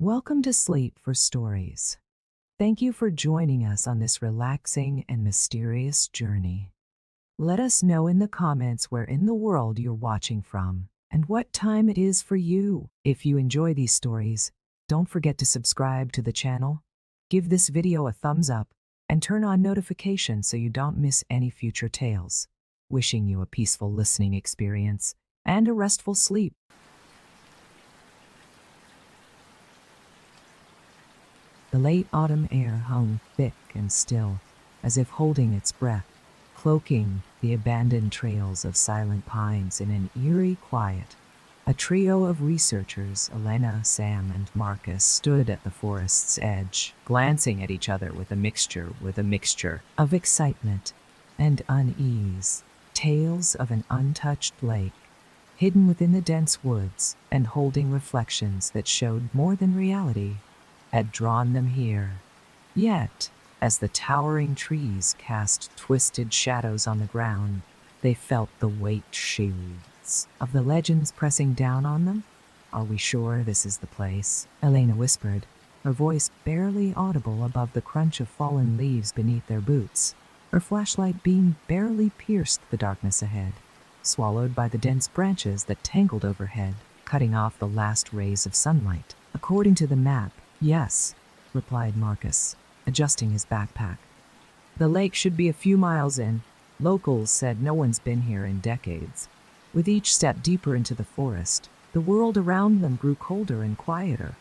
Welcome to Sleep for Stories. Thank you for joining us on this relaxing and mysterious journey. Let us know in the comments where in the world you're watching from and what time it is for you. If you enjoy these stories, don't forget to subscribe to the channel, give this video a thumbs up, and turn on notifications so you don't miss any future tales. Wishing you a peaceful listening experience and a restful sleep. The late autumn air hung thick and still, as if holding its breath, cloaking the abandoned trails of silent pines in an eerie quiet. A trio of researchers, Elena, Sam, and Marcus, stood at the forest's edge, glancing at each other with a mixture of excitement and unease. Tales of an untouched lake, hidden within the dense woods and holding reflections that showed more than reality, had drawn them here. Yet, as the towering trees cast twisted shadows on the ground, they felt the weight shields of the legends pressing down on them. "Are we sure this is the place?" Elena whispered, her voice barely audible above the crunch of fallen leaves beneath their boots. Her flashlight beam barely pierced the darkness ahead, swallowed by the dense branches that tangled overhead, cutting off the last rays of sunlight. "According to the map, yes," replied Marcus, adjusting his backpack. "The lake should be a few miles in. Locals said no one's been here in decades." With each step deeper into the forest, the world around them grew colder and quieter.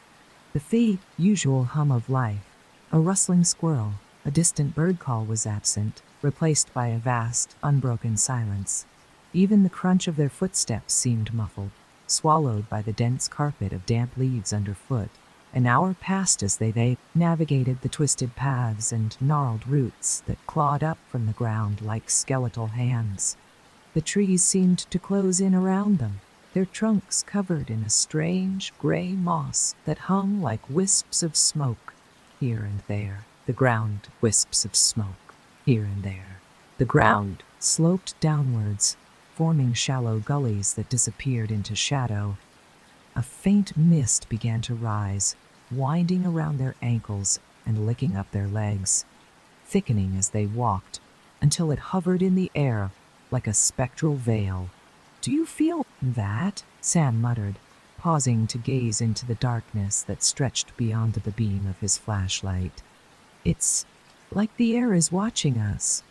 The usual hum of life, a rustling squirrel, a distant bird call was absent, replaced by a vast, unbroken silence. Even the crunch of their footsteps seemed muffled, swallowed by the dense carpet of damp leaves underfoot. An hour passed as they navigated the twisted paths and gnarled roots that clawed up from the ground like skeletal hands. The trees seemed to close in around them, their trunks covered in a strange gray moss that hung like wisps of smoke here and there. The ground, wisps of smoke here and there. The ground sloped downwards, forming shallow gullies that disappeared into shadow. A faint mist began to rise, winding around their ankles and licking up their legs, thickening as they walked until it hovered in the air like a spectral veil. "Do you feel that?" Sam muttered, pausing to gaze into the darkness that stretched beyond the beam of his flashlight. "It's like the air is watching us."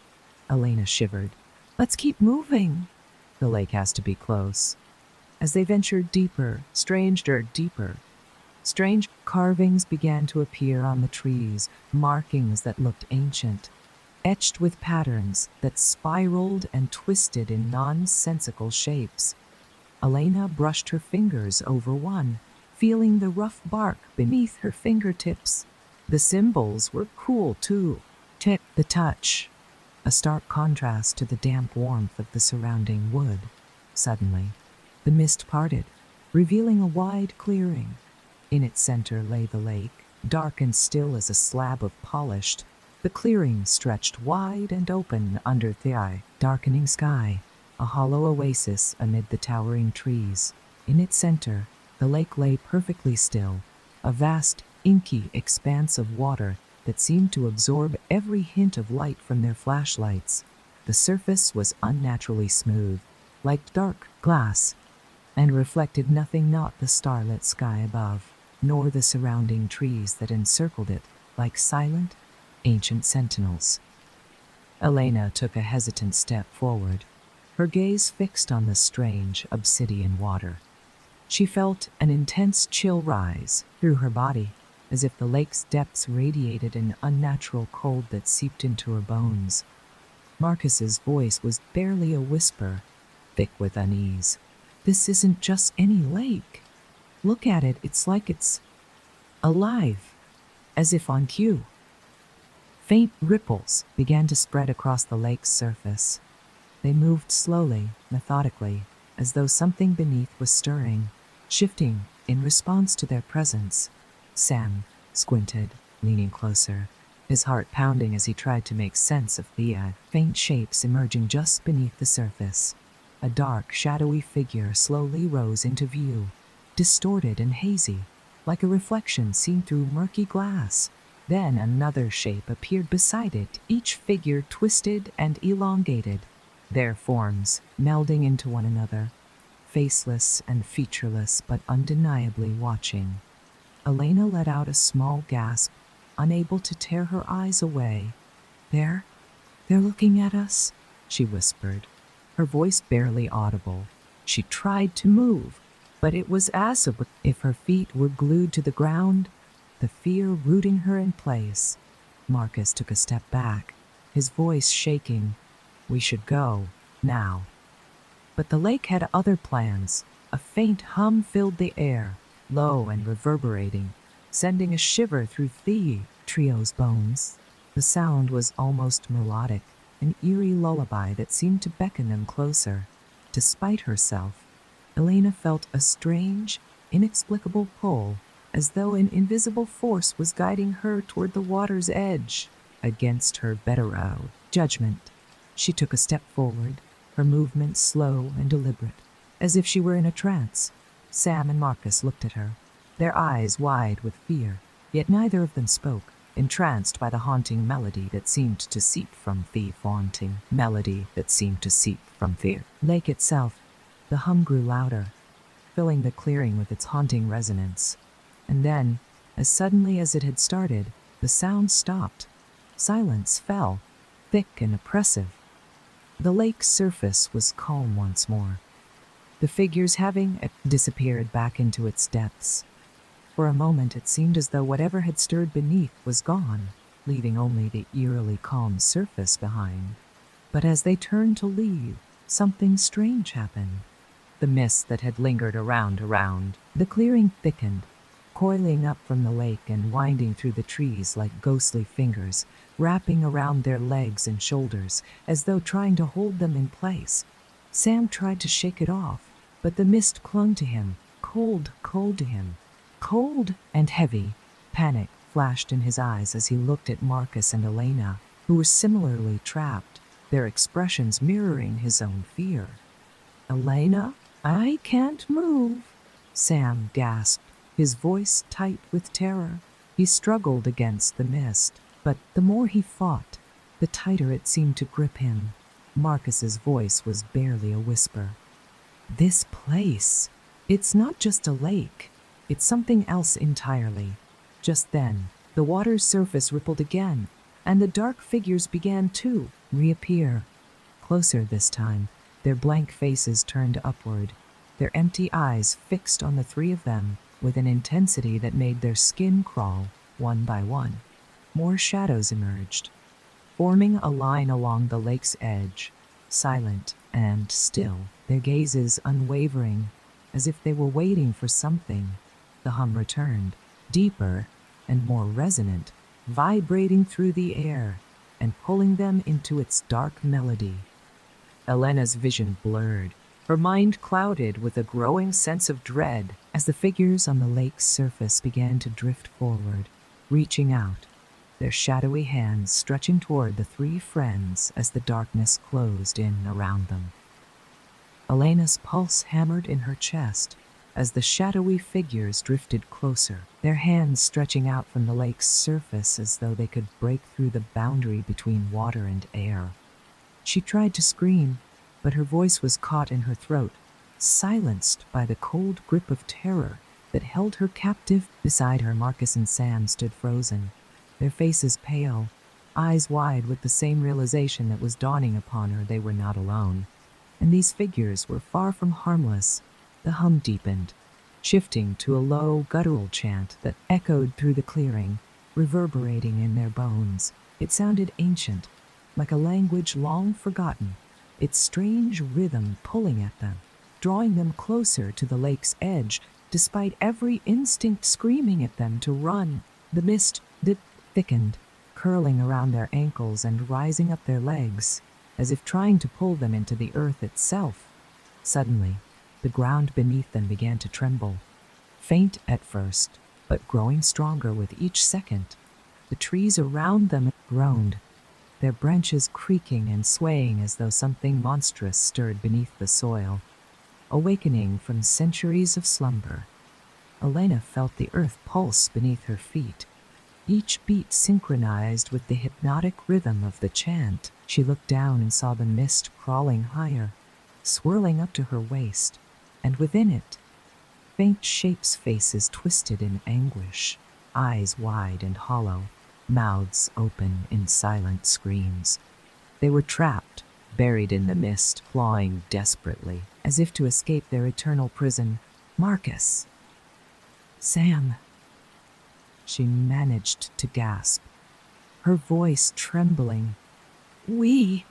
Elena shivered. "Let's keep moving." The lake has to be close. As they ventured deeper, strange carvings began to appear on the trees, markings that looked ancient, etched with patterns that spiraled and twisted in nonsensical shapes. Elena brushed her fingers over one, feeling the rough bark beneath her fingertips. The symbols were cool too. The touch, a stark contrast to the damp warmth of the surrounding wood. Suddenly, the mist parted, revealing a wide clearing. In its center lay the lake, dark and still as a slab of polished. The clearing stretched wide and open under the darkening sky, a hollow oasis amid the towering trees. In its center, the lake lay perfectly still, a vast, inky expanse of water that seemed to absorb every hint of light from their flashlights. The surface was unnaturally smooth, like dark glass, and reflected nothing not the starlit sky above, nor the surrounding trees that encircled it like silent, ancient sentinels. Elena took a hesitant step forward, her gaze fixed on the strange, obsidian water. She felt an intense chill rise through her body, as if the lake's depths radiated an unnatural cold that seeped into her bones. Marcus's voice was barely a whisper, thick with unease. "This isn't just any lake. Look at it, it's like it's alive, as if on cue." Faint ripples began to spread across the lake's surface. They moved slowly, methodically, as though something beneath was stirring, shifting in response to their presence. Sam squinted, leaning closer, his heart pounding as he tried to make sense of the faint shapes emerging just beneath the surface. A dark, shadowy figure slowly rose into view, distorted and hazy, like a reflection seen through murky glass. Then another shape appeared beside it, each figure twisted and elongated, their forms melding into one another, faceless and featureless but undeniably watching. Elena let out a small gasp, unable to tear her eyes away. They're looking at us, she whispered, her voice barely audible. She tried to move, but it was as if her feet were glued to the ground, the fear rooting her in place. Marcus took a step back, his voice shaking. We should go, now. But the lake had other plans. A faint hum filled the air, low and reverberating, sending a shiver through the trio's bones. The sound was almost melodic, an eerie lullaby that seemed to beckon them closer. Despite herself, Elena felt a strange, inexplicable pull, as though an invisible force was guiding her toward the water's edge. Against her better judgment, she took a step forward, her movements slow and deliberate, as if she were in a trance. Sam and Marcus looked at her, their eyes wide with fear, yet neither of them spoke, entranced by the haunting melody that seemed to seep from the lake itself. The hum grew louder, filling the clearing with its haunting resonance. And then, as suddenly as it had started, the sound stopped. Silence fell, thick and oppressive. The lake's surface was calm once more, the figures having disappeared back into its depths. For a moment it seemed as though whatever had stirred beneath was gone, leaving only the eerily calm surface behind. But as they turned to leave, something strange happened. The mist that had lingered around the clearing thickened, coiling up from the lake and winding through the trees like ghostly fingers, wrapping around their legs and shoulders as though trying to hold them in place. Sam tried to shake it off, but the mist clung to him, cold to him. Cold and heavy. Panic flashed in his eyes as he looked at Marcus and Elena, who were similarly trapped, their expressions mirroring his own fear. "Elena, I can't move," Sam gasped, his voice tight with terror. He struggled against the mist, but the more he fought, the tighter it seemed to grip him. Marcus's voice was barely a whisper. "This place, it's not just a lake. It's something else entirely." Just then, the water's surface rippled again, and the dark figures began to reappear. Closer this time, their blank faces turned upward, their empty eyes fixed on the three of them with an intensity that made their skin crawl, one by one. More shadows emerged, forming a line along the lake's edge, silent and still, their gazes unwavering, as if they were waiting for something. The hum returned, deeper and more resonant, vibrating through the air and pulling them into its dark melody. Elena's vision blurred, her mind clouded with a growing sense of dread as the figures on the lake's surface began to drift forward, reaching out, their shadowy hands stretching toward the three friends as the darkness closed in around them. Elena's pulse hammered in her chest as the shadowy figures drifted closer, their hands stretching out from the lake's surface as though they could break through the boundary between water and air. She tried to scream, but her voice was caught in her throat, silenced by the cold grip of terror that held her captive. Beside her, Marcus and Sam stood frozen, their faces pale, eyes wide with the same realization that was dawning upon her: they were not alone. And these figures were far from harmless. The hum deepened, shifting to a low, guttural chant that echoed through the clearing, reverberating in their bones. It sounded ancient, like a language long forgotten, its strange rhythm pulling at them, drawing them closer to the lake's edge, despite every instinct screaming at them to run. The mist thickened, curling around their ankles and rising up their legs, as if trying to pull them into the earth itself. Suddenly, the ground beneath them began to tremble, faint at first, but growing stronger with each second. The trees around them groaned, their branches creaking and swaying as though something monstrous stirred beneath the soil, awakening from centuries of slumber. Elena felt the earth pulse beneath her feet, each beat synchronized with the hypnotic rhythm of the chant. She looked down and saw the mist crawling higher, swirling up to her waist, and within it, faint shapes, faces twisted in anguish, eyes wide and hollow, mouths open in silent screams. They were trapped, buried in the mist, clawing desperately, as if to escape their eternal prison. Marcus! Sam! She managed to gasp, her voice trembling. We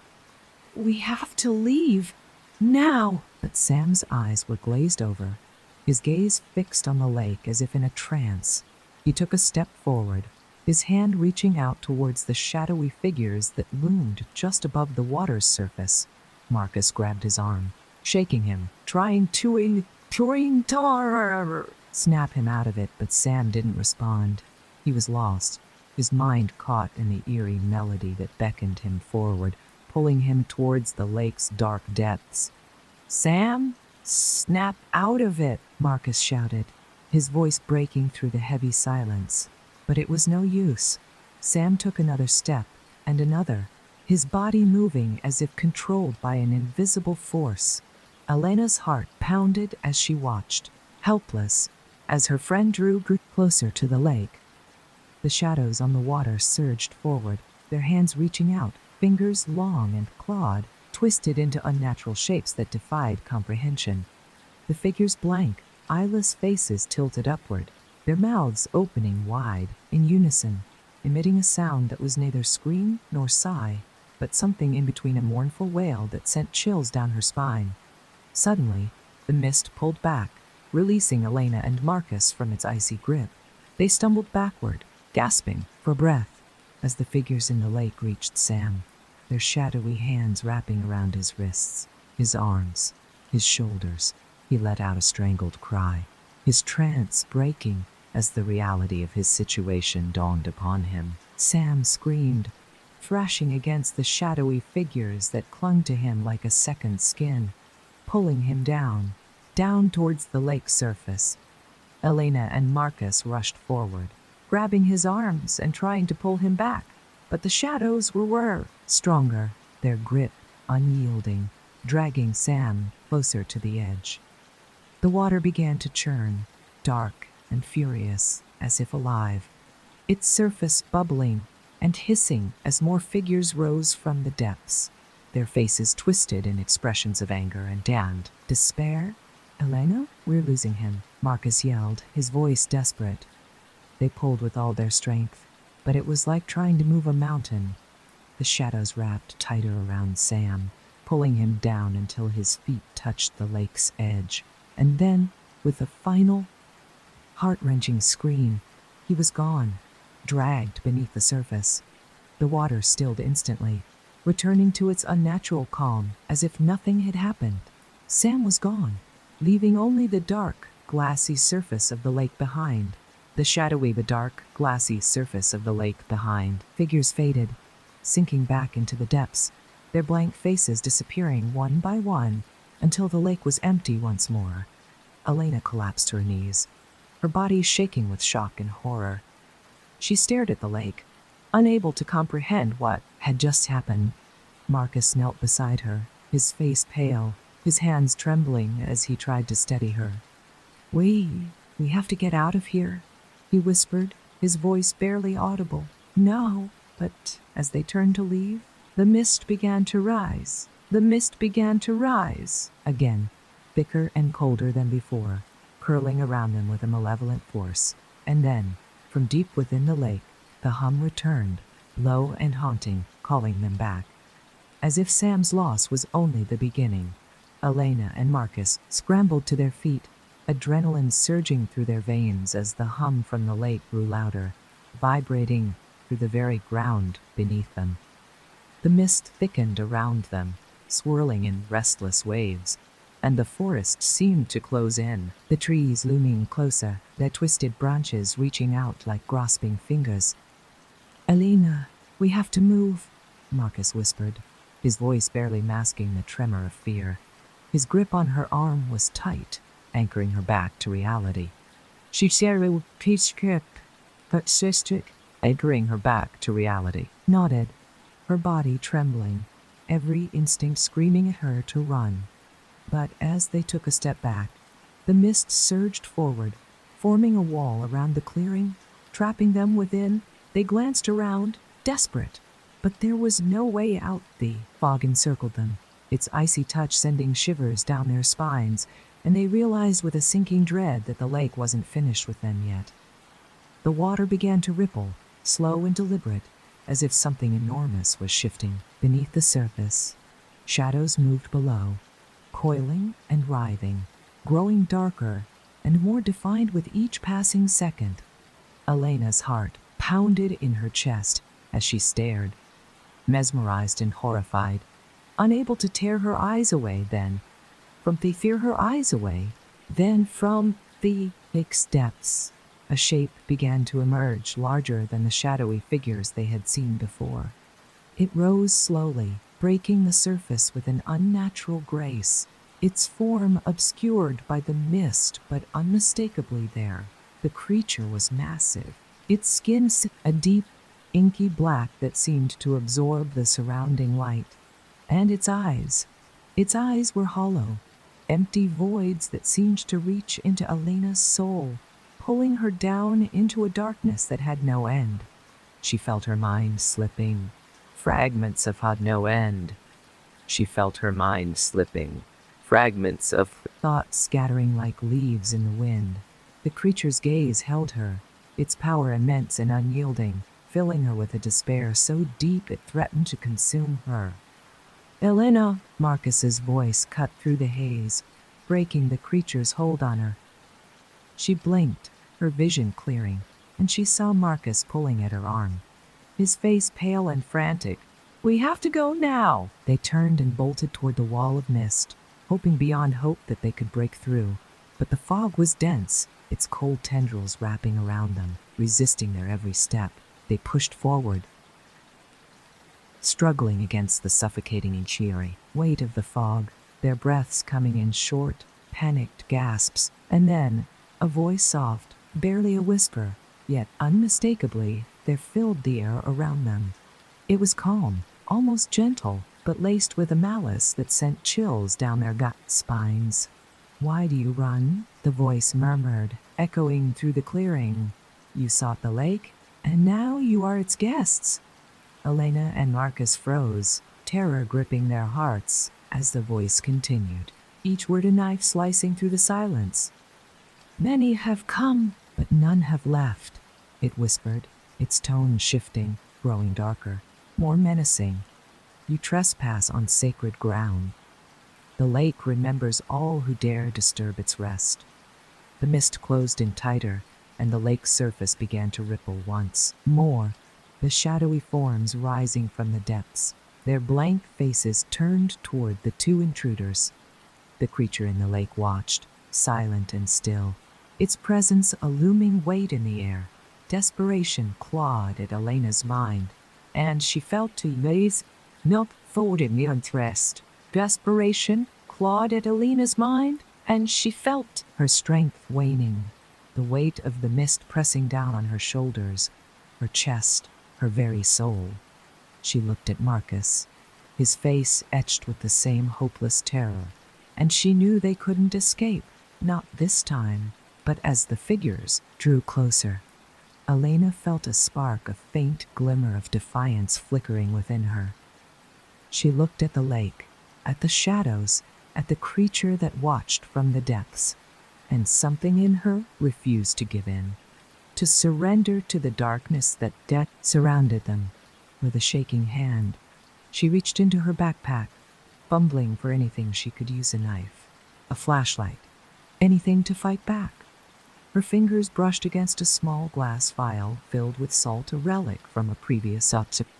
have to leave, now! But Sam's eyes were glazed over, his gaze fixed on the lake as if in a trance. He took a step forward, his hand reaching out towards the shadowy figures that loomed just above the water's surface. Marcus grabbed his arm, shaking him, trying to snap him out of it, but Sam didn't respond. He was lost, his mind caught in the eerie melody that beckoned him forward, pulling him towards the lake's dark depths. Sam, snap out of it, Marcus shouted, his voice breaking through the heavy silence. But it was no use. Sam took another step, and another, his body moving as if controlled by an invisible force. Elena's heart pounded as she watched, helpless, as her friend drew closer to the lake. The shadows on the water surged forward, their hands reaching out, fingers long and clawed, twisted into unnatural shapes that defied comprehension. The figures blank, eyeless faces tilted upward, their mouths opening wide, in unison, emitting a sound that was neither scream nor sigh, but something in between a mournful wail that sent chills down her spine. Suddenly, the mist pulled back, releasing Elena and Marcus from its icy grip. They stumbled backward, gasping for breath, as the figures in the lake reached Sam, their shadowy hands wrapping around his wrists, his arms, his shoulders. He let out a strangled cry, his trance breaking as the reality of his situation dawned upon him. Sam screamed, thrashing against the shadowy figures that clung to him like a second skin, pulling him down towards the lake surface. Elena and Marcus rushed forward, grabbing his arms and trying to pull him back, but the shadows were stronger, their grip unyielding, dragging Sam closer to the edge. The water began to churn, dark and furious, as if alive, its surface bubbling and hissing as more figures rose from the depths, their faces twisted in expressions of anger and despair. Elena, we're losing him, Marcus yelled, his voice desperate. They pulled with all their strength, but it was like trying to move a mountain. The shadows wrapped tighter around Sam, pulling him down until his feet touched the lake's edge. And then, with a final, heart-wrenching scream, he was gone, dragged beneath the surface. The water stilled instantly, returning to its unnatural calm as if nothing had happened. Sam was gone, leaving only the dark, glassy surface of the lake behind. Figures faded, sinking back into the depths, their blank faces disappearing one by one until the lake was empty once more. Elena collapsed to her knees, her body shaking with shock and horror. She stared at the lake, unable to comprehend what had just happened. Marcus knelt beside her, his face pale, his hands trembling as he tried to steady her. We have to get out of here, he whispered, his voice barely audible. No, but as they turned to leave, the mist began to rise. Again, thicker and colder than before, curling around them with a malevolent force. And then, from deep within the lake, the hum returned, low and haunting, calling them back. As if Sam's loss was only the beginning, Elena and Marcus scrambled to their feet, adrenaline surging through their veins as the hum from the lake grew louder, vibrating through the very ground beneath them. The mist thickened around them, swirling in restless waves, and the forest seemed to close in, the trees looming closer, their twisted branches reaching out like grasping fingers. Elena, we have to move, Marcus whispered, his voice barely masking the tremor of fear. His grip on her arm was tight, anchoring her back to reality. She said peace script, but sister, anchoring her back to reality, nodded, her body trembling, every instinct screaming at her to run. But as they took a step back, the mist surged forward, forming a wall around the clearing, trapping them within. They glanced around, desperate, but there was no way out. The fog encircled them, its icy touch sending shivers down their spines, and they realized with a sinking dread that the lake wasn't finished with them yet. The water began to ripple, slow and deliberate, as if something enormous was shifting beneath the surface. Shadows moved below, coiling and writhing, growing darker and more defined with each passing second. Elena's heart pounded in her chest as she stared, mesmerized and horrified, unable to tear her eyes away from the lake's depths. A shape began to emerge, larger than the shadowy figures they had seen before. It rose slowly, breaking the surface with an unnatural grace, its form obscured by the mist but unmistakably there. The creature was massive, its skin a deep, inky black that seemed to absorb the surrounding light. And its eyes were hollow, empty voids that seemed to reach into Elena's soul, pulling her down into a darkness that had no end. She felt her mind slipping. Fragments of thoughts scattering like leaves in the wind. The creature's gaze held her, its power immense and unyielding, filling her with a despair so deep it threatened to consume her. Elena, Marcus's voice cut through the haze, breaking the creature's hold on her. She blinked, her vision clearing, and she saw Marcus pulling at her arm, his face pale and frantic. "We have to go now!" They turned and bolted toward the wall of mist, hoping beyond hope that they could break through. But the fog was dense, its cold tendrils wrapping around them, resisting their every step. They pushed forward, struggling against the suffocating and cheery weight of the fog, their breaths coming in short, panicked gasps, and then a voice soft, barely a whisper, yet unmistakably, there filled the air around them. It was calm, almost gentle, but laced with a malice that sent chills down their gut spines. "Why do you run?" the voice murmured, echoing through the clearing. "You sought the lake, and now you are its guests." Elena and Marcus froze, terror gripping their hearts as the voice continued, each word a knife slicing through the silence. "Many have come, but none have left," it whispered, its tone shifting, growing darker, more menacing. "You trespass on sacred ground. The lake remembers all who dare disturb its rest." The mist closed in tighter, and the lake's surface began to ripple once more, the shadowy forms rising from the depths, their blank faces turned toward the two intruders. The creature in the lake watched, silent and still, its presence a looming weight in the air. Desperation clawed at Elena's mind, and she felt to raise not forward in the interest. Desperation clawed at Elena's mind, and she felt her strength waning, the weight of the mist pressing down on her shoulders, her chest, her very soul. She looked at Marcus, his face etched with the same hopeless terror, and she knew they couldn't escape, not this time. But as the figures drew closer, Elena felt a spark, a faint glimmer of defiance flickering within her. She looked at the lake, at the shadows, at the creature that watched from the depths, and something in her refused to give in, to surrender to the darkness that death surrounded them. With a shaking hand, she reached into her backpack, fumbling for anything she could use: a knife, a flashlight, anything to fight back. Her fingers brushed against a small glass vial filled with salt, a relic from a previous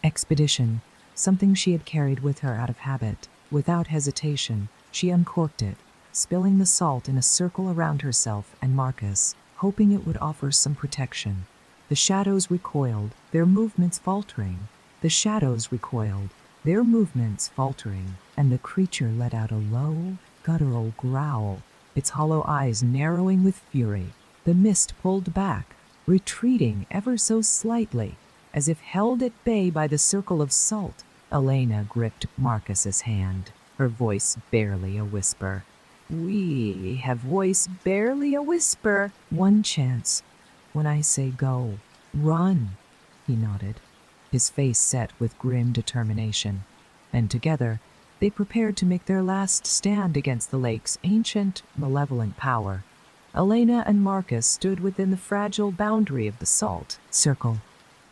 expedition, something she had carried with her out of habit. Without hesitation, she uncorked it, spilling the salt in a circle around herself and Marcus, hoping it would offer some protection. The shadows recoiled, their movements faltering. The shadows recoiled, their movements faltering, and the creature let out a low, guttural growl, its hollow eyes narrowing with fury. The mist pulled back, retreating ever so slightly, as if held at bay by the circle of salt. Elena gripped Marcus's hand, her voice barely a whisper. We have voice barely a whisper. One chance. When I say go, run, he nodded, his face set with grim determination. And together, they prepared to make their last stand against the lake's ancient, malevolent power. Elena and Marcus stood within the fragile boundary of the salt circle,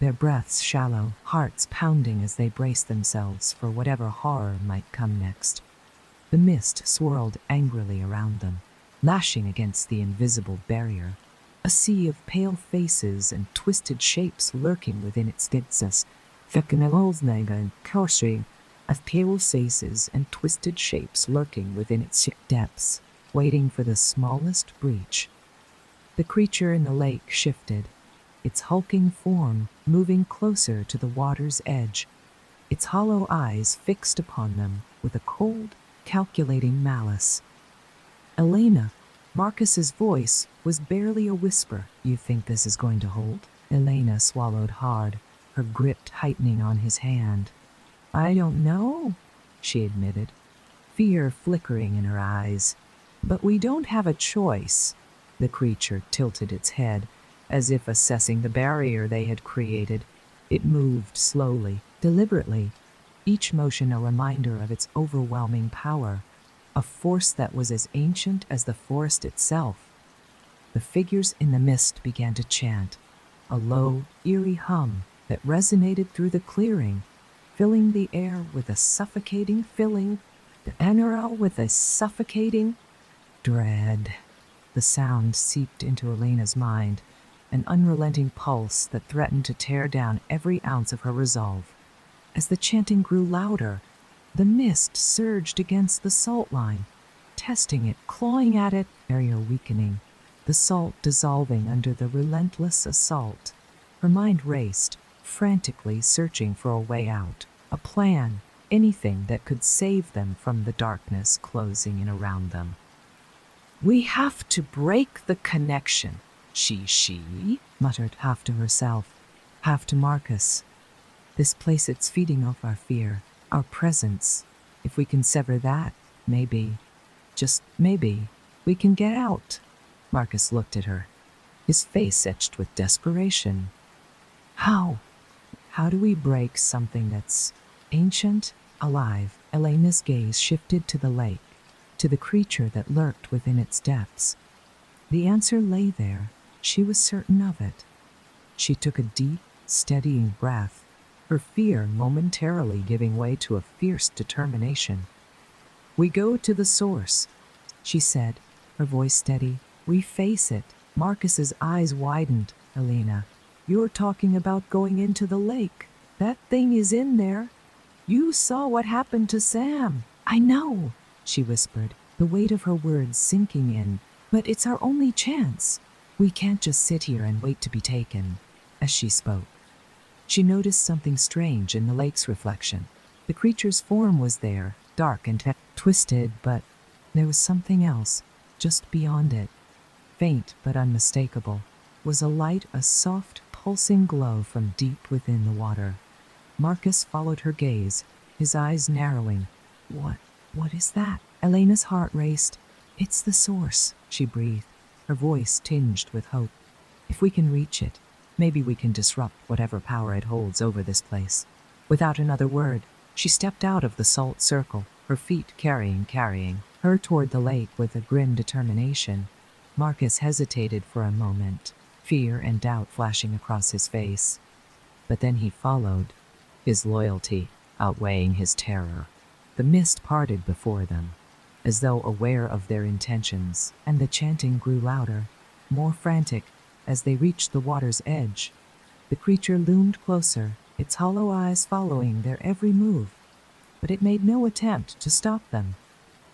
their breaths shallow, hearts pounding as they braced themselves for whatever horror might come next. The mist swirled angrily around them, lashing against the invisible barrier, a sea of pale faces and twisted shapes lurking within its depths. Of pale faces and twisted shapes lurking within its depths, waiting for the smallest breach. The creature in the lake shifted, its hulking form moving closer to the water's edge, its hollow eyes fixed upon them with a cold, calculating malice. Elena, Marcus's voice was barely a whisper. You think this is going to hold? Elena swallowed hard, her grip tightening on his hand. I don't know, she admitted, fear flickering in her eyes. But we don't have a choice. The creature tilted its head, as if assessing the barrier they had created. It moved slowly, deliberately, each motion a reminder of its overwhelming power, a force that was as ancient as the forest itself. The figures in the mist began to chant, a low, eerie hum that resonated through the clearing, filling the air with a suffocating dread. The sound seeped into Elena's mind, an unrelenting pulse that threatened to tear down every ounce of her resolve. As the chanting grew louder, the mist surged against the salt line, testing it, clawing at it, barrier weakening, the salt dissolving under the relentless assault. Her mind raced, frantically searching for a way out, a plan, anything that could save them from the darkness closing in around them. We have to break the connection, she muttered, half to herself, half to Marcus. This place, it's feeding off our fear, our presence. If we can sever that, maybe, just maybe, we can get out. Marcus looked at her, his face etched with desperation. How? How do we break something that's ancient, alive? Elena's gaze shifted to the lake, to the creature that lurked within its depths. The answer lay there. She was certain of it. She took a deep, steadying breath, her fear momentarily giving way to a fierce determination. We go to the source, she said, her voice steady. We face it. Marcus's eyes widened. Elena, you're talking about going into the lake. That thing is in there. You saw what happened to Sam. I know, she whispered, the weight of her words sinking in. But it's our only chance. We can't just sit here and wait to be taken. As she spoke, she noticed something strange in the lake's reflection. The creature's form was there, dark and twisted, but there was something else, just beyond it. Faint but unmistakable, was a light, a soft, pulsing glow from deep within the water. Marcus followed her gaze, his eyes narrowing. What is that? Elena's heart raced. It's the source, she breathed, her voice tinged with hope. If we can reach it, maybe we can disrupt whatever power it holds over this place. Without another word, she stepped out of the salt circle, her feet carrying her toward the lake with a grim determination. Marcus hesitated for a moment, fear and doubt flashing across his face. But then he followed, his loyalty outweighing his terror. The mist parted before them, as though aware of their intentions, and the chanting grew louder, more frantic, as they reached the water's edge. The creature loomed closer, its hollow eyes following their every move. But it made no attempt to stop them.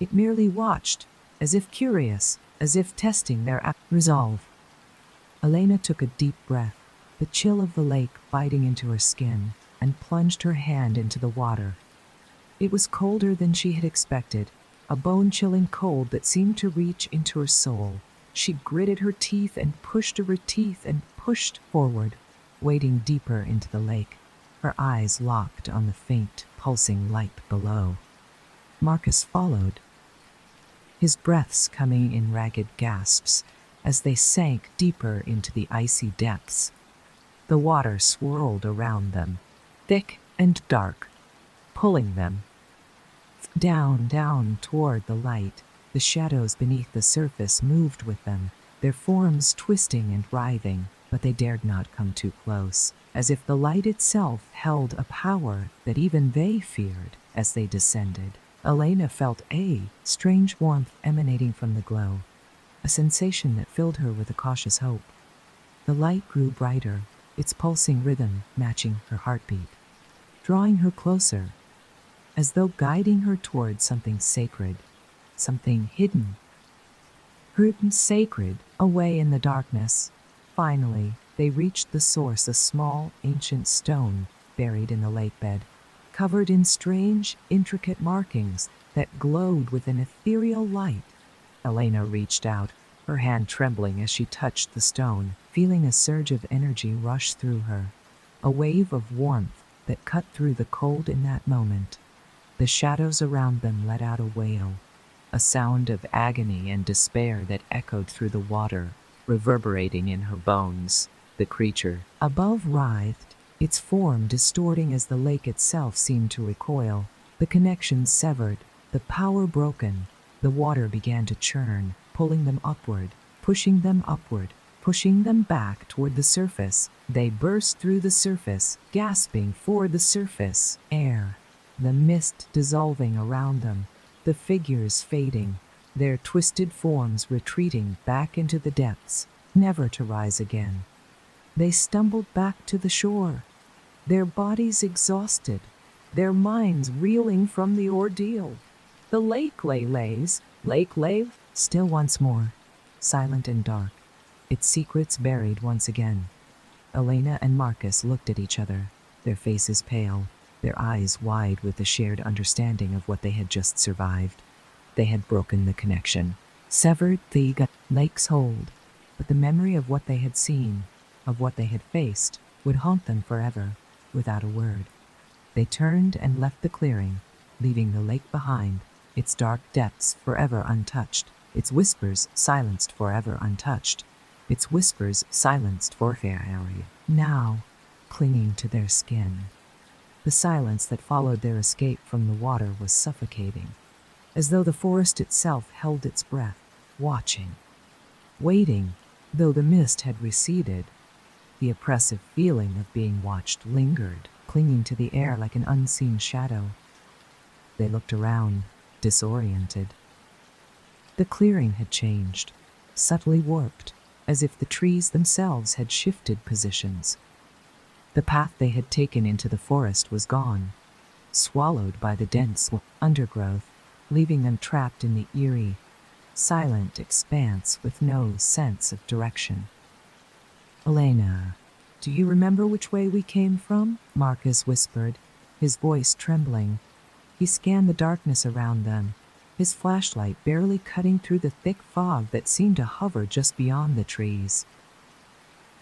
It merely watched, as if curious, as if testing their resolve. Elena took a deep breath, the chill of the lake biting into her skin, and plunged her hand into the water. It was colder than she had expected, a bone-chilling cold that seemed to reach into her soul. She gritted her teeth and pushed forward, wading deeper into the lake, her eyes locked on the faint, pulsing light below. Marcus followed, his breaths coming in ragged gasps as they sank deeper into the icy depths. The water swirled around them, thick and dark, pulling them down toward the light. The shadows beneath the surface moved with them, their forms twisting and writhing, but they dared not come too close, as if the light itself held a power that even they feared. As they descended, Elena felt a strange warmth emanating from the glow, a sensation that filled her with a cautious hope. The light grew brighter, its pulsing rhythm matching her heartbeat, drawing her closer, as though guiding her toward something sacred, something hidden, sacred, away in the darkness. Finally, they reached the source, a small, ancient stone buried in the lake bed, covered in strange, intricate markings that glowed with an ethereal light. Elena reached out, her hand trembling as she touched the stone, feeling a surge of energy rush through her, a wave of warmth that cut through the cold in that moment. The shadows around them let out a wail, a sound of agony and despair that echoed through the water, reverberating in her bones. The creature above writhed, its form distorting as the lake itself seemed to recoil. The connection severed, the power broken. The water began to churn, pulling them upward, pushing them back toward the surface. They burst through the surface, gasping for the surface air, the mist dissolving around them, the figures fading, their twisted forms retreating back into the depths, never to rise again. They stumbled back to the shore, their bodies exhausted, their minds reeling from the ordeal. The lake lay still once more, silent and dark, its secrets buried once again. Elena and Marcus looked at each other, their faces pale, their eyes wide with the shared understanding of what they had just survived. They had broken the connection, severed the lake's hold, but the memory of what they had seen, of what they had faced, would haunt them forever. Without a word, they turned and left the clearing, leaving the lake behind, its dark depths forever untouched, its whispers silenced forever untouched, its whispers silenced forever. Now, clinging to their skin. The silence that followed their escape from the water was suffocating, as though the forest itself held its breath, watching, waiting. Though the mist had receded, the oppressive feeling of being watched lingered, clinging to the air like an unseen shadow. They looked around, disoriented. The clearing had changed, subtly warped, as if the trees themselves had shifted positions. The path they had taken into the forest was gone, swallowed by the dense undergrowth, leaving them trapped in the eerie, silent expanse with no sense of direction. Elena, do you remember which way we came from? Marcus whispered, his voice trembling. He scanned the darkness around them, his flashlight barely cutting through the thick fog that seemed to hover just beyond the trees.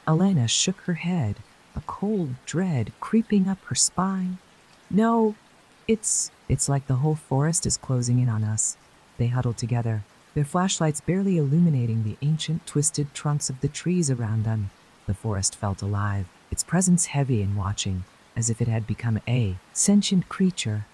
Elena shook her head, a cold dread creeping up her spine. No, it's like the whole forest is closing in on us. They huddled together, their flashlights barely illuminating the ancient, twisted trunks of the trees around them. The forest felt alive, its presence heavy and watching, as if it had become a sentient creature,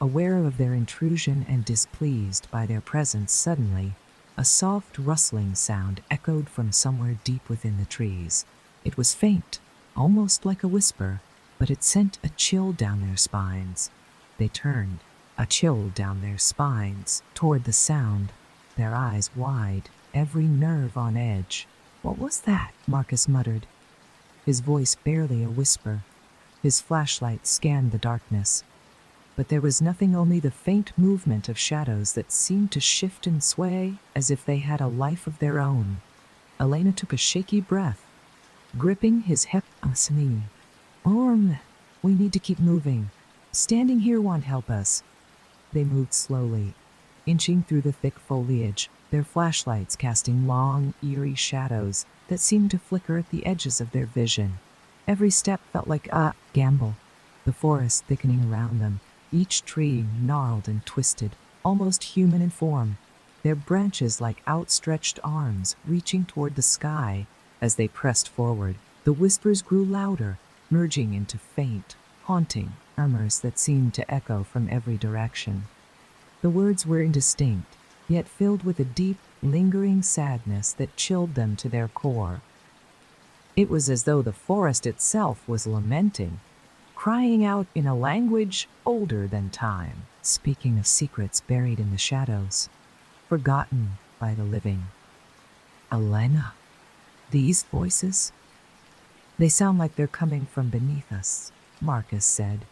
aware of their intrusion and displeased by their presence. Suddenly, a soft rustling sound echoed from somewhere deep within the trees. It was faint, almost like a whisper, but it sent a chill down their spines. They turned, a chill down their spines, toward the sound, their eyes wide, every nerve on edge. What was that? Marcus muttered, his voice barely a whisper. His flashlight scanned the darkness, but there was nothing, only the faint movement of shadows that seemed to shift and sway as if they had a life of their own. Elena took a shaky breath, gripping his knee. Orm, we need to keep moving. Standing here won't help us. They moved slowly, inching through the thick foliage, their flashlights casting long, eerie shadows that seemed to flicker at the edges of their vision. Every step felt like a gamble, the forest thickening around them, each tree gnarled and twisted, almost human in form, their branches like outstretched arms reaching toward the sky. As they pressed forward, the whispers grew louder, merging into faint, haunting murmurs that seemed to echo from every direction. The words were indistinct, yet filled with a deep, lingering sadness that chilled them to their core. It was as though the forest itself was lamenting, crying out in a language older than time, speaking of secrets buried in the shadows, forgotten by the living. Elena, these voices? They sound like they're coming from beneath us, Marcus said,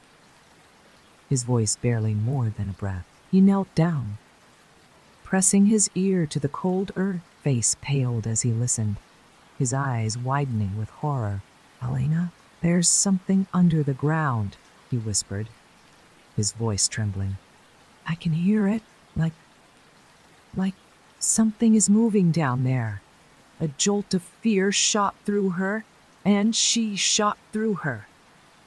his voice barely more than a breath. He knelt down, pressing his ear to the cold earth. Face paled as he listened, his eyes widening with horror. Elena, there's something under the ground, he whispered, his voice trembling. I can hear it, like something is moving down there. A jolt of fear shot through her, and she shot through her.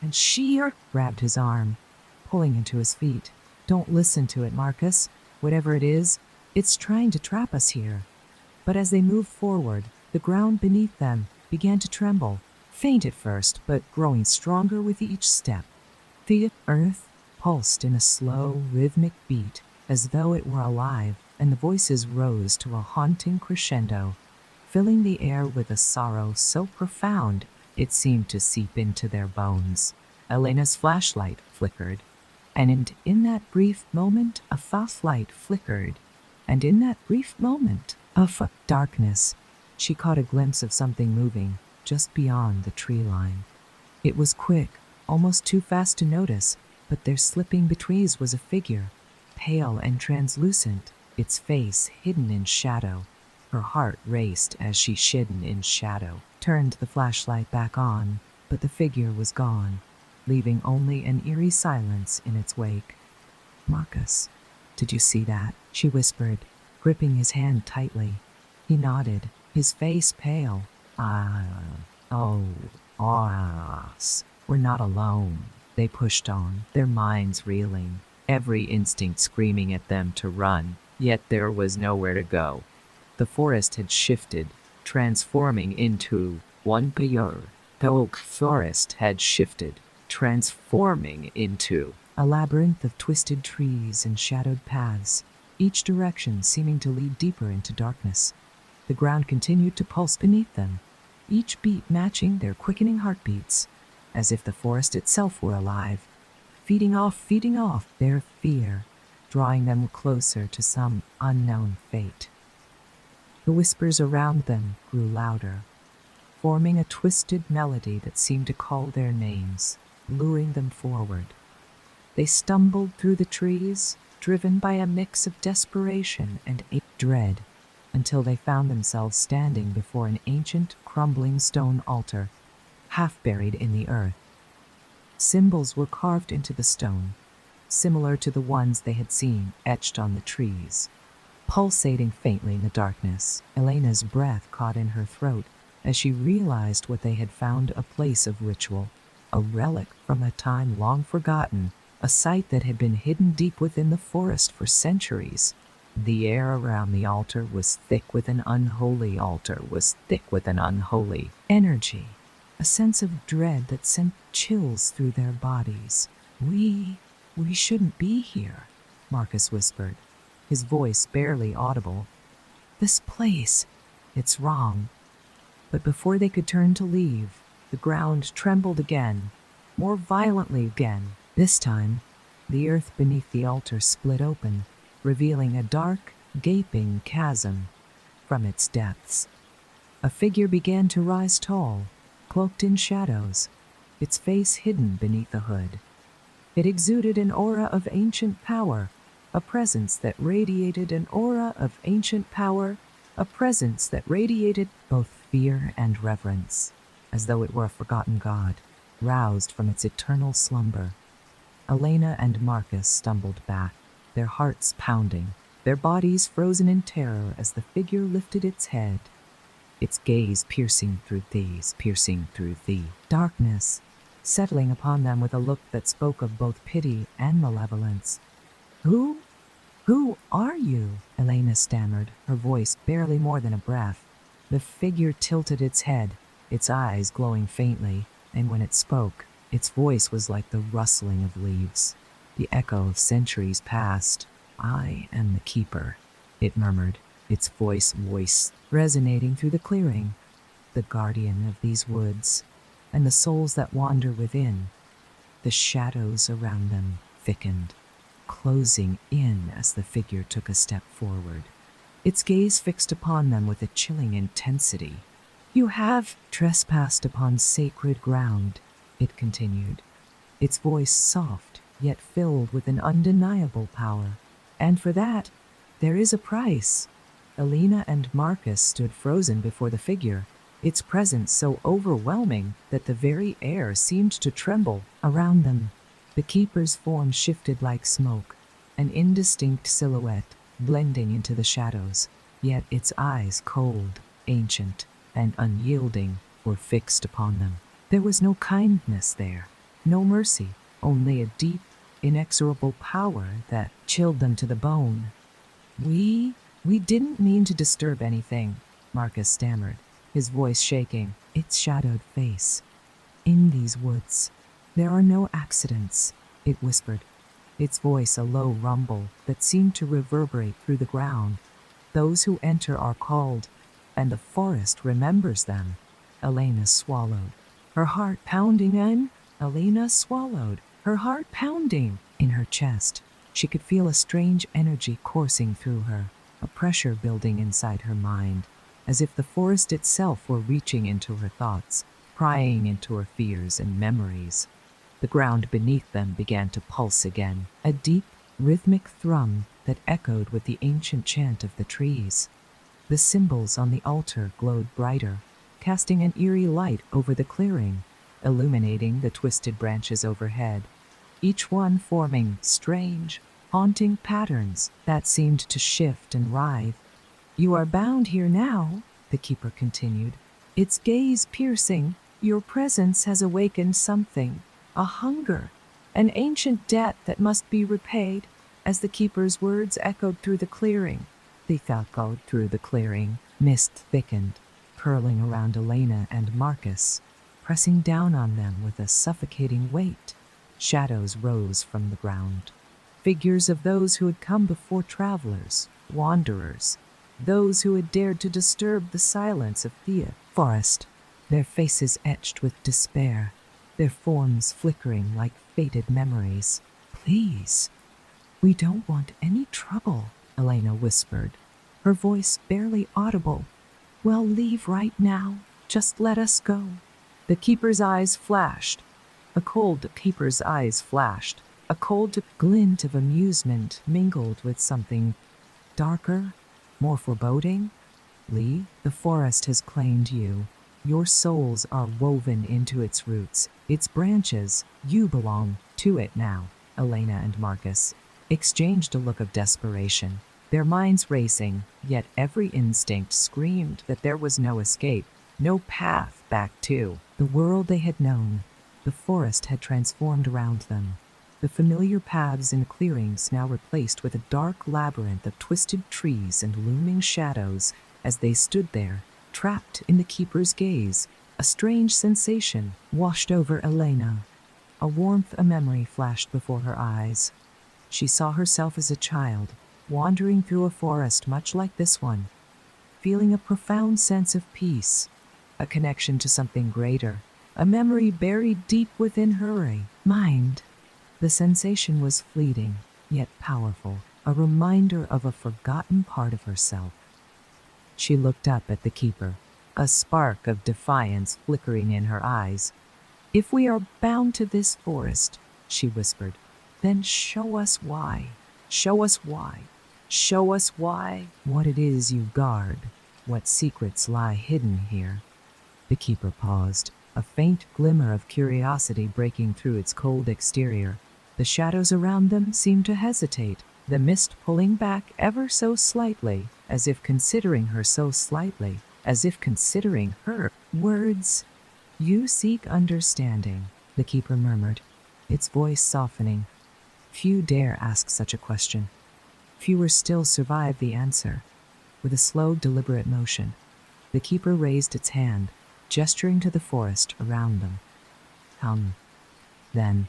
And she grabbed his arm, pulling him to his feet. Don't listen to it, Marcus. Whatever it is, it's trying to trap us here. But as they moved forward, the ground beneath them began to tremble, faint at first, but growing stronger with each step. The earth pulsed in a slow, rhythmic beat, as though it were alive, and the voices rose to a haunting crescendo, filling the air with a sorrow so profound it seemed to seep into their bones. Elena's flashlight flickered, and in that brief moment a flashlight flickered, and in that brief moment of darkness, she caught a glimpse of something moving just beyond the tree line. It was quick, almost too fast to notice, but there slipping between was a figure, pale and translucent, its face hidden in shadow. Her heart raced as she hidden in shadow, turned the flashlight back on, but the figure was gone, leaving only an eerie silence in its wake. Marcus, did you see that? She whispered, gripping his hand tightly. He nodded, his face pale. We're not alone. They pushed on, their minds reeling, every instinct screaming at them to run, yet there was nowhere to go. The forest had shifted, transforming into one pure. The oak forest had shifted, transforming into a labyrinth of twisted trees and shadowed paths, each direction seeming to lead deeper into darkness. The ground continued to pulse beneath them, each beat matching their quickening heartbeats, as if the forest itself were alive, feeding off their fear, drawing them closer to some unknown fate. The whispers around them grew louder, forming a twisted melody that seemed to call their names, luring them forward. They stumbled through the trees, driven by a mix of desperation and dread, until they found themselves standing before an ancient, crumbling stone altar, half buried in the earth. Symbols were carved into the stone, similar to the ones they had seen etched on the trees. Pulsating faintly in the darkness, Elena's breath caught in her throat as she realized what they had found: a place of ritual, a relic from a time long forgotten, a site that had been hidden deep within the forest for centuries. The air around the altar was thick with an unholy energy, a sense of dread that sent chills through their bodies. We shouldn't be here, Marcus whispered, his voice barely audible. This place, it's wrong. But before they could turn to leave, the ground trembled again, more violently again. This time, the earth beneath the altar split open, revealing a dark, gaping chasm from its depths. A figure began to rise tall, cloaked in shadows, its face hidden beneath a hood. It exuded an aura of ancient power, a presence that radiated both fear and reverence, as though it were a forgotten god, roused from its eternal slumber. Elena and Marcus stumbled back, their hearts pounding, their bodies frozen in terror as the figure lifted its head, its gaze piercing through the darkness, settling upon them with a look that spoke of both pity and malevolence. Who are you? Elena stammered, her voice barely more than a breath. The figure tilted its head, its eyes glowing faintly, and when it spoke, its voice was like the rustling of leaves, the echo of centuries past. I am the keeper, it murmured, its voice resonating through the clearing, the guardian of these woods, and the souls that wander within. The shadows around them thickened, closing in as the figure took a step forward, its gaze fixed upon them with a chilling intensity. You have trespassed upon sacred ground, it continued, its voice soft yet filled with an undeniable power. And for that, there is a price. Elena and Marcus stood frozen before the figure, its presence so overwhelming that the very air seemed to tremble around them. The keeper's form shifted like smoke, an indistinct silhouette blending into the shadows, yet its eyes, cold, ancient, and unyielding, were fixed upon them. There was no kindness there, no mercy, only a deep, inexorable power that chilled them to the bone. We didn't mean to disturb anything, Marcus stammered, his voice shaking, its shadowed face. In these woods, there are no accidents, it whispered, its voice a low rumble that seemed to reverberate through the ground. Those who enter are called, and the forest remembers them. Elena swallowed, her heart pounding in her chest. She could feel a strange energy coursing through her, a pressure building inside her mind, as if the forest itself were reaching into her thoughts, prying into her fears and memories. The ground beneath them began to pulse again, a deep, rhythmic thrum that echoed with the ancient chant of the trees. The symbols on the altar glowed brighter, casting an eerie light over the clearing, illuminating the twisted branches overhead, each one forming strange, haunting patterns that seemed to shift and writhe. You are bound here now, the keeper continued, its gaze piercing. Your presence has awakened something, a hunger, an ancient debt that must be repaid. As the keeper's words echoed through the clearing, mist thickened, curling around Elena and Marcus, pressing down on them with a suffocating weight. Shadows rose from the ground, figures of those who had come before travelers, wanderers, those who had dared to disturb the silence of the forest, their faces etched with despair, their forms flickering like faded memories. Please, we don't want any trouble, Elena whispered, her voice barely audible. We'll leave right now. Just let us go. The keeper's eyes flashed. A cold glint of amusement mingled with something darker, more foreboding. Lee, the forest has claimed you. Your souls are woven into its roots, its branches. You belong to it now. Elena and Marcus exchanged a look of desperation, their minds racing, yet every instinct screamed that there was no escape, no path back to the world they had known. The forest had transformed around them, the familiar paths and clearings now replaced with a dark labyrinth of twisted trees and looming shadows. As they stood there, trapped in the keeper's gaze, a strange sensation washed over Elena. A warmth, a memory flashed before her eyes. She saw herself as a child, wandering through a forest much like this one, feeling a profound sense of peace, a connection to something greater, a memory buried deep within her mind. The sensation was fleeting, yet powerful, a reminder of a forgotten part of herself. She looked up at the keeper, a spark of defiance flickering in her eyes. If we are bound to this forest, she whispered, then show us why. Show us why. Show us why. What it is you guard. What secrets lie hidden here. The keeper paused, a faint glimmer of curiosity breaking through its cold exterior. The shadows around them seemed to hesitate, the mist pulling back ever so slightly, as if considering her so slightly, as if considering her words. "You seek understanding," the keeper murmured, its voice softening. Few dare ask such a question. Fewer still survive the answer. With a slow, deliberate motion, the keeper raised its hand, gesturing to the forest around them. "Come, then.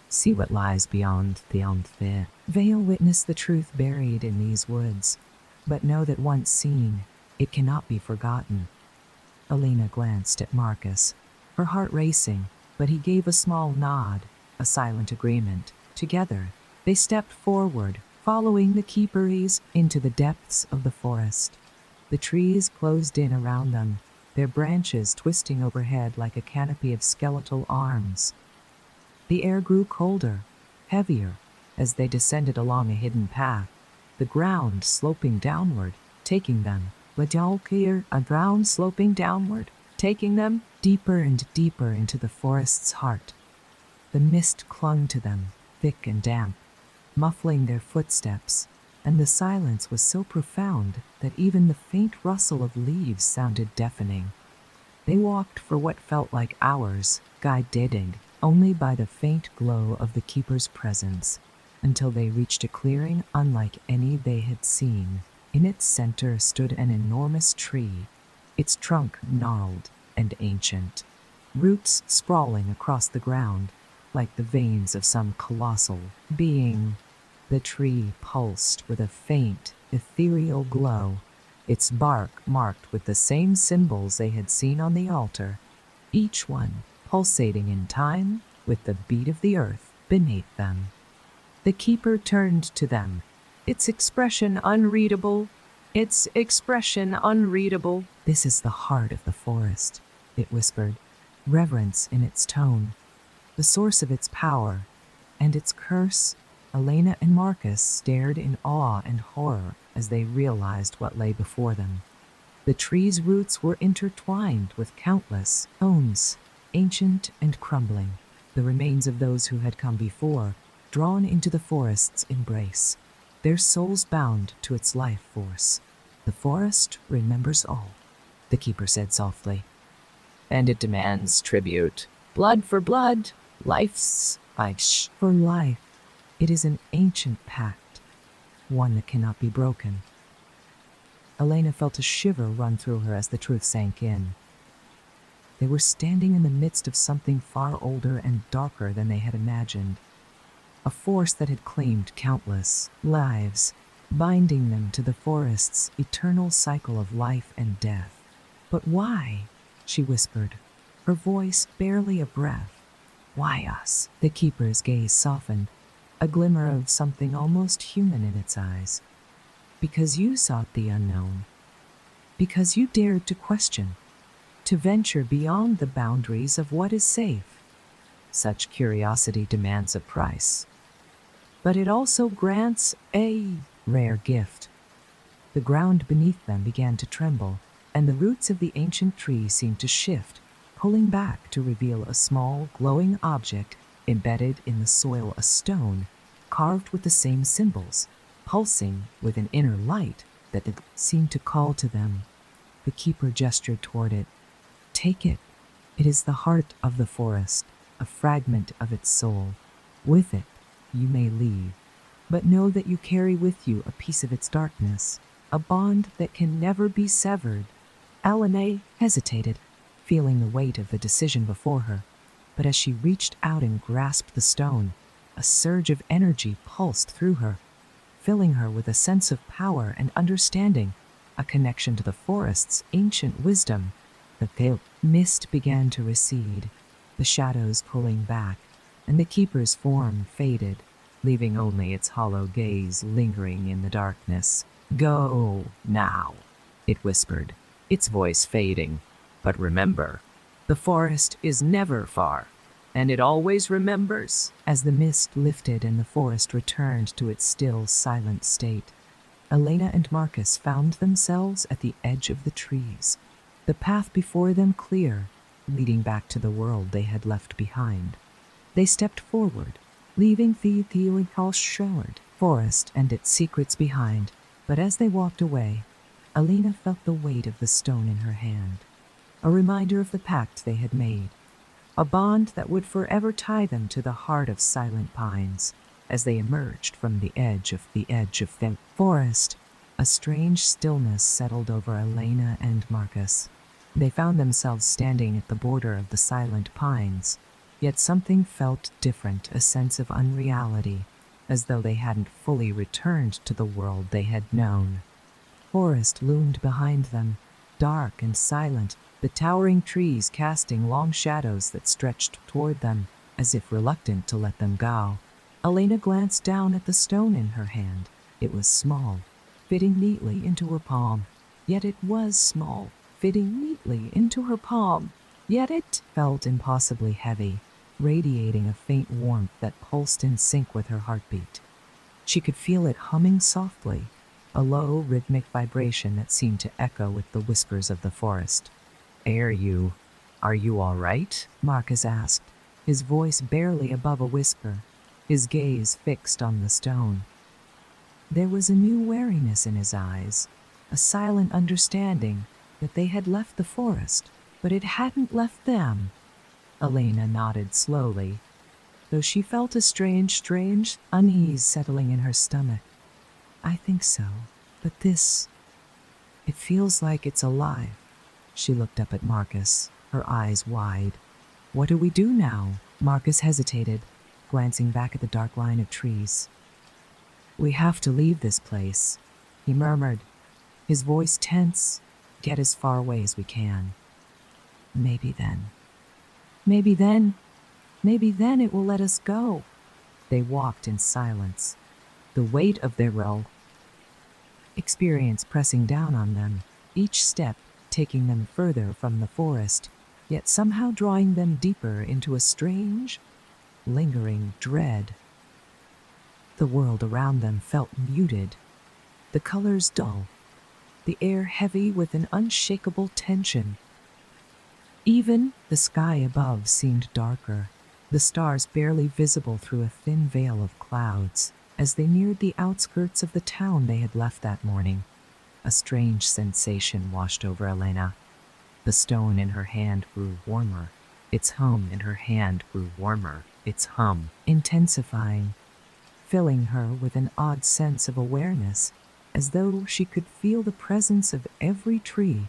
See what lies beyond the Amphi. Veil witness the truth buried in these woods, but know that once seen, it cannot be forgotten." Elena glanced at Marcus, her heart racing, but he gave a small nod, a silent agreement. Together, they stepped forward, following the keepers into the depths of the forest. The trees closed in around them, their branches twisting overhead like a canopy of skeletal arms. The air grew colder, heavier, as they descended along a hidden path, the ground sloping downward, taking them, a ground sloping downward, taking them deeper and deeper into the forest's heart. The mist clung to them, thick and damp, muffling their footsteps, and the silence was so profound that even the faint rustle of leaves sounded deafening. They walked for what felt like hours, guided only by the faint glow of the keeper's presence, until they reached a clearing unlike any they had seen. In its center stood an enormous tree, its trunk gnarled and ancient, roots sprawling across the ground like the veins of some colossal being. The tree pulsed with a faint, ethereal glow, its bark marked with the same symbols they had seen on the altar, each one pulsating in time with the beat of the earth beneath them. The keeper turned to them, its expression unreadable. "This is the heart of the forest," it whispered, reverence in its tone, "the source of its power and its curse." Elena and Marcus stared in awe and horror as they realized what lay before them. The tree's roots were intertwined with countless bones, ancient and crumbling, the remains of those who had come before, drawn into the forest's embrace, their souls bound to its life force. "The forest remembers all," the keeper said softly. "And it demands tribute. Blood for blood, life's for life. It is an ancient pact, one that cannot be broken." Elena felt a shiver run through her as the truth sank in. They were standing in the midst of something far older and darker than they had imagined, a force that had claimed countless lives, binding them to the forest's eternal cycle of life and death. "But why?" she whispered, her voice barely a breath. "Why us?" The keeper's gaze softened, a glimmer of something almost human in its eyes. "Because you sought the unknown. Because you dared to question, to venture beyond the boundaries of what is safe. Such curiosity demands a price. But it also grants a rare gift." The ground beneath them began to tremble, and the roots of the ancient tree seemed to shift, pulling back to reveal a small, glowing object embedded in the soil, a stone carved with the same symbols, pulsing with an inner light that seemed to call to them. The keeper gestured toward it. "Take it. It is the heart of the forest, a fragment of its soul. With it, you may leave, but know that you carry with you a piece of its darkness, a bond that can never be severed." Elena hesitated, feeling the weight of the decision before her, but as she reached out and grasped the stone, a surge of energy pulsed through her, filling her with a sense of power and understanding, a connection to the forest's ancient wisdom. The pale mist began to recede, the shadows pulling back, and the keeper's form faded, leaving only its hollow gaze lingering in the darkness. "Go now," it whispered, its voice fading. "But remember, the forest is never far, and it always remembers." As the mist lifted and the forest returned to its still, silent state, Elena and Marcus found themselves at the edge of the trees, the path before them clear, leading back to the world they had left behind. They stepped forward, leaving the all showered, forest and its secrets behind, but as they walked away, Elena felt the weight of the stone in her hand, a reminder of the pact they had made, a bond that would forever tie them to the heart of Silent Pines. As they emerged from the edge of the forest, a strange stillness settled over Elena and Marcus. They found themselves standing at the border of the Silent Pines, yet something felt different, a sense of unreality, as though they hadn't fully returned to the world they had known. Forest loomed behind them, dark and silent, the towering trees casting long shadows that stretched toward them, as if reluctant to let them go. Elena glanced down at the stone in her hand. It was small, fitting neatly into her palm. Yet it was small, fitting neatly into her palm. Yet it felt impossibly heavy, radiating a faint warmth that pulsed in sync with her heartbeat. She could feel it humming softly, a low, rhythmic vibration that seemed to echo with the whispers of the forest. Are you all right? Marcus asked, his voice barely above a whisper, his gaze fixed on the stone. There was a new wariness in his eyes, a silent understanding that they had left the forest, but it hadn't left them. Elena nodded slowly, though she felt a strange unease settling in her stomach. I think so, but it feels like it's alive. She looked up at Marcus, her eyes wide. What do we do now? Marcus hesitated, glancing back at the dark line of trees. We have to leave this place, he murmured, his voice tense. Get as far away as we can. Maybe then it will let us go. They walked in silence, the weight of their experience pressing down on them, each step taking them further from the forest, yet somehow drawing them deeper into a strange, lingering dread. The world around them felt muted, the colors dull, the air heavy with an unshakable tension. Even the sky above seemed darker, the stars barely visible through a thin veil of clouds. As they neared the outskirts of the town they had left that morning, a strange sensation washed over Elena. The stone in her hand grew warmer. Its hum in her hand grew warmer, its hum intensifying, filling her with an odd sense of awareness, as though she could feel the presence of every tree,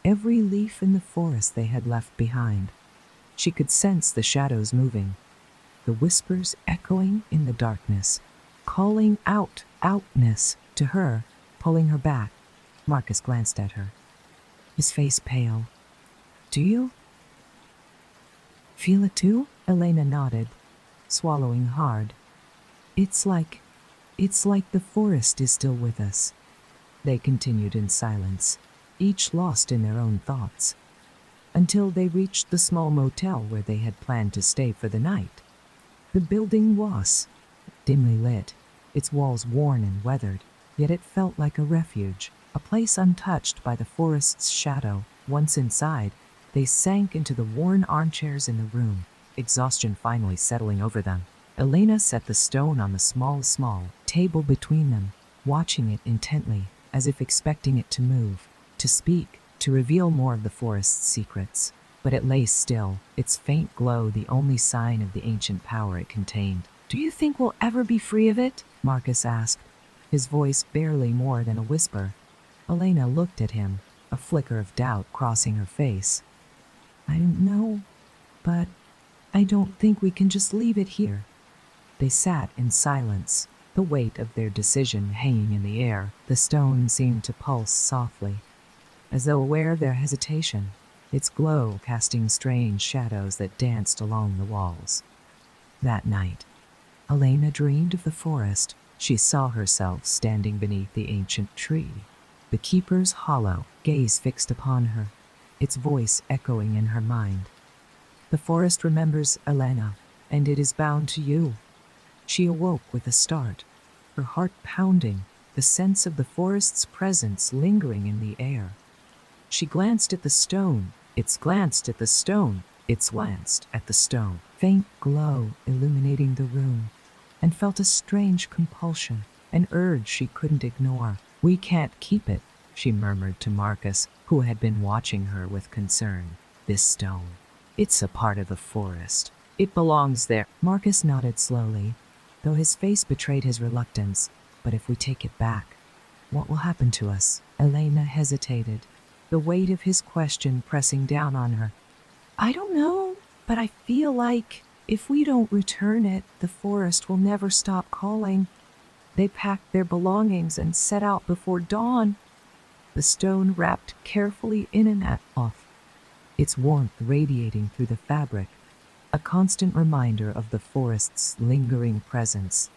every leaf in the forest they had left behind. She could sense the shadows moving, the whispers echoing in the darkness, calling outness to her, pulling her back. Marcus glanced at her, his face pale. Do you feel it too? Elena nodded, swallowing hard. It's like the forest is still with us. They continued in silence, each lost in their own thoughts, until they reached the small motel where they had planned to stay for the night. The building was dimly lit, its walls worn and weathered, yet it felt like a refuge, a place untouched by the forest's shadow. Once inside, they sank into the worn armchairs in the room, exhaustion finally settling over them. Elena set the stone on the small table between them, watching it intently, as if expecting it to move, to speak, to reveal more of the forest's secrets. But it lay still, its faint glow the only sign of the ancient power it contained. Do you think we'll ever be free of it? Marcus asked, his voice barely more than a whisper. Elena looked at him, a flicker of doubt crossing her face. I don't know, but I don't think we can just leave it here. They sat in silence, the weight of their decision hanging in the air. The stone seemed to pulse softly, as though aware of their hesitation, its glow casting strange shadows that danced along the walls. That night, Elena dreamed of the forest. She saw herself standing beneath the ancient tree, the keeper's hollow gaze fixed upon her, its voice echoing in her mind. The forest remembers Elena, and it is bound to you. She awoke with a start, her heart pounding, the sense of the forest's presence lingering in the air. She glanced at the stone, glanced at the stone, faint glow illuminating the room. and felt a strange compulsion, an urge she couldn't ignore. "We can't keep it," she murmured to Marcus, who had been watching her with concern. "This stone. It's a part of the forest. It belongs there." Marcus nodded slowly, though his face betrayed his reluctance. "But if we take it back, what will happen to us?" Elena hesitated, the weight of his question pressing down on her. "I don't know, but I feel like if we don't return it, the forest will never stop calling." They packed their belongings and set out before dawn, the stone wrapped carefully in an off, its warmth radiating through the fabric, a constant reminder of the forest's lingering presence.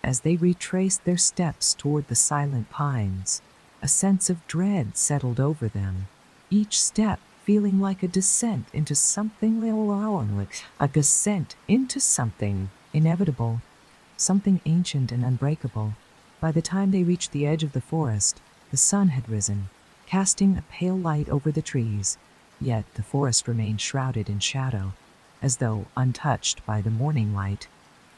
As they retraced their steps toward the silent pines, a sense of dread settled over them, each step feeling like a descent into something inevitable, something ancient and unbreakable. By the time they reached the edge of the forest, the sun had risen, casting a pale light over the trees, yet the forest remained shrouded in shadow, as though untouched by the morning light.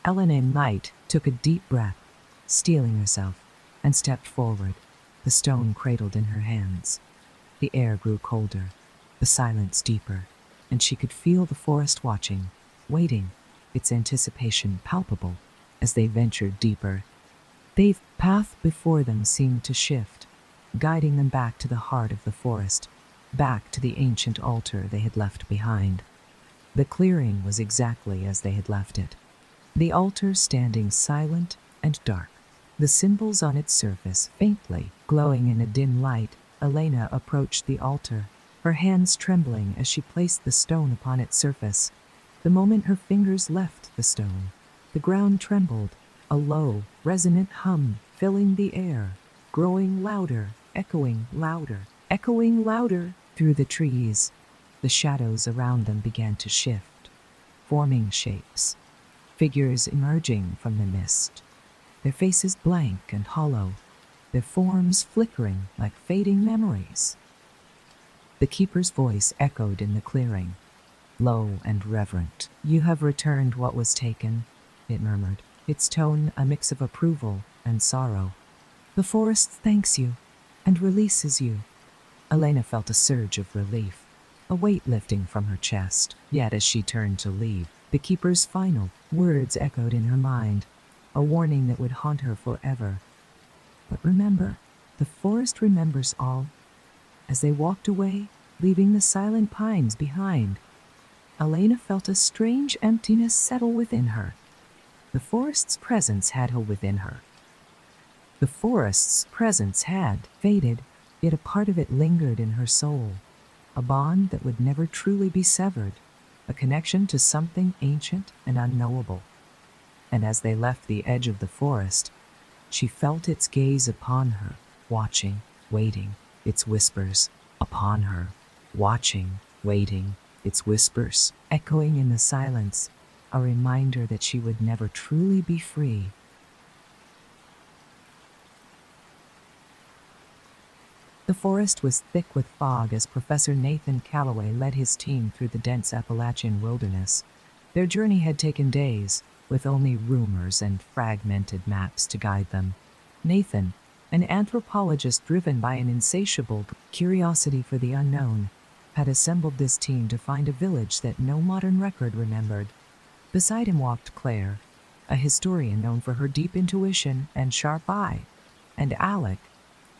Elena Knight took a deep breath, steeling herself, and stepped forward, the stone cradled in her hands. The air grew colder, the silence deeper, and she could feel the forest watching, waiting, its anticipation palpable as they ventured deeper. The path before them seemed to shift, guiding them back to the heart of the forest, back to the ancient altar they had left behind. The clearing was exactly as they had left it, the altar standing silent and dark, the symbols on its surface faintly glowing in a dim light. Elena approached the altar, her hands trembling as she placed the stone upon its surface. The moment her fingers left the stone, the ground trembled, a low, resonant hum filling the air, growing louder, echoing louder through the trees. The shadows around them began to shift, forming shapes, figures emerging from the mist, their faces blank and hollow, their forms flickering like fading memories. The keeper's voice echoed in the clearing, low and reverent. "You have returned what was taken," it murmured, its tone a mix of approval and sorrow. "The forest thanks you and releases you." Elena felt a surge of relief, a weight lifting from her chest. Yet as she turned to leave, the keeper's final words echoed in her mind, a warning that would haunt her forever. "But remember, the forest remembers all." As they walked away, leaving the silent pines behind, Elena felt a strange emptiness settle within her. The forest's presence had her within her. The forest's presence had faded, yet a part of it lingered in her soul, a bond that would never truly be severed, a connection to something ancient and unknowable. And as they left the edge of the forest, she felt its gaze upon her, watching, waiting, its whispers upon her, watching, waiting, its whispers echoing in the silence, a reminder that she would never truly be free. The forest was thick with fog as Professor Nathan Calloway led his team through the dense Appalachian wilderness. Their journey had taken days, with only rumors and fragmented maps to guide them. Nathan, an anthropologist driven by an insatiable curiosity for the unknown, had assembled this team to find a village that no modern record remembered. Beside him walked Claire, a historian known for her deep intuition and sharp eye, and Alec,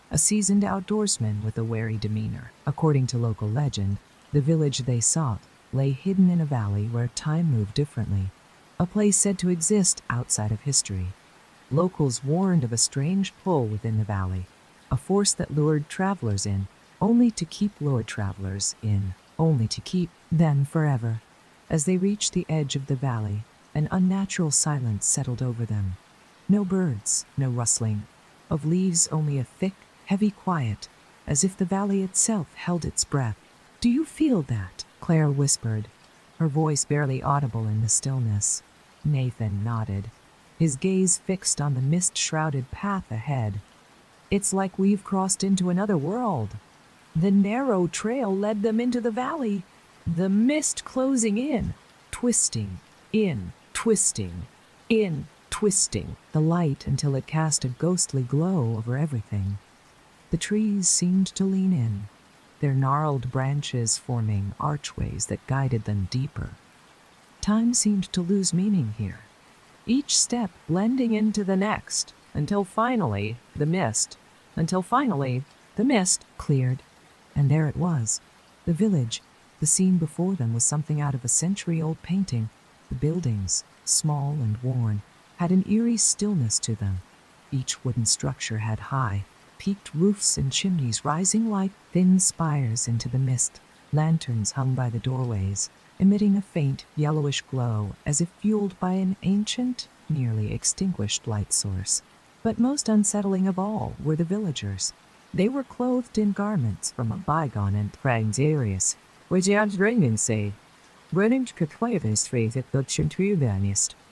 a seasoned outdoorsman with a wary demeanor. According to local legend, the village they sought lay hidden in a valley where time moved differently, a place said to exist outside of history. Locals warned of a strange pull within the valley, a force that lured travelers in, only to keep lured travelers in, only to keep them forever. As they reached the edge of the valley, an unnatural silence settled over them. No birds, no rustling of leaves, only a thick, heavy quiet, as if the valley itself held its breath. "Do you feel that?" Claire whispered, her voice barely audible in the stillness. Nathan nodded, his gaze fixed on the mist-shrouded path ahead. "It's like we've crossed into another world." The narrow trail led them into the valley, the mist closing in, twisting, in, twisting, in, twisting the light until it cast a ghostly glow over everything. The trees seemed to lean in, their gnarled branches forming archways that guided them deeper. Time seemed to lose meaning here, each step blending into the next, until finally the mist cleared, and there it was, the village. The scene before them was something out of a century-old painting. The buildings, small and worn, had an eerie stillness to them. Each wooden structure had high, peaked roofs and chimneys rising like thin spires into the mist. Lanterns hung by the doorways, emitting a faint yellowish glow as if fueled by an ancient, nearly extinguished light source. But most unsettling of all were the villagers. They were clothed in garments from a bygone and pranged areas, which had ringency.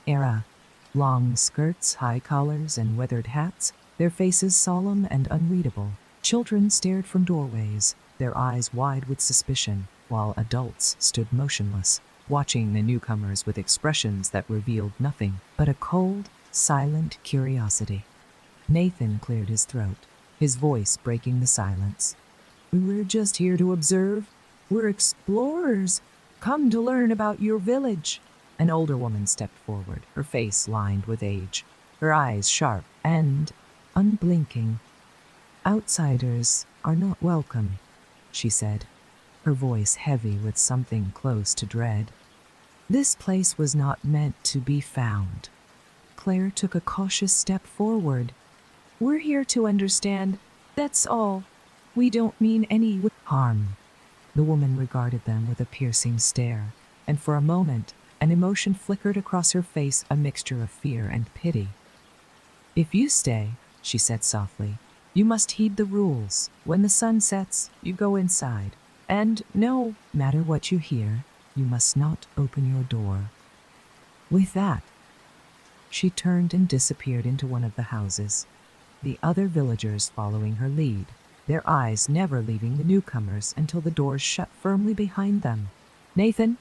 Era. Long skirts, high collars, and weathered hats, their faces solemn and unreadable. Children stared from doorways, their eyes wide with suspicion, while adults stood motionless, watching the newcomers with expressions that revealed nothing but a cold, silent curiosity. Nathan cleared his throat, his voice breaking the silence. "We're just here to observe. We're explorers, come to learn about your village." An older woman stepped forward, her face lined with age, her eyes sharp and unblinking. "Outsiders are not welcome," she said, her voice heavy with something close to dread. "This place was not meant to be found." Claire took a cautious step forward. "We're here to understand, that's all. We don't mean any harm." The woman regarded them with a piercing stare, and for a moment, an emotion flickered across her face, a mixture of fear and pity. "If you stay," she said softly, "you must heed the rules. When the sun sets, you go inside. And no matter what you hear, you must not open your door." With that, she turned and disappeared into one of the houses, the other villagers following her lead, their eyes never leaving the newcomers until the doors shut firmly behind them. Nathan,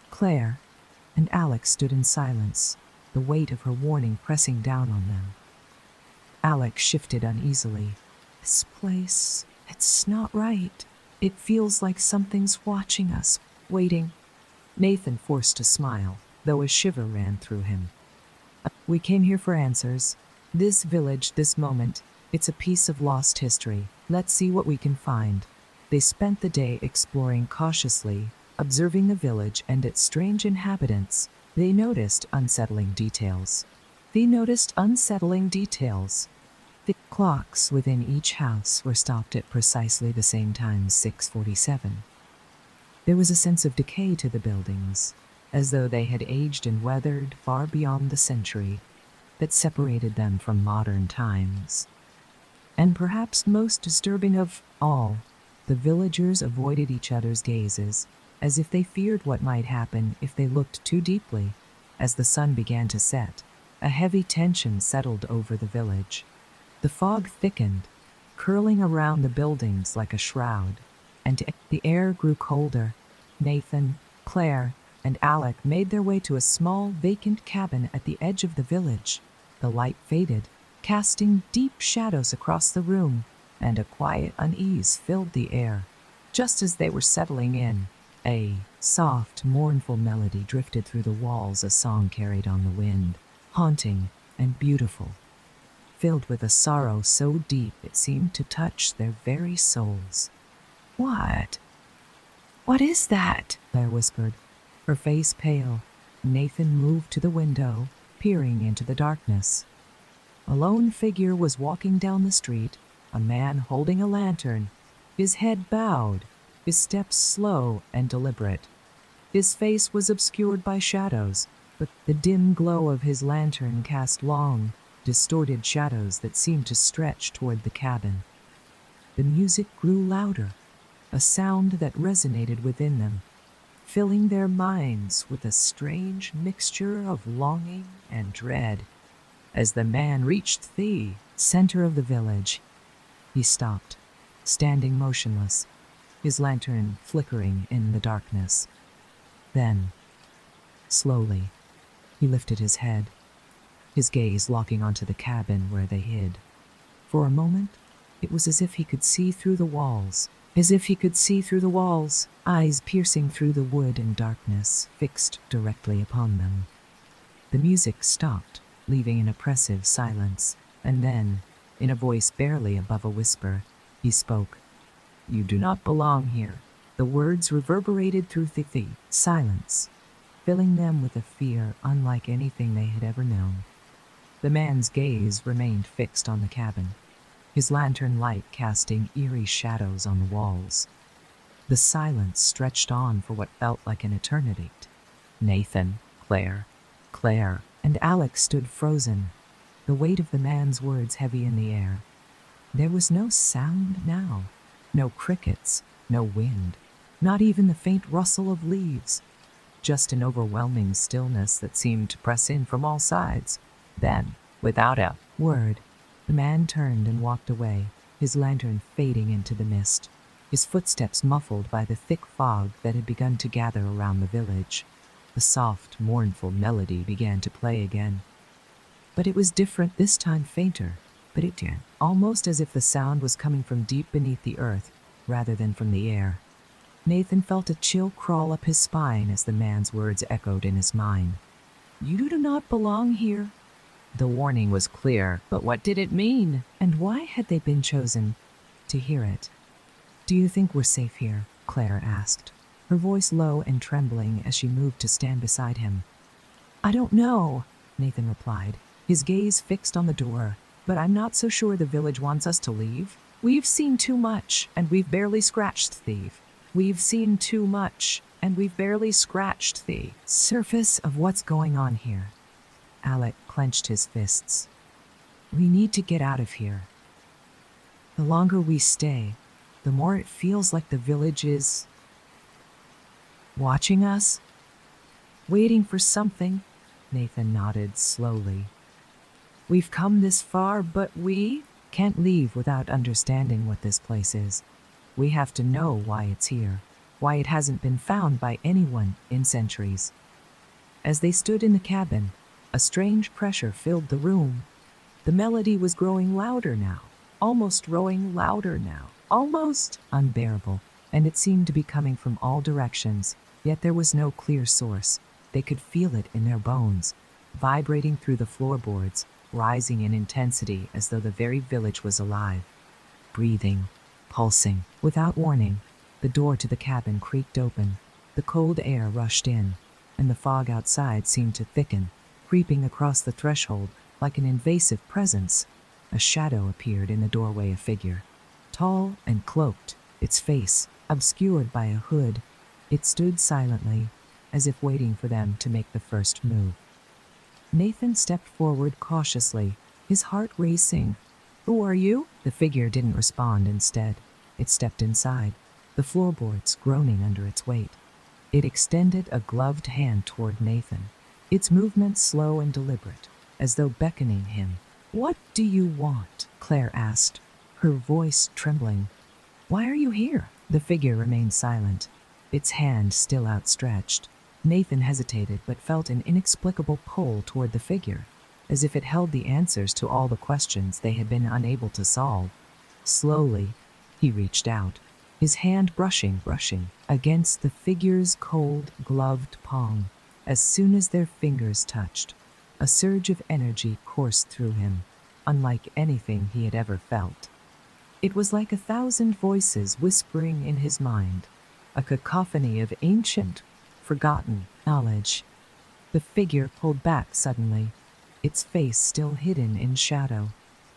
Claire, and Alex stood in silence, the weight of her warning pressing down on them. Alex shifted uneasily. "This place, it's not right. It feels like something's watching us, waiting." Nathan forced a smile, though a shiver ran through him. "We came here for answers. This village, this moment, it's a piece of lost history. Let's see what we can find." They spent the day exploring cautiously, observing the village and its strange inhabitants. They noticed unsettling details. The clocks within each house were stopped at precisely the same time, 6:47. There was a sense of decay to the buildings, as though they had aged and weathered far beyond the century that separated them from modern times. And perhaps most disturbing of all, the villagers avoided each other's gazes, as if they feared what might happen if they looked too deeply. As the sun began to set, a heavy tension settled over the village. The fog thickened, curling around the buildings like a shroud, and the air grew colder. Nathan, Claire, and Alec made their way to a small, vacant cabin at the edge of the village. The light faded, casting deep shadows across the room, and a quiet unease filled the air. Just as they were settling in, a soft, mournful melody drifted through the walls, a song carried on the wind, haunting and beautiful, filled with a sorrow so deep it seemed to touch their very souls. What is that?" Claire whispered, her face pale. Nathan moved to the window, peering into the darkness. A lone figure was walking down the street, a man holding a lantern, his head bowed, his steps slow and deliberate. His face was obscured by shadows, but the dim glow of his lantern cast long, distorted shadows that seemed to stretch toward the cabin. The music grew louder, a sound that resonated within them, filling their minds with a strange mixture of longing and dread. As the man reached the center of the village, he stopped, standing motionless, his lantern flickering in the darkness. Then, slowly, he lifted his head. his gaze locking onto the cabin where they hid. For a moment, it was as if he could see through the walls, eyes piercing through the wood and darkness, fixed directly upon them. The music stopped, leaving an oppressive silence, and then, in a voice barely above a whisper, he spoke. "You do not belong here." The words reverberated through the silence, filling them with a fear unlike anything they had ever known. The man's gaze remained fixed on the cabin, his lantern light casting eerie shadows on the walls. The silence stretched on for what felt like an eternity. Nathan, Claire, and Alex stood frozen, the weight of the man's words heavy in the air. There was no sound now, no crickets, no wind, not even the faint rustle of leaves, just an overwhelming stillness that seemed to press in from all sides. Then, without a word, the man turned and walked away, his lantern fading into the mist, his footsteps muffled by the thick fog that had begun to gather around the village. The soft, mournful melody began to play again. But it was different this time, fainter, but it did, almost as if the sound was coming from deep beneath the earth rather than from the air. Nathan felt a chill crawl up his spine as the man's words echoed in his mind. "You do not belong here." The warning was clear, but what did it mean? And why had they been chosen to hear it? "Do you think we're safe here?" Claire asked, her voice low and trembling as she moved to stand beside him. "I don't know," Nathan replied, his gaze fixed on the door, "but I'm not so sure the village wants us to leave. We've seen too much, and we've barely scratched the surface of what's going on here." Alec clenched his fists. "We need to get out of here. The longer we stay, the more it feels like the village is watching us, waiting for something." Nathan nodded slowly. "We've come this far, but we can't leave without understanding what this place is. We have to know why it's here, why it hasn't been found by anyone in centuries." As they stood in the cabin, a strange pressure filled the room. The melody was growing louder now, almost unbearable, and it seemed to be coming from all directions, yet there was no clear source. They could feel it in their bones, vibrating through the floorboards, rising in intensity as though the very village was alive, breathing, pulsing. Without warning, the door to the cabin creaked open. The cold air rushed in, and the fog outside seemed to thicken, creeping across the threshold like an invasive presence. A shadow appeared in the doorway, a figure, tall and cloaked, its face obscured by a hood. It stood silently, as if waiting for them to make the first move. Nathan stepped forward cautiously, his heart racing. "Who are you?" The figure didn't respond. Instead, it stepped inside, the floorboards groaning under its weight. It extended a gloved hand toward Nathan, its movement slow and deliberate, as though beckoning him. "What do you want?" Claire asked, her voice trembling. "Why are you here?" The figure remained silent, its hand still outstretched. Nathan hesitated but felt an inexplicable pull toward the figure, as if it held the answers to all the questions they had been unable to solve. Slowly, he reached out, his hand brushing against the figure's cold, gloved palm. As soon as their fingers touched, a surge of energy coursed through him, unlike anything he had ever felt. It was like 1,000 voices whispering in his mind, a cacophony of ancient, forgotten knowledge. The figure pulled back suddenly, its face still hidden in shadow.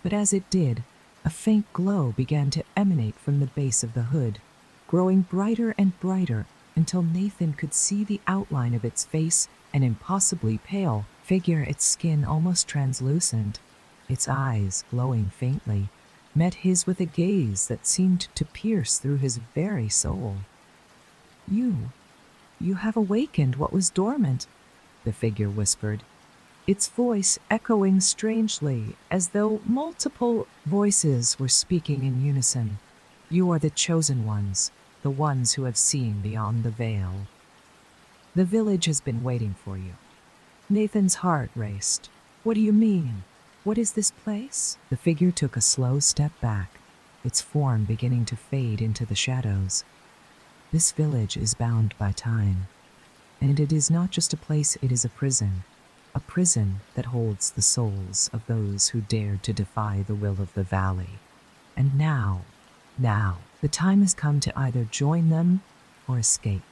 But as it did, a faint glow began to emanate from the base of the hood, growing brighter and brighter until Nathan could see the outline of its face, an impossibly pale figure, its skin almost translucent. Its eyes, glowing faintly, met his with a gaze that seemed to pierce through his very soul. You have awakened what was dormant," the figure whispered, its voice echoing strangely as though multiple voices were speaking in unison. "You are the chosen ones, the ones who have seen beyond the veil. The village has been waiting for you." Nathan's heart raced. What do you mean? What is this place? The figure took a slow step back, its form beginning to fade into the shadows. This village is bound by time, and it is not just a place, it is a prison that holds the souls of those who dared to defy the will of the valley. And now, the time has come to either join them or escape.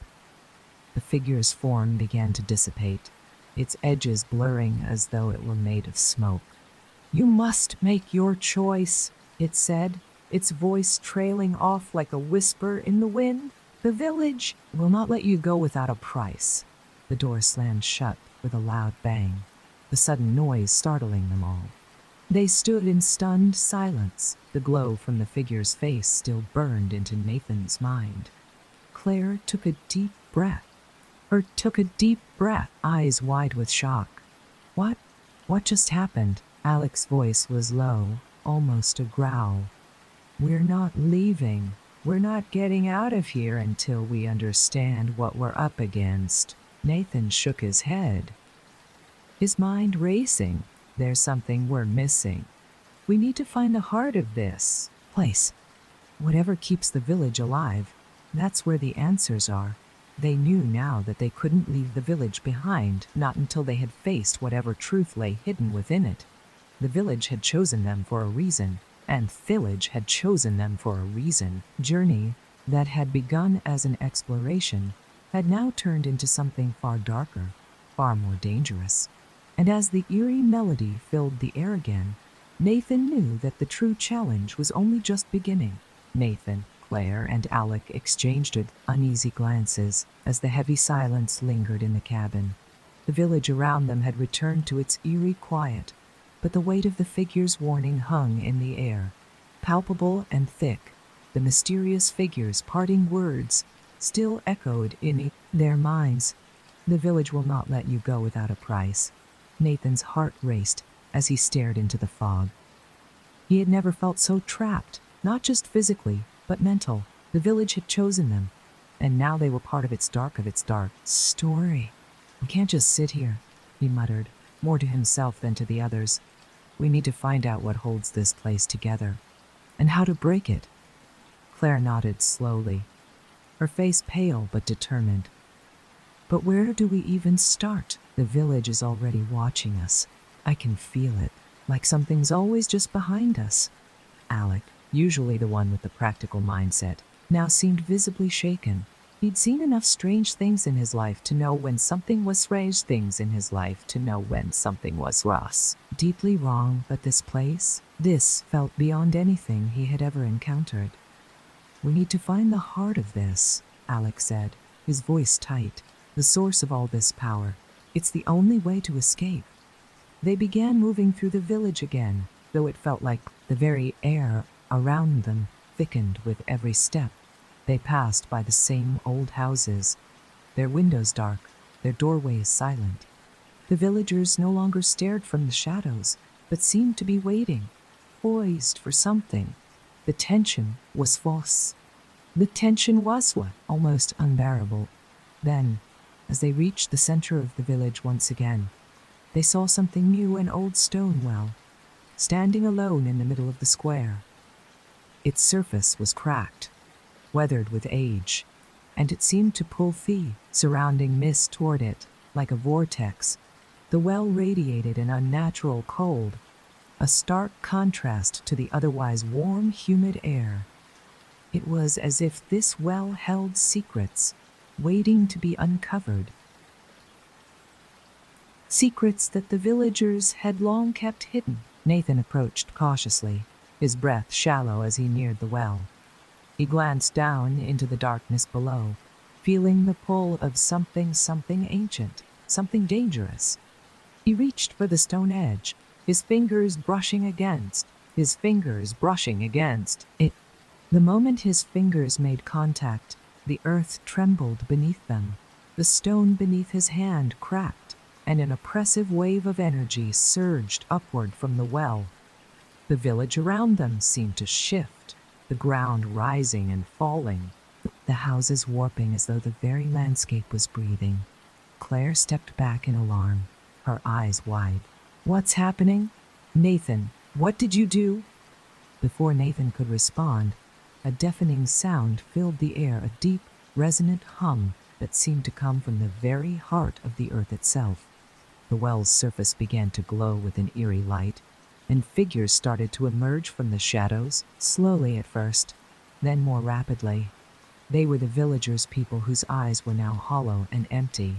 The figure's form began to dissipate, its edges blurring as though it were made of smoke. You must make your choice, it said, its voice trailing off like a whisper in the wind. The village will not let you go without a price. The door slammed shut with a loud bang, the sudden noise startling them all. They stood in stunned silence. The glow from the figure's face still burned into Nathan's mind. Claire took a deep breath, eyes wide with shock. What just happened? Alex's voice was low, almost a growl. We're not leaving. We're not getting out of here until we understand what we're up against. Nathan shook his head, his mind racing. There's something we're missing. We need to find the heart of this place. Whatever keeps the village alive, that's where the answers are. They knew now that they couldn't leave the village behind, not until they had faced whatever truth lay hidden within it. The village had chosen them for a reason, and village had chosen them for a reason. Journey that had begun as an exploration had now turned into something far darker, far more dangerous. And as the eerie melody filled the air again, Nathan knew that the true challenge was only just beginning. Nathan, Claire, and Alec exchanged uneasy glances as the heavy silence lingered in the cabin. The village around them had returned to its eerie quiet, but the weight of the figure's warning hung in the air, palpable and thick. The mysterious figure's parting words still echoed in their minds. The village will not let you go without a price. Nathan's heart raced as he stared into the fog. He had never felt so trapped, not just physically, but mental. The village had chosen them, and now they were part of its dark story. We can't just sit here, he muttered, more to himself than to the others. We need to find out what holds this place together, and how to break it. Claire nodded slowly, her face pale but determined. But where do we even start? The village is already watching us. I can feel it, like something's always just behind us. Alec, usually the one with the practical mindset, now seemed visibly shaken. He'd seen enough strange things in his life to know when something was Ross. Deeply wrong, but this felt beyond anything he had ever encountered. We need to find the heart of this, Alec said, his voice tight. The source of all this power. It's the only way to escape. They began moving through the village again, though it felt like the very air around them thickened with every step. They passed by the same old houses, their windows dark, their doorways silent. The villagers no longer stared from the shadows, but seemed to be waiting, poised for something. The tension was false. The tension was almost unbearable. Then, as they reached the center of the village once again, they saw something new, an old stone well, standing alone in the middle of the square. Its surface was cracked, weathered with age, and it seemed to pull surrounding mist toward it, like a vortex. The well radiated an unnatural cold, a stark contrast to the otherwise warm, humid air. It was as if this well held secrets, waiting to be uncovered. Secrets that the villagers had long kept hidden. Nathan approached cautiously, his breath shallow as he neared the well. He glanced down into the darkness below, feeling the pull of something ancient, something dangerous. He reached for the stone edge, his fingers brushing against it. The moment his fingers made contact, the earth trembled beneath them. The stone beneath his hand cracked, and an oppressive wave of energy surged upward from the well. The village around them seemed to shift, the ground rising and falling, the houses warping as though the very landscape was breathing. Claire stepped back in alarm, her eyes wide. What's happening? Nathan, what did you do? Before Nathan could respond, a deafening sound filled the air, a deep, resonant hum that seemed to come from the very heart of the earth itself. The well's surface began to glow with an eerie light, and figures started to emerge from the shadows, slowly at first, then more rapidly. They were the villagers' people whose eyes were now hollow and empty,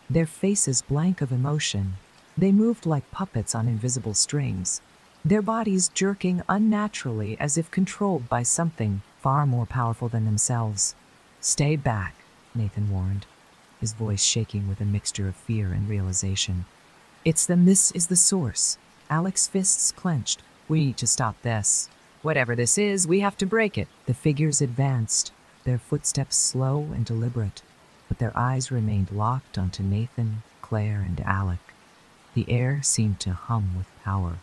their faces blank of emotion. They moved like puppets on invisible strings, their bodies jerking unnaturally as if controlled by something far more powerful than themselves. "Stay back," Nathan warned, his voice shaking with a mixture of fear and realization. "It's them, this is the source." Alex's fists clenched. "We need to stop this. Whatever this is, we have to break it." The figures advanced, their footsteps slow and deliberate, but their eyes remained locked onto Nathan, Claire, and Alec. The air seemed to hum with power,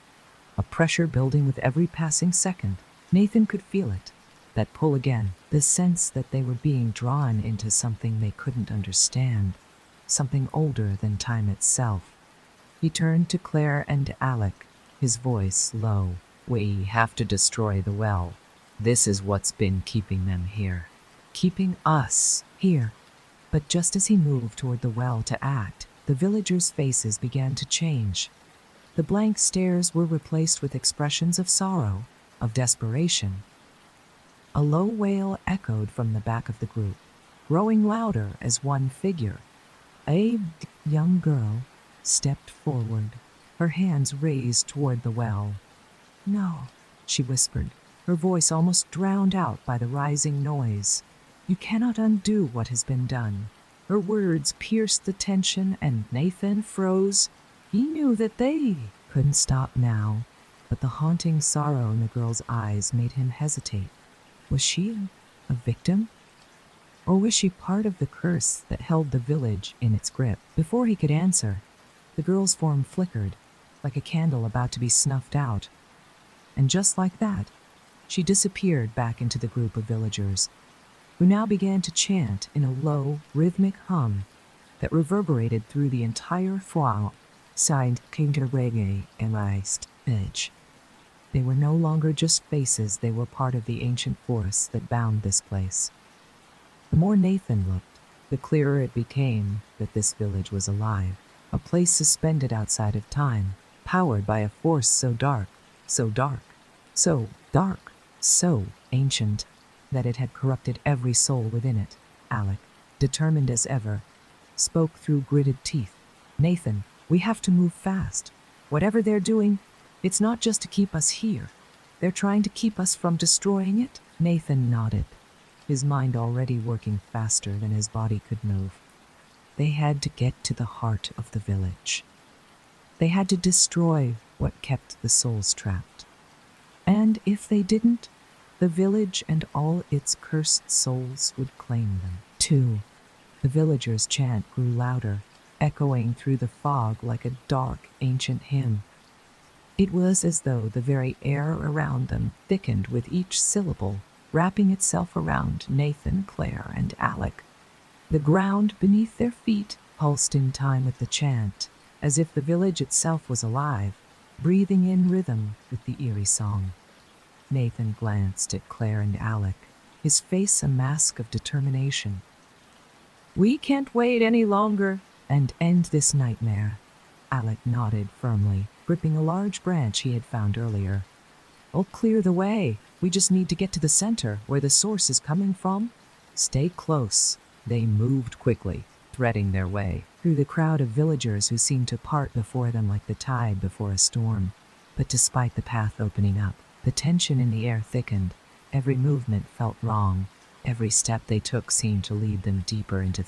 a pressure building with every passing second. Nathan could feel it, that pull again, the sense that they were being drawn into something they couldn't understand, something older than time itself. He turned to Claire and Alec, his voice low. "We have to destroy the well. This is what's been keeping them here. Keeping us here." But just as he moved toward the well to act, the villagers' faces began to change. The blank stares were replaced with expressions of sorrow, of desperation. A low wail echoed from the back of the group, growing louder as one figure, a young girl, stepped forward, her hands raised toward the well. "No," she whispered, her voice almost drowned out by the rising noise. "You cannot undo what has been done." Her words pierced the tension, and Nathan froze. He knew that they couldn't stop now, but the haunting sorrow in the girl's eyes made him hesitate. Was she a victim? Or was she part of the curse that held the village in its grip? Before he could answer, the girl's form flickered, like a candle about to be snuffed out. And just like that, she disappeared back into the group of villagers, who now began to chant in a low, rhythmic hum that reverberated through the entire throng, signed Kinder Reggae and Iced Edge. They were no longer just faces, they were part of the ancient force that bound this place. The more Nathan looked, the clearer it became that this village was alive, a place suspended outside of time, powered by a force so dark, so dark, so dark, so ancient, that it had corrupted every soul within it. Alec, determined as ever, spoke through gritted teeth. "Nathan, we have to move fast. Whatever they're doing, it's not just to keep us here. They're trying to keep us from destroying it." Nathan nodded, his mind already working faster than his body could move. They had to get to the heart of the village. They had to destroy what kept the souls trapped. And if they didn't, the village and all its cursed souls would claim them, too. The villagers' chant grew louder, echoing through the fog like a dark, ancient hymn. It was as though the very air around them thickened with each syllable, wrapping itself around Nathan, Claire, and Alec. The ground beneath their feet pulsed in time with the chant, as if the village itself was alive, breathing in rhythm with the eerie song. Nathan glanced at Claire and Alec, his face a mask of determination. "We can't wait any longer and end this nightmare." Alec nodded firmly, gripping a large branch he had found earlier. "I'll clear the way. We just need to get to the center, where the source is coming from." "Stay close." They moved quickly, threading their way through the crowd of villagers who seemed to part before them like the tide before a storm. But despite the path opening up, the tension in the air thickened. Every movement felt wrong. Every step they took seemed to lead them deeper into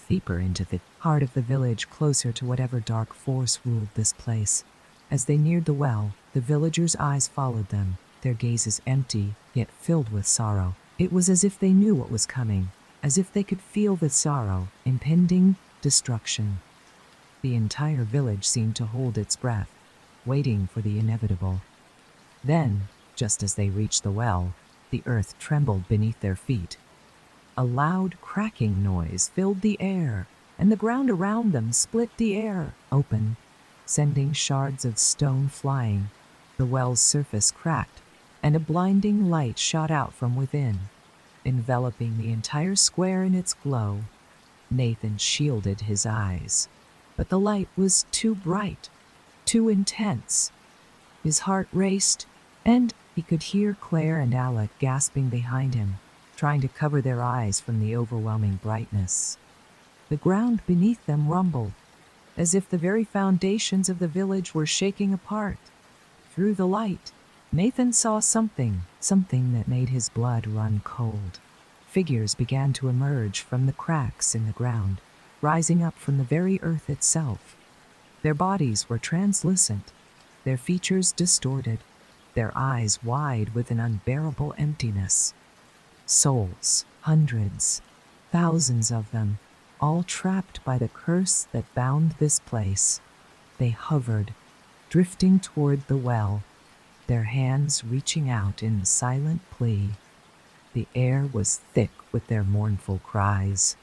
the heart of the village, closer to whatever dark force ruled this place. As they neared the well, the villagers' eyes followed them, their gazes empty, yet filled with sorrow. It was as if they knew what was coming, as if they could feel the sorrow, impending destruction. The entire village seemed to hold its breath, waiting for the inevitable. Then, just as they reached the well, the earth trembled beneath their feet. A loud cracking noise filled the air, and the ground around them split the air open. sending shards of stone flying. The well's surface cracked, and a blinding light shot out from within, enveloping the entire square in its glow. Nathan shielded his eyes, but the light was too bright, too intense. His heart raced, and he could hear Claire and Alec gasping behind him, trying to cover their eyes from the overwhelming brightness. The ground beneath them rumbled, as if the very foundations of the village were shaking apart. Through the light, Nathan saw something that made his blood run cold. Figures began to emerge from the cracks in the ground, rising up from the very earth itself. Their bodies were translucent, their features distorted, their eyes wide with an unbearable emptiness. Souls, hundreds, thousands of them, all trapped by the curse that bound this place. They hovered, drifting toward the well, their hands reaching out in silent plea. The air was thick with their mournful cries,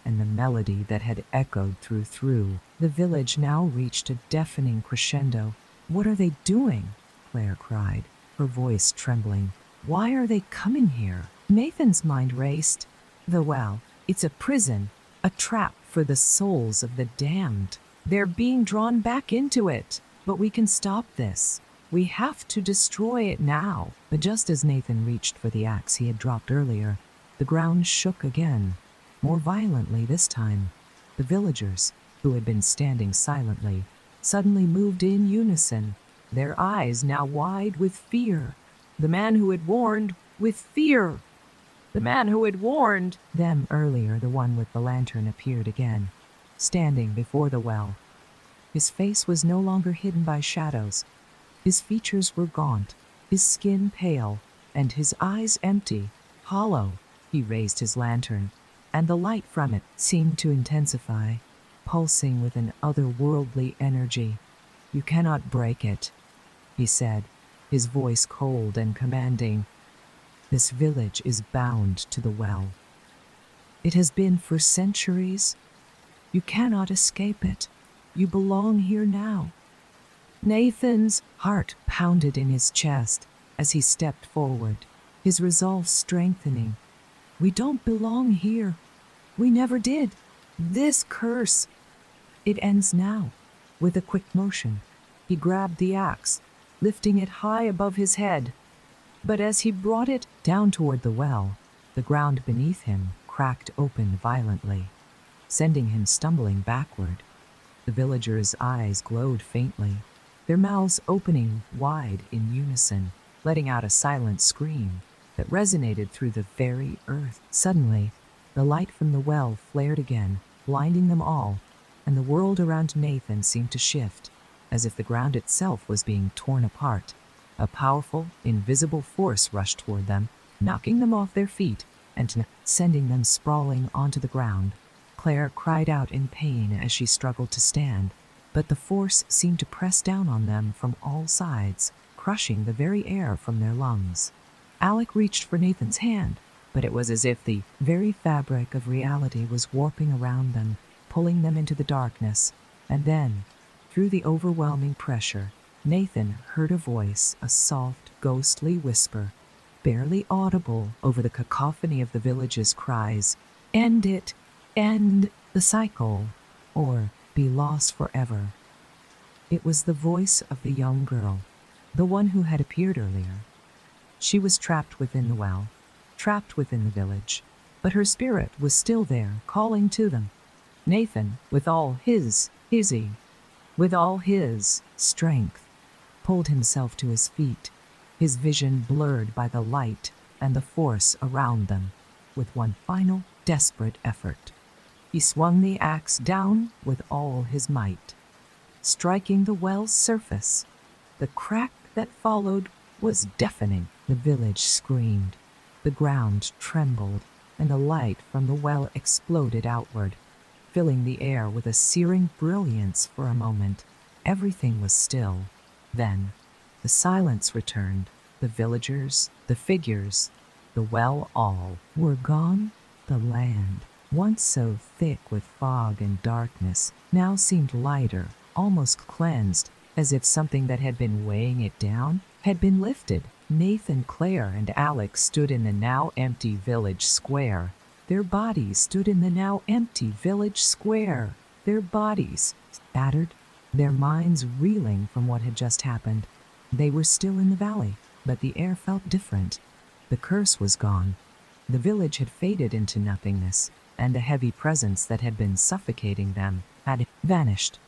and the melody that had echoed through the village now reached a deafening crescendo. "What are they doing?" Claire cried, her voice trembling. "Why are they coming here?" Nathan's mind raced. The well, it's a prison, a trap for the souls of the damned. They're being drawn back into it, but we can stop this. We have to destroy it now. But just as Nathan reached for the axe he had dropped earlier, the ground shook again, more violently this time. The villagers, who had been standing silently, suddenly moved in unison, their eyes now wide with fear. The man who had warned, with fear. The man who had warned them earlier, the one with the lantern, appeared again, standing before the well. His face was no longer hidden by shadows. His features were gaunt, his skin pale, and his eyes empty, hollow. He raised his lantern, and the light from it seemed to intensify, pulsing with an otherworldly energy. "You cannot break it," he said, his voice cold and commanding. "This village is bound to the well. It has been for centuries. You cannot escape it. You belong here now." Nathan's heart pounded in his chest as he stepped forward, his resolve strengthening. "We don't belong here. We never did. This curse, it ends now." With a quick motion, he grabbed the axe, lifting it high above his head. But as he brought it down toward the well, the ground beneath him cracked open violently, sending him stumbling backward. The villagers' eyes glowed faintly, their mouths opening wide in unison, letting out a silent scream that resonated through the very earth. Suddenly, the light from the well flared again, blinding them all, and the world around Nathan seemed to shift, as if the ground itself was being torn apart. A powerful, invisible force rushed toward them, knocking them off their feet and sending them sprawling onto the ground. Claire cried out in pain as she struggled to stand, but the force seemed to press down on them from all sides, crushing the very air from their lungs. Alec reached for Nathan's hand, but it was as if the very fabric of reality was warping around them, pulling them into the darkness. And then, through the overwhelming pressure, Nathan heard a voice, a soft, ghostly whisper, barely audible over the cacophony of the village's cries. "End it! End the cycle, or be lost forever." It was the voice of the young girl, the one who had appeared earlier. She was trapped within the well, trapped within the village, but her spirit was still there, calling to them. Nathan, with all his strength, pulled himself to his feet, his vision blurred by the light and the force around them. With one final, desperate effort, he swung the axe down with all his might, striking the well's surface. The crack that followed was deafening. The village screamed, the ground trembled, and the light from the well exploded outward, filling the air with a searing brilliance. For a moment, everything was still. Then, the silence returned. The villagers, the figures, the well, all were gone. The land, once so thick with fog and darkness, now seemed lighter, almost cleansed, as if something that had been weighing it down had been lifted. Nathan, Claire, and Alex stood in the now empty village square. Their bodies stood in the now empty village square. Their bodies battered, their minds reeling from what had just happened. They were still in the valley, but the air felt different. The curse was gone. The village had faded into nothingness, and the heavy presence that had been suffocating them had vanished.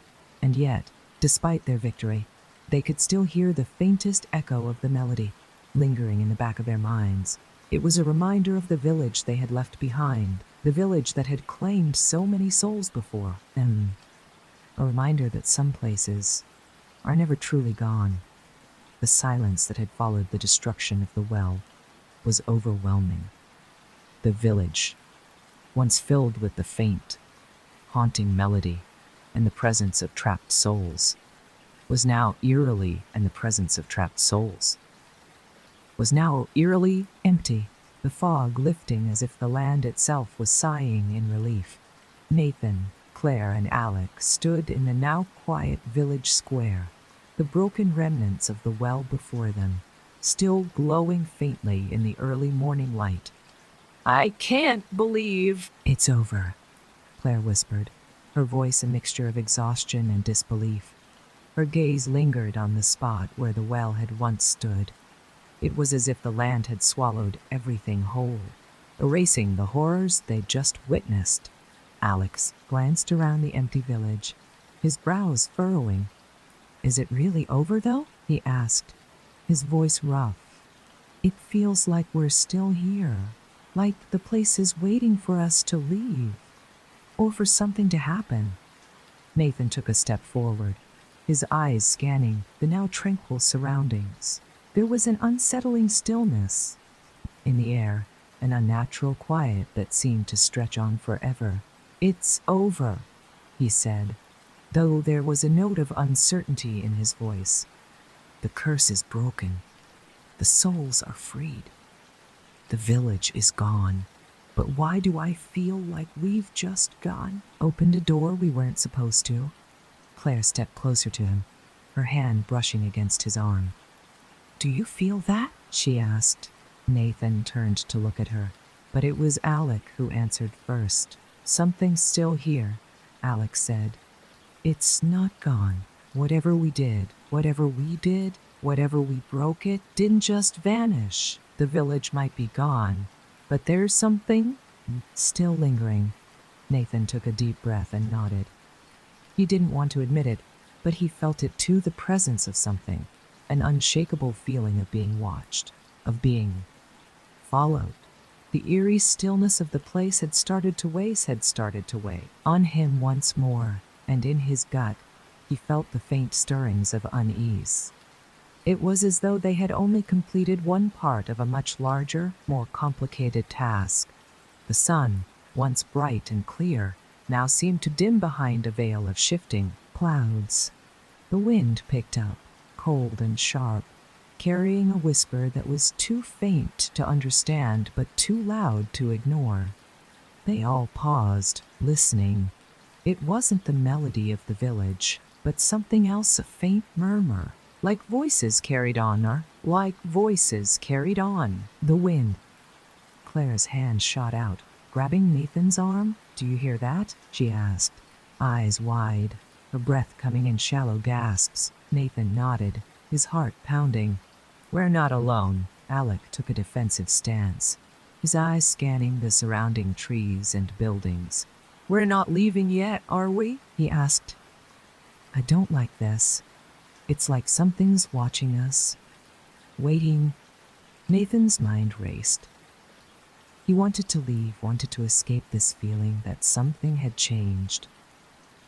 And yet, despite their victory, they could still hear the faintest echo of the melody, lingering in the back of their minds. It was a reminder of the village they had left behind, the village that had claimed so many souls before them. A reminder that some places are never truly gone. The silence that had followed the destruction of the well was overwhelming. The village, once filled with the faint, haunting melody and the presence of trapped souls, was now eerily empty, the fog lifting as if the land itself was sighing in relief. Nathan, Claire, and Alex stood in the now quiet village square, the broken remnants of the well before them, still glowing faintly in the early morning light. "I can't believe it's over," Claire whispered, her voice a mixture of exhaustion and disbelief. Her gaze lingered on the spot where the well had once stood. It was as if the land had swallowed everything whole, erasing the horrors they'd just witnessed. Alex glanced around the empty village, his brows furrowing. "Is it really over, though?" he asked, his voice rough. "It feels like we're still here, like the place is waiting for us to leave, or for something to happen." Nathan took a step forward, his eyes scanning the now tranquil surroundings. There was an unsettling stillness in the air, an unnatural quiet that seemed to stretch on forever. "It's over," he said, though there was a note of uncertainty in his voice. "The curse is broken. The souls are freed. The village is gone. But why do I feel like we've just opened a door we weren't supposed to?" Claire stepped closer to him, her hand brushing against his arm. "Do you feel that?" she asked. Nathan turned to look at her, but it was Alec who answered first. "Something's still here," Alex said. "It's not gone. Whatever we did, whatever we broke, it didn't just vanish. The village might be gone, but there's something still lingering." Nathan took a deep breath and nodded. He didn't want to admit it, but he felt it too, the presence of something, an unshakable feeling of being watched, of being followed. The eerie stillness of the place had started to weigh on him once more, and in his gut, he felt the faint stirrings of unease. It was as though they had only completed one part of a much larger, more complicated task. The sun, once bright and clear, now seemed to dim behind a veil of shifting clouds. The wind picked up, cold and sharp, carrying a whisper that was too faint to understand but too loud to ignore. They all paused, listening. It wasn't the melody of the village, but something else, a faint murmur, like voices carried on. The wind. Claire's hand shot out, grabbing Nathan's arm. "Do you hear that?" she asked, eyes wide, her breath coming in shallow gasps. Nathan nodded, his heart pounding. "We're not alone." Alec took a defensive stance, his eyes scanning the surrounding trees and buildings. "We're not leaving yet, are we?" he asked. "I don't like this. It's like something's watching us, waiting." Nathan's mind raced. He wanted to leave, wanted to escape this feeling that something had changed,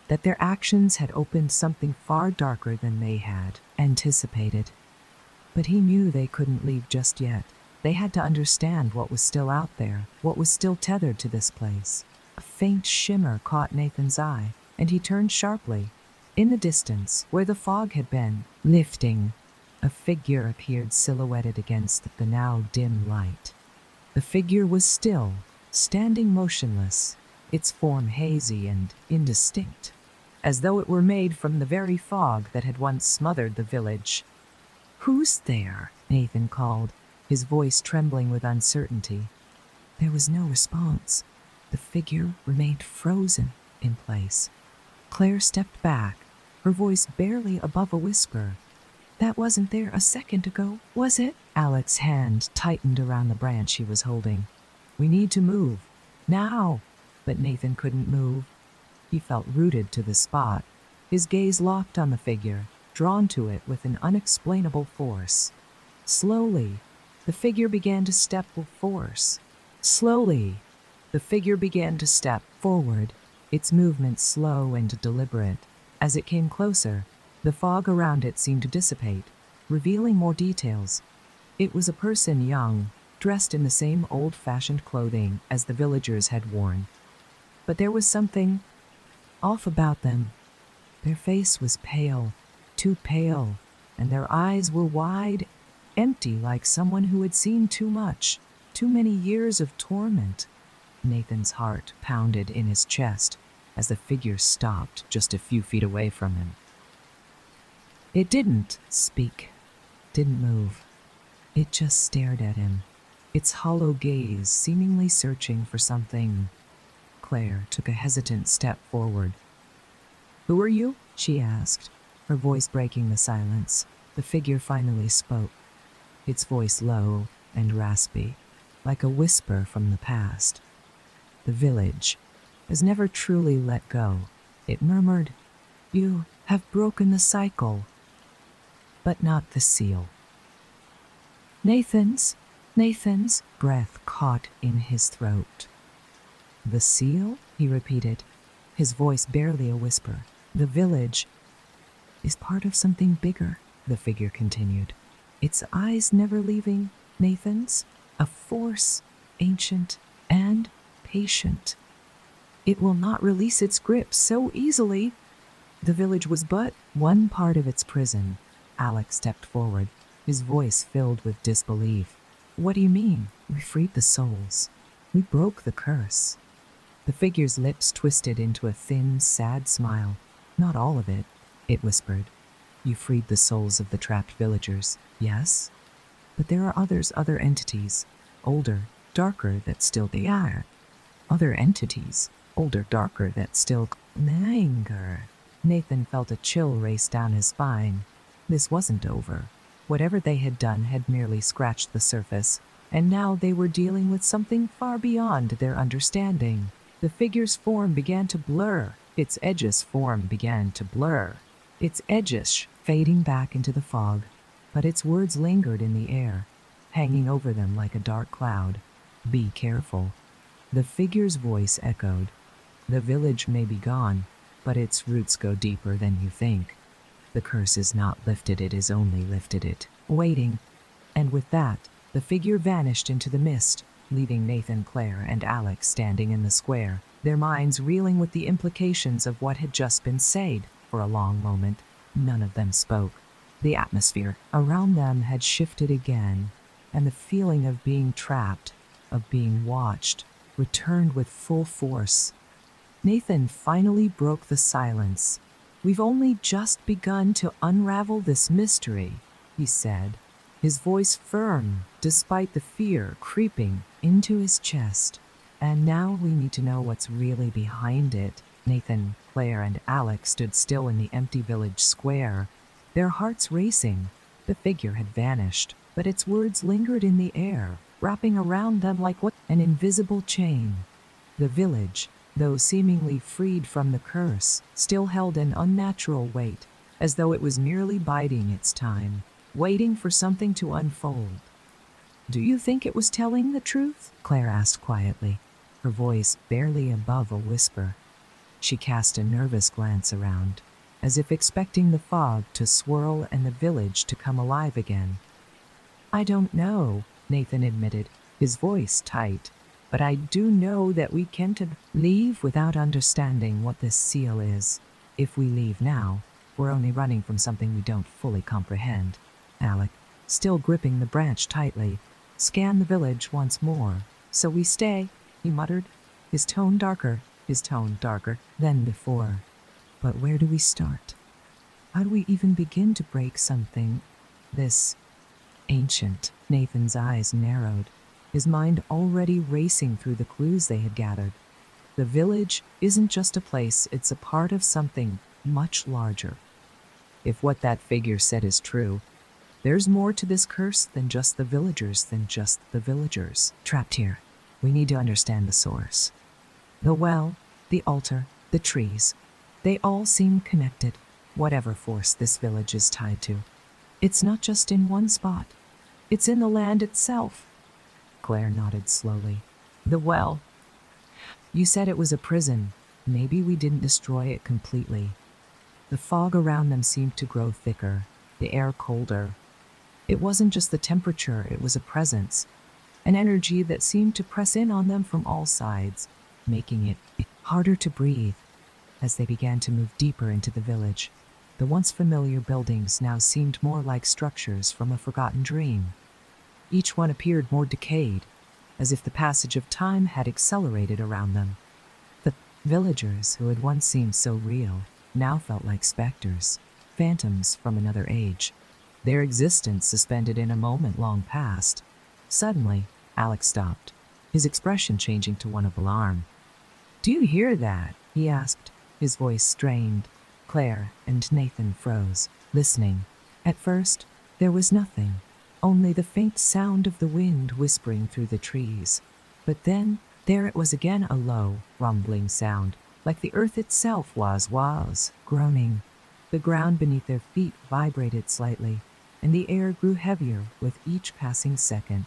that their actions had opened something far darker than they had anticipated. But he knew they couldn't leave just yet. They had to understand what was still out there, what was still tethered to this place. A faint shimmer caught Nathan's eye, and he turned sharply. In the distance, where the fog had been lifting, a figure appeared silhouetted against the now dim light. The figure was still, standing motionless, its form hazy and indistinct. as though it were made from the very fog that had once smothered the village. "Who's there?" Nathan called, his voice trembling with uncertainty. There was no response. The figure remained frozen in place. Claire stepped back, her voice barely above a whisper. "That wasn't there a second ago, was it?" Alex's hand tightened around the branch he was holding. "We need to move. Now!" But Nathan couldn't move. He felt rooted to the spot, his gaze locked on the figure, drawn to it with an unexplainable force. Slowly, the figure began to step with force. Slowly, the figure began to step forward, its movement slow and deliberate. As it came closer, the fog around it seemed to dissipate, revealing more details. It was a person young, dressed in the same old-fashioned clothing as the villagers had worn. But there was something off about them. Their face was pale, too pale, and their eyes were wide, empty, like someone who had seen too much, too many years of torment. Nathan's heart pounded in his chest as the figure stopped just a few feet away from him. It didn't speak, didn't move. It just stared at him, its hollow gaze seemingly searching for something. Claire took a hesitant step forward. "Who are you?" she asked, her voice breaking the silence. The figure finally spoke, its voice low and raspy, like a whisper from the past. "The village has never truly let go," it murmured. "You have broken the cycle, but not the seal." Nathan's breath caught in his throat. "The seal?" he repeated, his voice barely a whisper. "The village is part of something bigger," the figure continued, its eyes never leaving Nathan's, "a force, ancient and patient. It will not release its grip so easily." The village was but one part of its prison. Alex stepped forward, his voice filled with disbelief. "What do you mean?" "We freed the souls. We broke the curse." The figure's lips twisted into a thin, sad smile. "Not all of it," it whispered. "You freed the souls of the trapped villagers, yes? But there are other entities, older, darker, that still they are. Other entities, older, darker, that still anger." Nathan felt a chill race down his spine. This wasn't over. Whatever they had done had merely scratched the surface, and now they were dealing with something far beyond their understanding. The figure's form began to blur. Its edges fading back into the fog, but its words lingered in the air, hanging over them like a dark cloud. "Be careful." The figure's voice echoed. "The village may be gone, but its roots go deeper than you think. The curse is not lifted, it is only lifted it, waiting." And with that, the figure vanished into the mist, leaving Nathan, Claire, and Alex standing in the square, their minds reeling with the implications of what had just been said. For a long moment, none of them spoke. The atmosphere around them had shifted again, and the feeling of being trapped, of being watched, returned with full force. Nathan finally broke the silence. "We've only just begun to unravel this mystery," he said, his voice firm despite the fear creeping into his chest. "And now we need to know what's really behind it." Nathan, Claire, and Alex stood still in the empty village square, their hearts racing. The figure had vanished, but its words lingered in the air, wrapping around them like an invisible chain. The village, though seemingly freed from the curse, still held an unnatural weight, as though it was merely biding its time, waiting for something to unfold. "Do you think it was telling the truth?" Claire asked quietly, her voice barely above a whisper. She cast a nervous glance around, as if expecting the fog to swirl and the village to come alive again. "I don't know," Nathan admitted, his voice tight. "But I do know that we can't leave without understanding what this seal is. If we leave now, we're only running from something we don't fully comprehend." Alec, still gripping the branch tightly, scanned the village once more. "So we stay," he muttered, his tone darker than before. But where do we start? How do we even begin to break something this ancient? Nathan's eyes narrowed, his mind already racing through the clues they had gathered. The village isn't just a place, it's a part of something much larger. If what that figure said is true, there's more to this curse than just the villagers, trapped here. We need to understand the source. The well, the altar, the trees, they all seem connected, whatever force this village is tied to. It's not just in one spot. It's in the land itself. Claire nodded slowly. The well. You said it was a prison. Maybe we didn't destroy it completely. The fog around them seemed to grow thicker, the air colder. It wasn't just the temperature, it was a presence, an energy that seemed to press in on them from all sides, making it harder to breathe. As they began to move deeper into the village, the once familiar buildings now seemed more like structures from a forgotten dream. Each one appeared more decayed, as if the passage of time had accelerated around them. The villagers who had once seemed so real now felt like specters, phantoms from another age, their existence suspended in a moment long past. Suddenly, Alex stopped, his expression changing to one of alarm. "Do you hear that?" he asked, his voice strained. Claire and Nathan froze, listening. At first, there was nothing, only the faint sound of the wind whispering through the trees. But then, there it was again, a low, rumbling sound, like the earth itself was groaning. The ground beneath their feet vibrated slightly, and the air grew heavier with each passing second.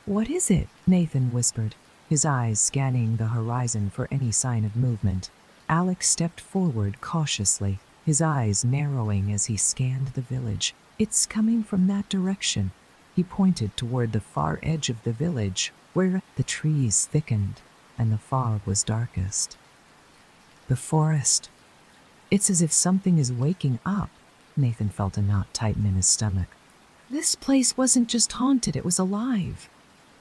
"What is it?" Nathan whispered, his eyes scanning the horizon for any sign of movement. Alex stepped forward cautiously, his eyes narrowing as he scanned the village. "It's coming from that direction." He pointed toward the far edge of the village, where the trees thickened and the fog was darkest. The forest. It's as if something is waking up. Nathan felt a knot tighten in his stomach. This place wasn't just haunted, it was alive.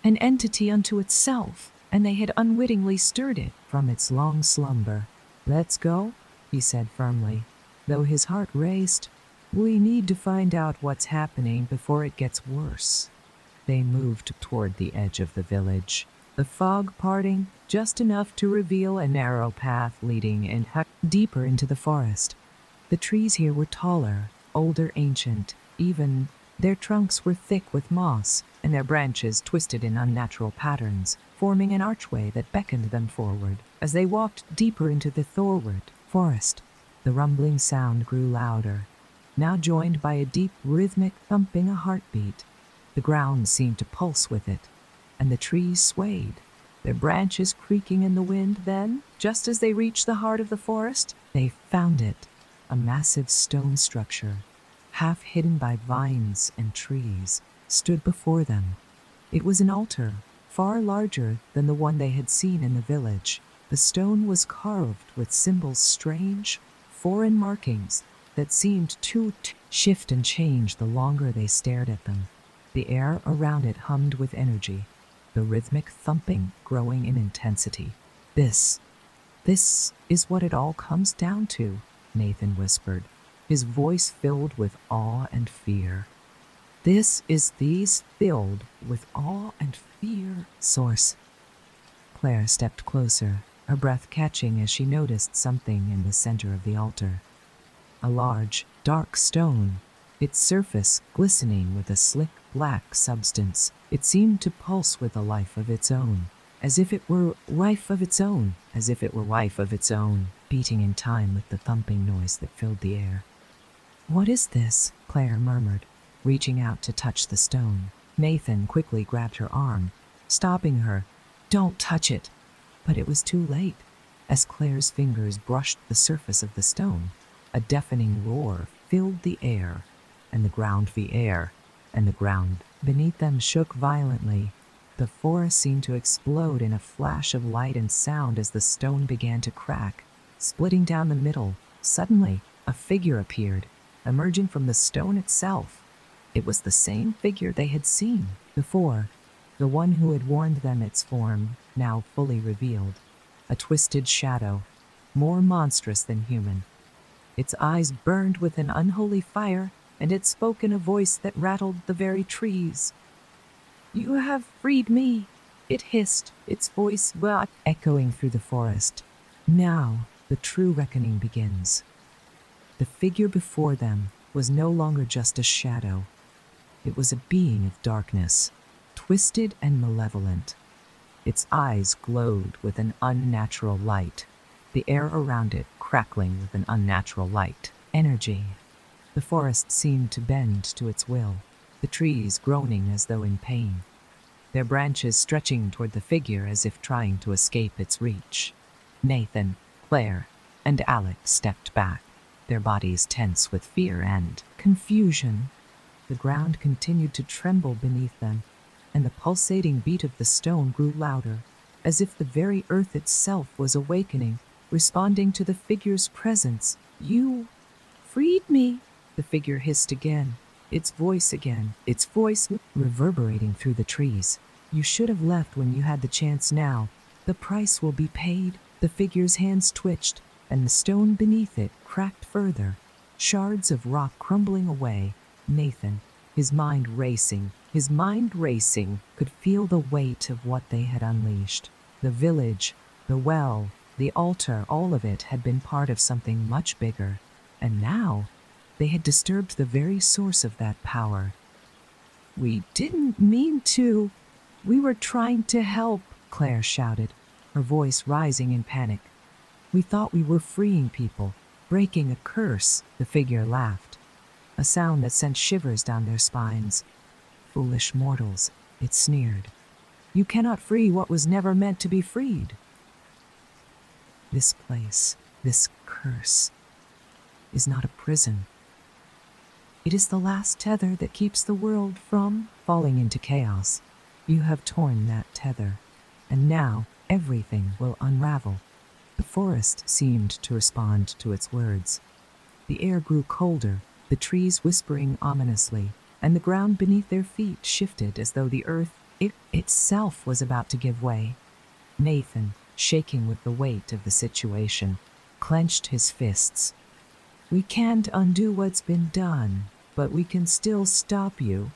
An entity unto itself, and they had unwittingly stirred it from its long slumber. "Let's go," he said firmly, though his heart raced. "We need to find out what's happening before it gets worse." They moved toward the edge of the village, the fog parting just enough to reveal a narrow path leading in deeper into the forest. The trees here were taller, older, ancient, even. Their trunks were thick with moss, and their branches twisted in unnatural patterns, forming an archway that beckoned them forward. As they walked deeper into the forest, the rumbling sound grew louder, now joined by a deep, rhythmic thumping, a heartbeat. The ground seemed to pulse with it, and the trees swayed, their branches creaking in the wind. Then, just as they reached the heart of the forest, they found it, a massive stone structure, half hidden by vines and trees, stood before them. It was an altar, far larger than the one they had seen in the village. The stone was carved with symbols, strange, foreign markings that seemed to shift and change the longer they stared at them. The air around it hummed with energy, the rhythmic thumping growing in intensity. This is what it all comes down to," Nathan whispered, his voice filled with awe and fear. Filled with awe and fear. Source. Claire stepped closer, her breath catching as she noticed something in the center of the altar. A large, dark stone, its surface glistening with a slick, black substance. It seemed to pulse with a life of its own, as if it were life of its own, beating in time with the thumping noise that filled the air. "What is this?" Claire murmured, reaching out to touch the stone. Nathan quickly grabbed her arm, stopping her. "Don't touch it!" But it was too late. As Claire's fingers brushed the surface of the stone, a deafening roar filled the air, and the ground beneath them shook violently. The forest seemed to explode in a flash of light and sound as the stone began to crack, splitting down the middle. Suddenly, a figure appeared, emerging from the stone itself. It was the same figure they had seen before, the one who had warned them, its form now fully revealed. A twisted shadow, more monstrous than human. Its eyes burned with an unholy fire, and it spoke in a voice that rattled the very trees. "You have freed me," it hissed, its voice echoing through the forest. Now the true reckoning begins. The figure before them was no longer just a shadow. It was a being of darkness, twisted and malevolent. Its eyes glowed with an unnatural light, the air around it crackling with an unnatural light. Energy. The forest seemed to bend to its will, the trees groaning as though in pain, their branches stretching toward the figure as if trying to escape its reach. Nathan, Claire, and Alec stepped back, their bodies tense with fear and confusion. The ground continued to tremble beneath them, and the pulsating beat of the stone grew louder, as if the very earth itself was awakening, responding to the figure's presence. "You freed me," the figure hissed again, its voice reverberating through the trees. "You should have left when you had the chance now. The price will be paid." The figure's hands twitched, and the stone beneath it cracked further, shards of rock crumbling away. Nathan, his mind racing, could feel the weight of what they had unleashed. The village, the well, the altar, all of it had been part of something much bigger, and now they had disturbed the very source of that power. "We didn't mean to. We were trying to help," Claire shouted, her voice rising in panic. "We thought we were freeing people, breaking a curse," the figure laughed, a sound that sent shivers down their spines. "Foolish mortals," it sneered. "You cannot free what was never meant to be freed." "This place, this curse, is not a prison. It is the last tether that keeps the world from falling into chaos. You have torn that tether, and now everything will unravel." The forest seemed to respond to its words. The air grew colder, the trees whispering ominously, and the ground beneath their feet shifted as though the earth itself was about to give way. Nathan, shaking with the weight of the situation, clenched his fists. "We can't undo what's been done, but we can still stop you."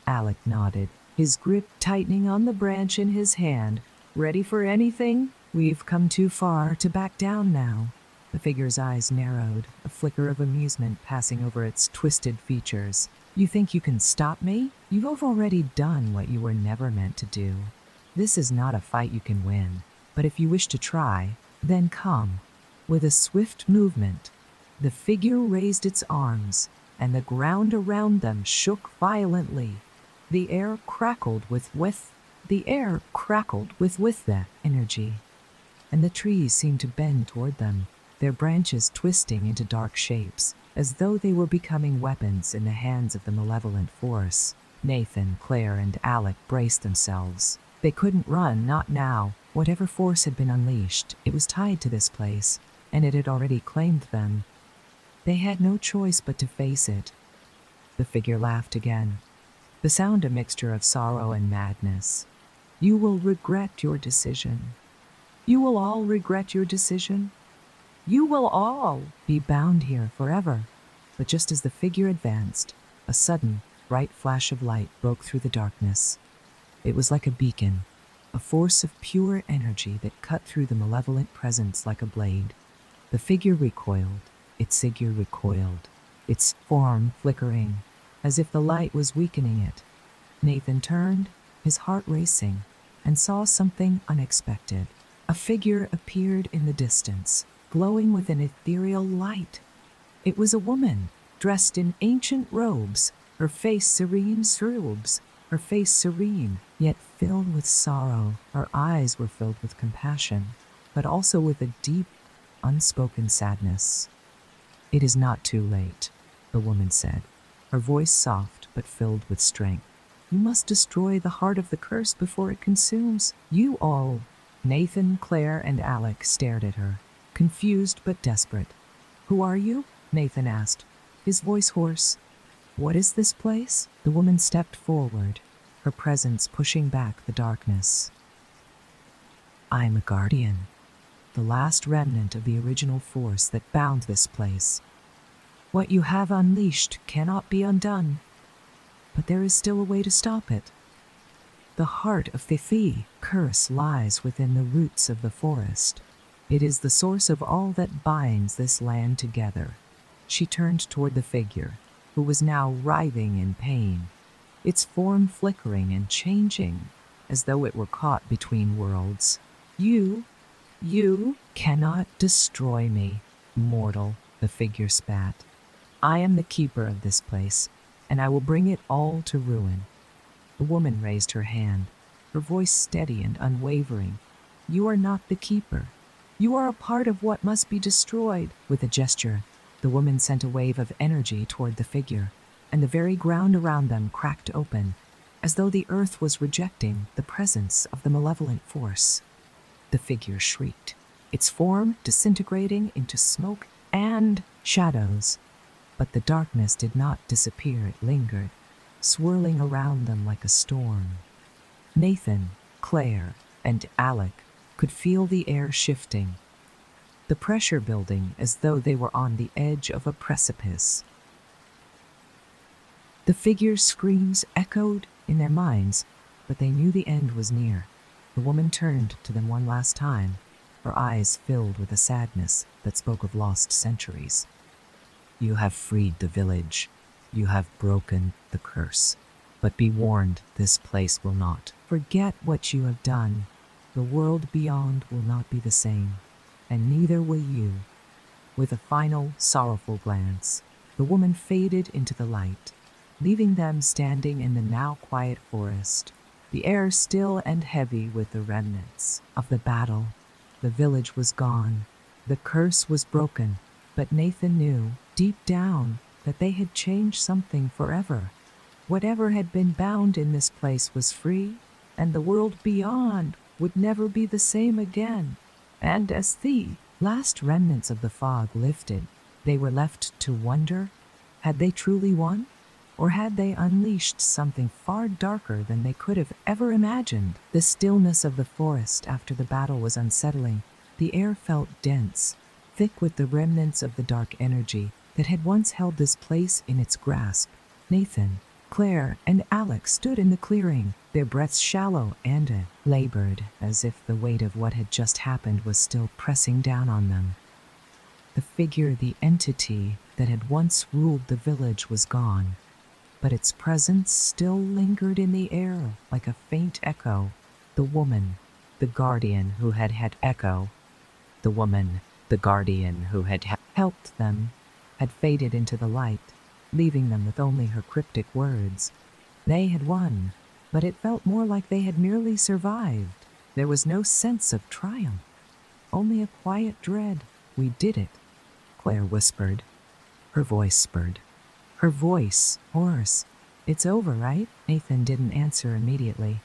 Alec nodded, his grip tightening on the branch in his hand. "Ready for anything? We've come too far to back down now." The figure's eyes narrowed, a flicker of amusement passing over its twisted features. "You think you can stop me? You've already done what you were never meant to do. This is not a fight you can win, but if you wish to try, then come." With a swift movement, the figure raised its arms, and the ground around them shook violently. The air crackled with that energy, and the trees seemed to bend toward them, their branches twisting into dark shapes, as though they were becoming weapons in the hands of the malevolent force. Nathan, Claire, and Alec braced themselves. They couldn't run, not now. Whatever force had been unleashed, it was tied to this place, and it had already claimed them. They had no choice but to face it. The figure laughed again, the sound a mixture of sorrow and madness. "You will regret your decision. You will all regret your decision. You will all be bound here forever." But just as the figure advanced, a sudden, bright flash of light broke through the darkness. It was like a beacon, a force of pure energy that cut through the malevolent presence like a blade. The figure recoiled, its form flickering, as if the light was weakening it. Nathan turned, his heart racing, and saw something unexpected. A figure appeared in the distance, glowing with an ethereal light. It was a woman, dressed in ancient robes, her face serene, yet filled with sorrow. Her eyes were filled with compassion, but also with a deep, unspoken sadness. "It is not too late," the woman said, her voice soft but filled with strength. "You must destroy the heart of the curse before it consumes you all." Nathan, Claire, and Alec stared at her, confused but desperate. "Who are you?" Nathan asked, his voice hoarse. "What is this place?" The woman stepped forward, her presence pushing back the darkness. "I'm a guardian. the last remnant of the original force that bound this place. What you have unleashed cannot be undone, but there is still a way to stop it. The heart of the Thi curse lies within the roots of the forest. It is the source of all that binds this land together. She turned toward the figure, who was now writhing in pain, its form flickering and changing, as though it were caught between worlds. You cannot destroy me, mortal, the figure spat. I am the keeper of this place, and I will bring it all to ruin. The woman raised her hand, her voice steady and unwavering. You are not the keeper. You are a part of what must be destroyed. With a gesture, the woman sent a wave of energy toward the figure, and the very ground around them cracked open, as though the earth was rejecting the presence of the malevolent force. The figure shrieked, its form disintegrating into smoke and shadows. But the darkness did not disappear, it lingered, swirling around them like a storm. Nathan, Claire, and Alec could feel the air shifting, the pressure building as though they were on the edge of a precipice. The figure's screams echoed in their minds, but they knew the end was near. The woman turned to them one last time, her eyes filled with a sadness that spoke of lost centuries. You have freed the village. You have broken the curse. But be warned, this place will not. Forget what you have done. The world beyond will not be the same, and neither will you. With a final, sorrowful glance, the woman faded into the light, leaving them standing in the now quiet forest, the air still and heavy with the remnants of the battle. The village was gone. The curse was broken, but Nathan knew, deep down, that they had changed something forever. Whatever had been bound in this place was free, and the world beyond would never be the same again. And as the last remnants of the fog lifted, they were left to wonder, had they truly won? Or had they unleashed something far darker than they could have ever imagined? The stillness of the forest after the battle was unsettling. The air felt dense, thick with the remnants of the dark energy that had once held this place in its grasp. Nathan, Claire, and Alec stood in the clearing, their breaths shallow and labored, as if the weight of what had just happened was still pressing down on them. The figure, the entity that had once ruled the village, was gone, but its presence still lingered in the air like a faint echo. The woman, the guardian who had echo, the woman, the guardian who had helped them, had faded into the light, leaving them with only her cryptic words. They had won, but it felt more like they had merely survived. There was no sense of triumph, only a quiet dread. We did it, Claire whispered. Her voice spurred. Her voice hoarse. It's over, right? Nathan didn't answer immediately.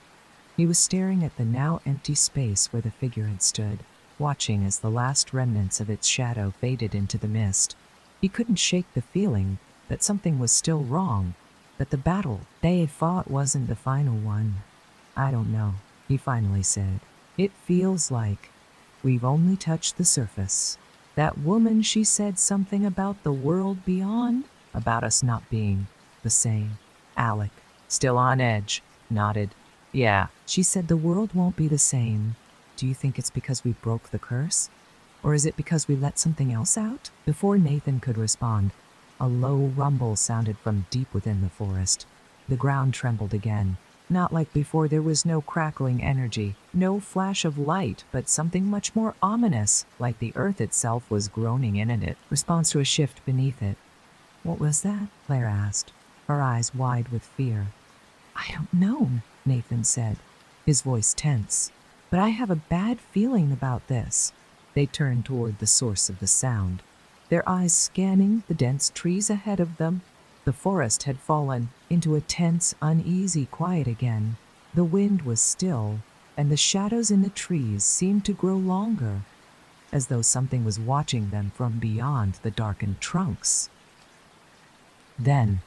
He was staring at the now empty space where the figure had stood, watching as the last remnants of its shadow faded into the mist. He couldn't shake the feeling that something was still wrong, that the battle they had fought wasn't the final one. I don't know, he finally said. It feels like we've only touched the surface. That woman, she said something about the world beyond, about us not being the same. Alec, still on edge, nodded. Yeah, she said the world won't be the same. Do you think it's because we broke the curse? Or is it because we let something else out? Before Nathan could respond, a low rumble sounded from deep within the forest. The ground trembled again. Not like before. There was no crackling energy, no flash of light, but something much more ominous, like the earth itself was groaning in it, response to a shift beneath it. What was that? Claire asked, her eyes wide with fear. I don't know, Nathan said, his voice tense. But I have a bad feeling about this. They turned toward the source of the sound, their eyes scanning the dense trees ahead of them. The forest had fallen into a tense, uneasy quiet again. The wind was still, and the shadows in the trees seemed to grow longer, as though something was watching them from beyond the darkened trunks. Then,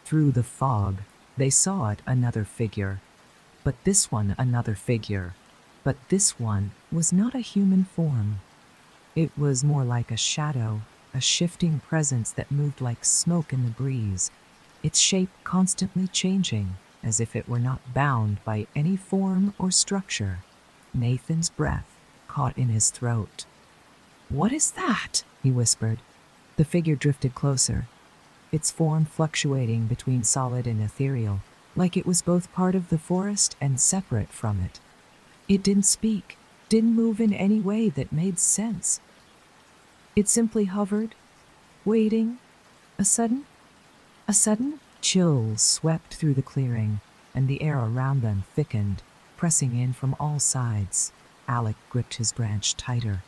through the fog, they saw it, another figure. But this one, another figure. But this one was not a human form. It was more like a shadow, a shifting presence that moved like smoke in the breeze, its shape constantly changing, as if it were not bound by any form or structure. Nathan's breath caught in his throat. "What is that?" he whispered. The figure drifted closer, its form fluctuating between solid and ethereal, like it was both part of the forest and separate from it. It didn't speak, didn't move in any way that made sense. It simply hovered, waiting. A sudden chill swept through the clearing, and the air around them thickened, pressing in from all sides. Alec gripped his branch tighter,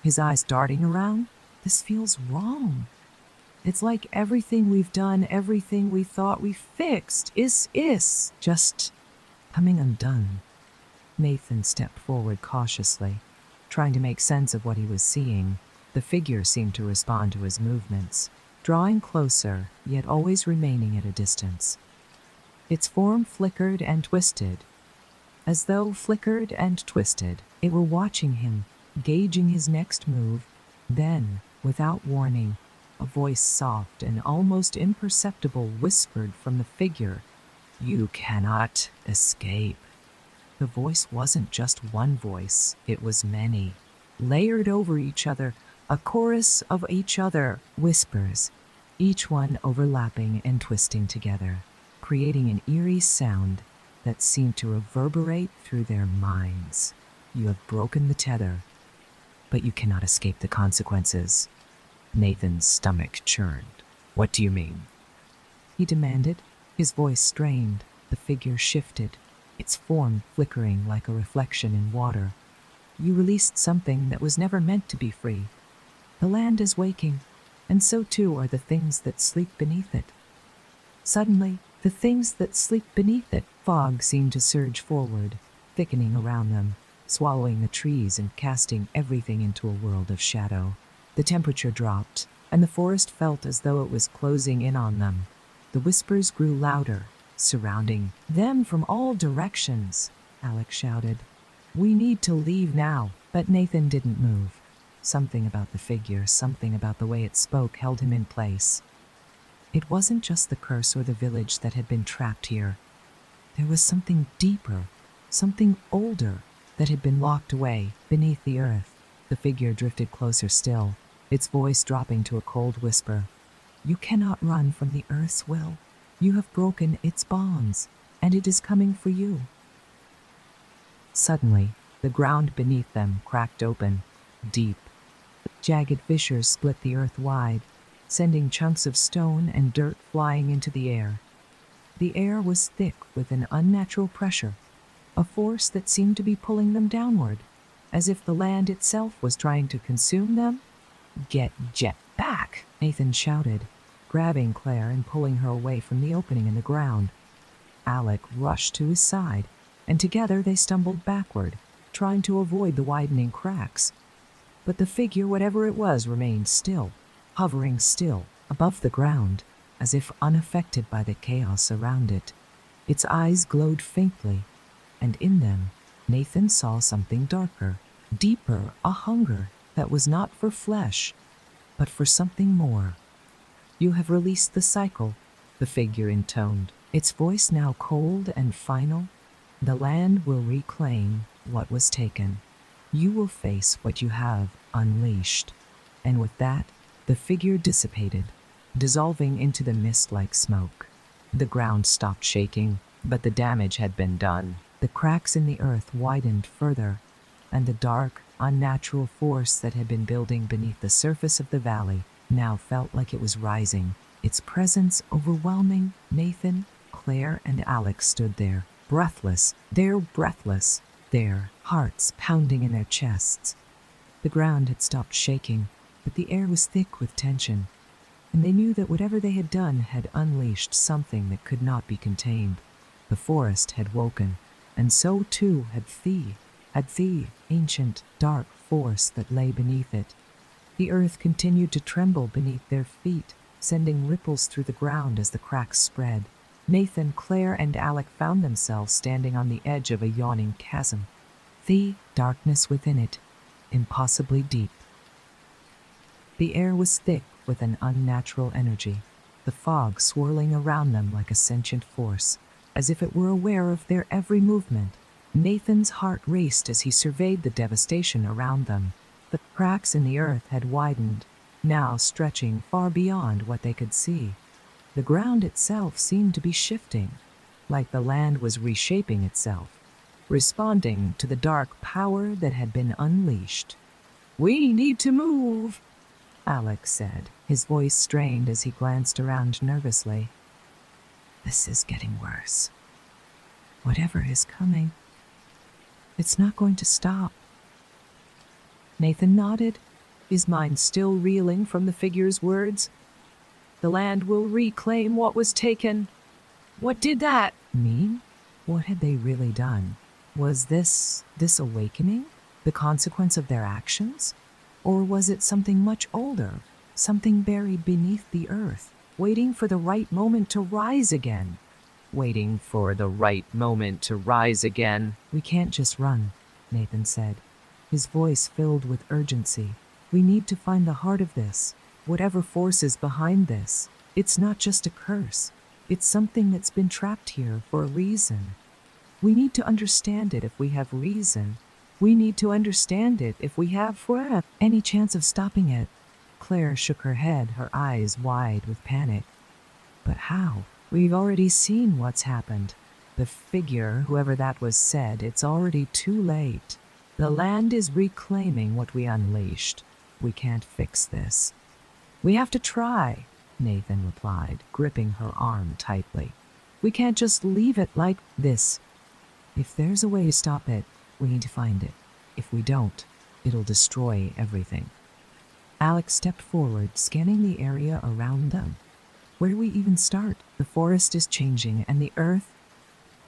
his eyes darting around. "This feels wrong. It's like everything we've done, everything we thought we fixed, is just coming undone." Nathan stepped forward cautiously, trying to make sense of what he was seeing. The figure seemed to respond to his movements, drawing closer, yet always remaining at a distance. Its form flickered and twisted, as though flickered and twisted. It were watching him, gauging his next move. Then, without warning, a voice soft and almost imperceptible whispered from the figure, "You cannot escape." The voice wasn't just one voice, it was many, layered over each other, a chorus of each other whispers, each one overlapping and twisting together, creating an eerie sound that seemed to reverberate through their minds. "You have broken the tether, but you cannot escape the consequences." Nathan's stomach churned. "What do you mean?" he demanded, his voice strained. The figure shifted, its form flickering like a reflection in water. "You released something that was never meant to be free. The land is waking, and so too are the things that sleep beneath it." Suddenly, the things that sleep beneath it. Fog seemed to surge forward, thickening around them, swallowing the trees and casting everything into a world of shadow. The temperature dropped, and the forest felt as though it was closing in on them. The whispers grew louder, surrounding them from all directions. Alec shouted, "We need to leave now." But Nathan didn't move. Something about the figure, something about the way it spoke held him in place. It wasn't just the curse or the village that had been trapped here. There was something deeper, something older, that had been locked away beneath the earth. The figure drifted closer still, its voice dropping to a cold whisper. "You cannot run from the earth's will. You have broken its bonds, and it is coming for you." Suddenly, the ground beneath them cracked open, deep. Jagged fissures split the earth wide, sending chunks of stone and dirt flying into the air. The air was thick with an unnatural pressure, a force that seemed to be pulling them downward, as if the land itself was trying to consume them. "Get back!" Nathan shouted, grabbing Claire and pulling her away from the opening in the ground. Alec rushed to his side, and together they stumbled backward, trying to avoid the widening cracks. But the figure, whatever it was, remained still, hovering still above the ground, as if unaffected by the chaos around it. Its eyes glowed faintly, and in them, Nathan saw something darker, deeper, a hunger that was not for flesh, but for something more. "You have released the cycle," the figure intoned, its voice now cold and final. "The land will reclaim what was taken. You will face what you have unleashed." And with that, the figure dissipated, dissolving into the mist like smoke. The ground stopped shaking, but the damage had been done. The cracks in the earth widened further, and the dark, unnatural force that had been building beneath the surface of the valley now felt like it was rising, its presence overwhelming. Nathan, Claire, and Alex stood there, breathless, their hearts pounding in their chests. The ground had stopped shaking, but the air was thick with tension, and they knew that whatever they had done had unleashed something that could not be contained. The forest had woken, and so too had the ancient, dark force that lay beneath it. The earth continued to tremble beneath their feet, sending ripples through the ground as the cracks spread. Nathan, Claire, and Alec found themselves standing on the edge of a yawning chasm. The darkness within it, impossibly deep. The air was thick with an unnatural energy, the fog swirling around them like a sentient force, as if it were aware of their every movement. Nathan's heart raced as he surveyed the devastation around them. The cracks in the earth had widened, now stretching far beyond what they could see. The ground itself seemed to be shifting, like the land was reshaping itself, responding to the dark power that had been unleashed. "We need to move," Alex said, his voice strained as he glanced around nervously. "This is getting worse. Whatever is coming, it's not going to stop." Nathan nodded, his mind still reeling from the figure's words. "The land will reclaim what was taken." What did that mean? What had they really done? Was this awakening the consequence of their actions? Or was it something much older, something buried beneath the earth, waiting for the right moment to rise again? Waiting for the right moment to rise again. "We can't just run," Nathan said, his voice filled with urgency. "We need to find the heart of this, whatever force is behind this. It's not just a curse. It's something that's been trapped here for a reason. We need to understand it if we have reason. We need to understand it if we have any chance of stopping it." Claire shook her head, her eyes wide with panic. "But how? We've already seen what's happened." The figure, whoever that was, said, "It's already too late. The land is reclaiming what we unleashed. We can't fix this." "We have to try," Nathan replied, gripping her arm tightly. "We can't just leave it like this. If there's a way to stop it, we need to find it. If we don't, it'll destroy everything." Alex stepped forward, scanning the area around them. "Where do we even start? The forest is changing, and the earth,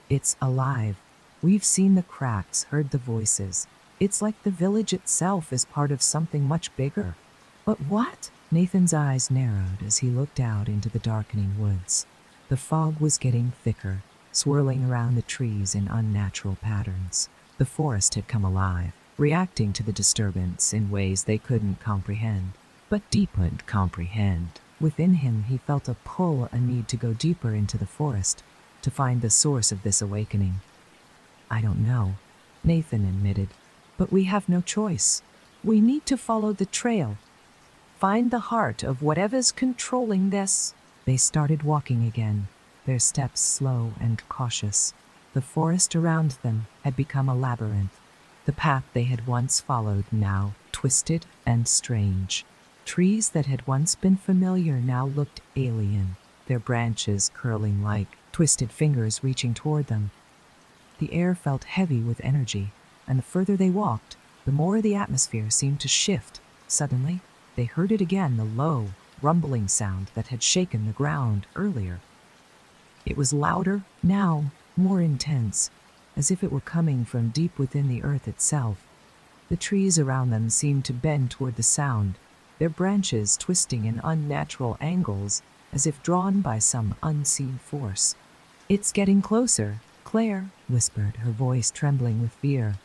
it's alive. We've seen the cracks, heard the voices. It's like the village itself is part of something much bigger." "But what?" Nathan's eyes narrowed as he looked out into the darkening woods. The fog was getting thicker, swirling around the trees in unnatural patterns. The forest had come alive, reacting to the disturbance in ways they couldn't comprehend, but deepened comprehend. Within him, he felt a pull, a need to go deeper into the forest, to find the source of this awakening. "I don't know," Nathan admitted, "but we have no choice. We need to follow the trail. Find the heart of whatever's controlling this." They started walking again, their steps slow and cautious. The forest around them had become a labyrinth. The path they had once followed now twisted and strange. Trees that had once been familiar now looked alien, their branches curling like twisted fingers reaching toward them. The air felt heavy with energy, and the further they walked, the more the atmosphere seemed to shift. Suddenly, they heard it again, the low, rumbling sound that had shaken the ground earlier. It was louder now, more intense, as if it were coming from deep within the earth itself. The trees around them seemed to bend toward the sound, their branches twisting in unnatural angles, as if drawn by some unseen force. "It's getting closer," Claire whispered, her voice trembling with fear.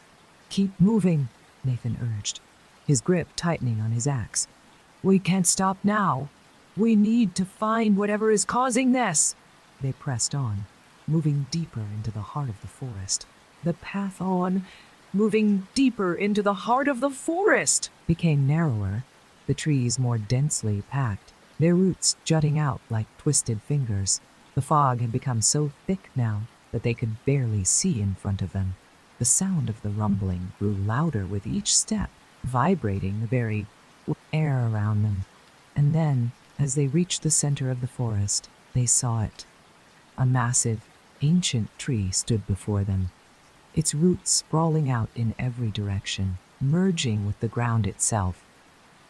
"Keep moving," Nathan urged, his grip tightening on his axe. "We can't stop now. We need to find whatever is causing this." They pressed on, moving deeper into the heart of the forest. The path on, moving deeper into the heart of the forest, became narrower, the trees more densely packed, their roots jutting out like twisted fingers. The fog had become so thick now that they could barely see in front of them. The sound of the rumbling grew louder with each step, vibrating the very air around them. And then, as they reached the center of the forest, they saw it. A massive, ancient tree stood before them, its roots sprawling out in every direction, merging with the ground itself.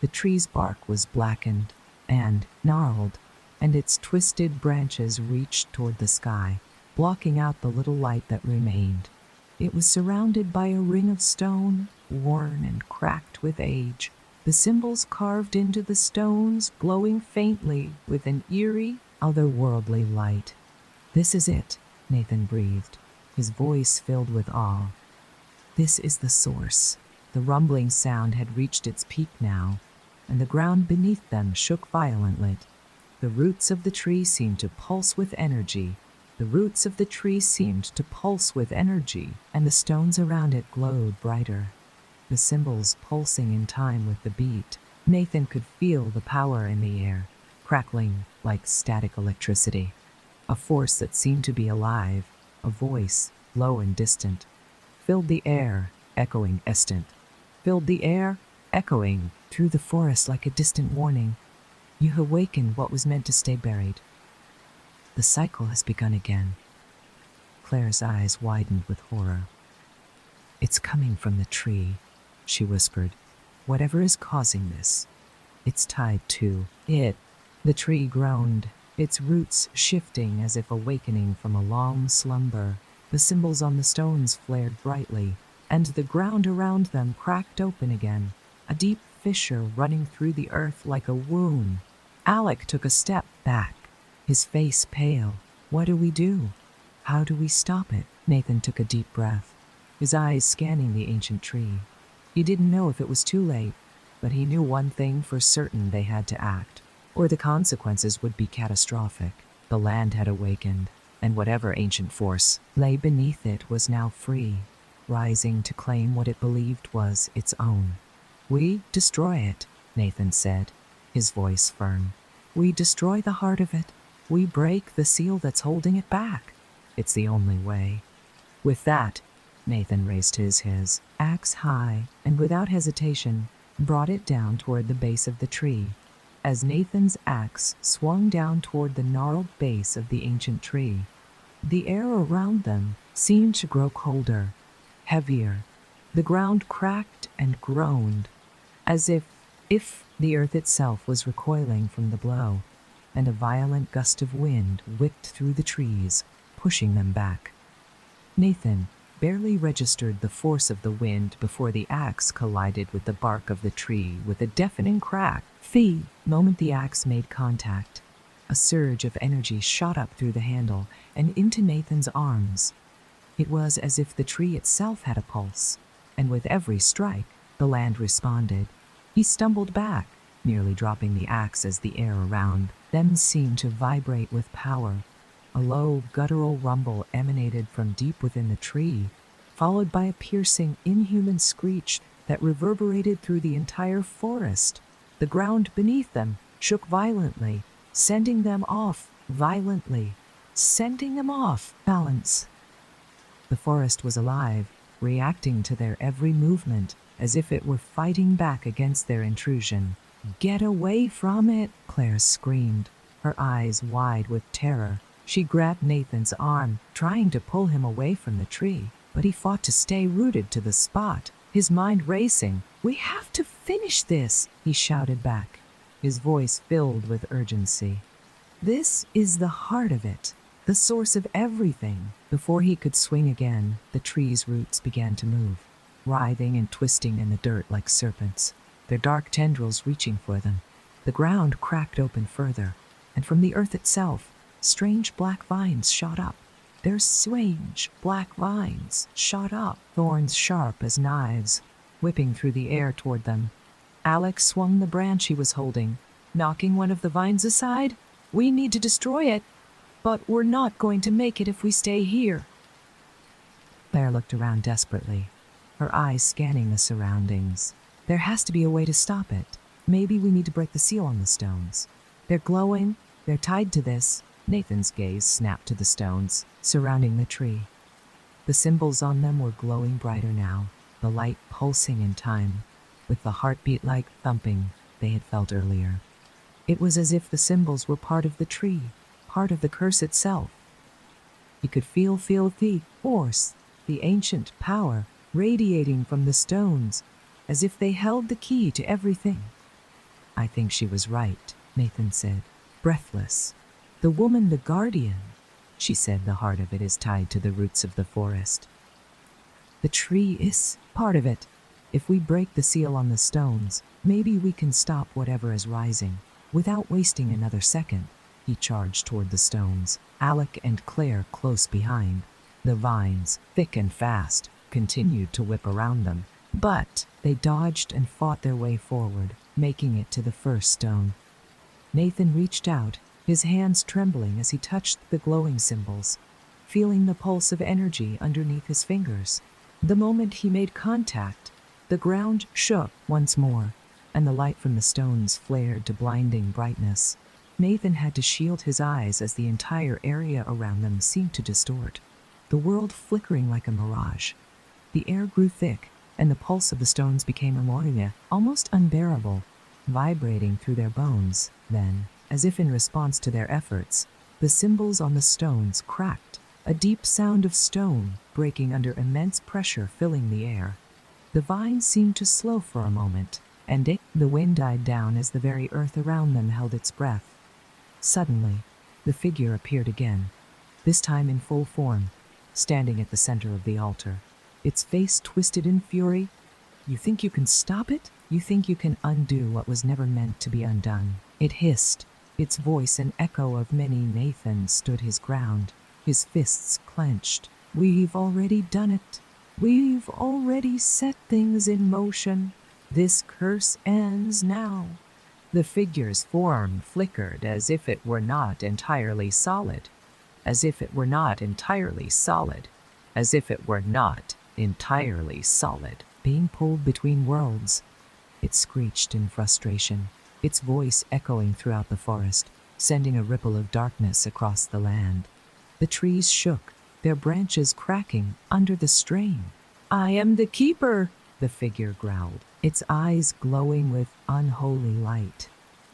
The tree's bark was blackened and gnarled, and its twisted branches reached toward the sky, blocking out the little light that remained. It was surrounded by a ring of stone, worn and cracked with age, the symbols carved into the stones glowing faintly with an eerie, otherworldly light. "This is it," Nathan breathed, his voice filled with awe. "This is the source, The rumbling sound had reached its peak now, and the ground beneath them shook violently. The roots of the tree seemed to pulse with energy. The roots of the tree seemed to pulse with energy, and the stones around it glowed brighter. The cymbals pulsing in time with the beat. Nathan could feel the power in the air, crackling like static electricity. A force that seemed to be alive, a voice, low and distant, filled the air, echoing estant. Filled the air, echoing through the forest like a distant warning. You have awakened what was meant to stay buried. The cycle has begun again. Claire's eyes widened with horror. It's coming from the tree, she whispered. Whatever is causing this, it's tied to it. The tree groaned, its roots shifting as if awakening from a long slumber. The symbols on the stones flared brightly, and the ground around them cracked open again, a deep fissure running through the earth like a wound. Alec took a step back, his face pale. What do we do? How do we stop it? Nathan took a deep breath, his eyes scanning the ancient tree. He didn't know if it was too late, but he knew one thing for certain: they had to act, or the consequences would be catastrophic. The land had awakened, and whatever ancient force lay beneath it was now free, rising to claim what it believed was its own. We destroy it, Nathan said, his voice firm. We destroy the heart of it. We break the seal that's holding it back. It's the only way. With that, Nathan raised his axe high and without hesitation brought it down toward the base of the tree. As Nathan's axe swung down toward the gnarled base of the ancient tree, the air around them seemed to grow colder, heavier. The ground cracked and groaned, as if the earth itself was recoiling from the blow, and a violent gust of wind whipped through the trees, pushing them back. Nathan barely registered the force of the wind before the axe collided with the bark of the tree with a deafening crack. The moment the axe made contact, a surge of energy shot up through the handle and into Nathan's arms. It was as if the tree itself had a pulse, and with every strike, the land responded. He stumbled back, nearly dropping the axe as the air around them seemed to vibrate with power. A low, guttural rumble emanated from deep within the tree, followed by a piercing, inhuman screech that reverberated through the entire forest. The ground beneath them shook violently, sending them off balance. The forest was alive, reacting to their every movement, as if it were fighting back against their intrusion. Get away from it, Claire screamed, her eyes wide with terror. She grabbed Nathan's arm, trying to pull him away from the tree, but he fought to stay rooted to the spot, his mind racing. We have to finish this, he shouted back, his voice filled with urgency. This is the heart of it, the source of everything. Before he could swing again, the tree's roots began to move, writhing and twisting in the dirt like serpents, their dark tendrils reaching for them. The ground cracked open further, and from the earth itself, strange black vines shot up. Their strange black vines shot up, thorns sharp as knives, whipping through the air toward them. Alex swung the branch he was holding, knocking one of the vines aside. We need to destroy it, but we're not going to make it if we stay here. Claire looked around desperately, her eyes scanning the surroundings. There has to be a way to stop it. Maybe we need to break the seal on the stones. They're glowing, they're tied to this. Nathan's gaze snapped to the stones surrounding the tree. The symbols on them were glowing brighter now, the light pulsing in time with the heartbeat-like thumping they had felt earlier. It was as if the symbols were part of the tree, part of the curse itself. He could feel the force, the ancient power radiating from the stones, as if they held the key to everything. I think she was right, Nathan said, breathless. The woman, the guardian, she said, the heart of it is tied to the roots of the forest. The tree is part of it. If we break the seal on the stones, maybe we can stop whatever is rising. Without wasting another second, he charged toward the stones, Alec and Claire close behind. The vines, thick and fast, continued to whip around them, But they dodged and fought their way forward, making it to the first stone. Nathan reached out, his hands trembling as he touched the glowing symbols, feeling the pulse of energy underneath his fingers. The moment he made contact, the ground shook once more, and the light from the stones flared to blinding brightness. Nathan had to shield his eyes as the entire area around them seemed to distort, the world flickering like a mirage. The air grew thick, and the pulse of the stones became almost unbearable, vibrating through their bones. Then, as if in response to their efforts, the symbols on the stones cracked, a deep sound of stone breaking under immense pressure filling the air. The vines seemed to slow for a moment, and the wind died down as the very earth around them held its breath. Suddenly, the figure appeared again, this time in full form, standing at the center of the altar, its face twisted in fury. "You think you can stop it? You think you can undo what was never meant to be undone?" It hissed, its voice an echo of many. Nathan stood his ground, his fists clenched. "We've already done it. We've already set things in motion. This curse ends now." The figure's form flickered as if it were not entirely solid, as if it were not entirely solid, as if it were not entirely solid, being pulled between worlds. It screeched in frustration, its voice echoing throughout the forest, sending a ripple of darkness across the land. The trees shook, their branches cracking under the strain. "I am the keeper," the figure growled, its eyes glowing with unholy light.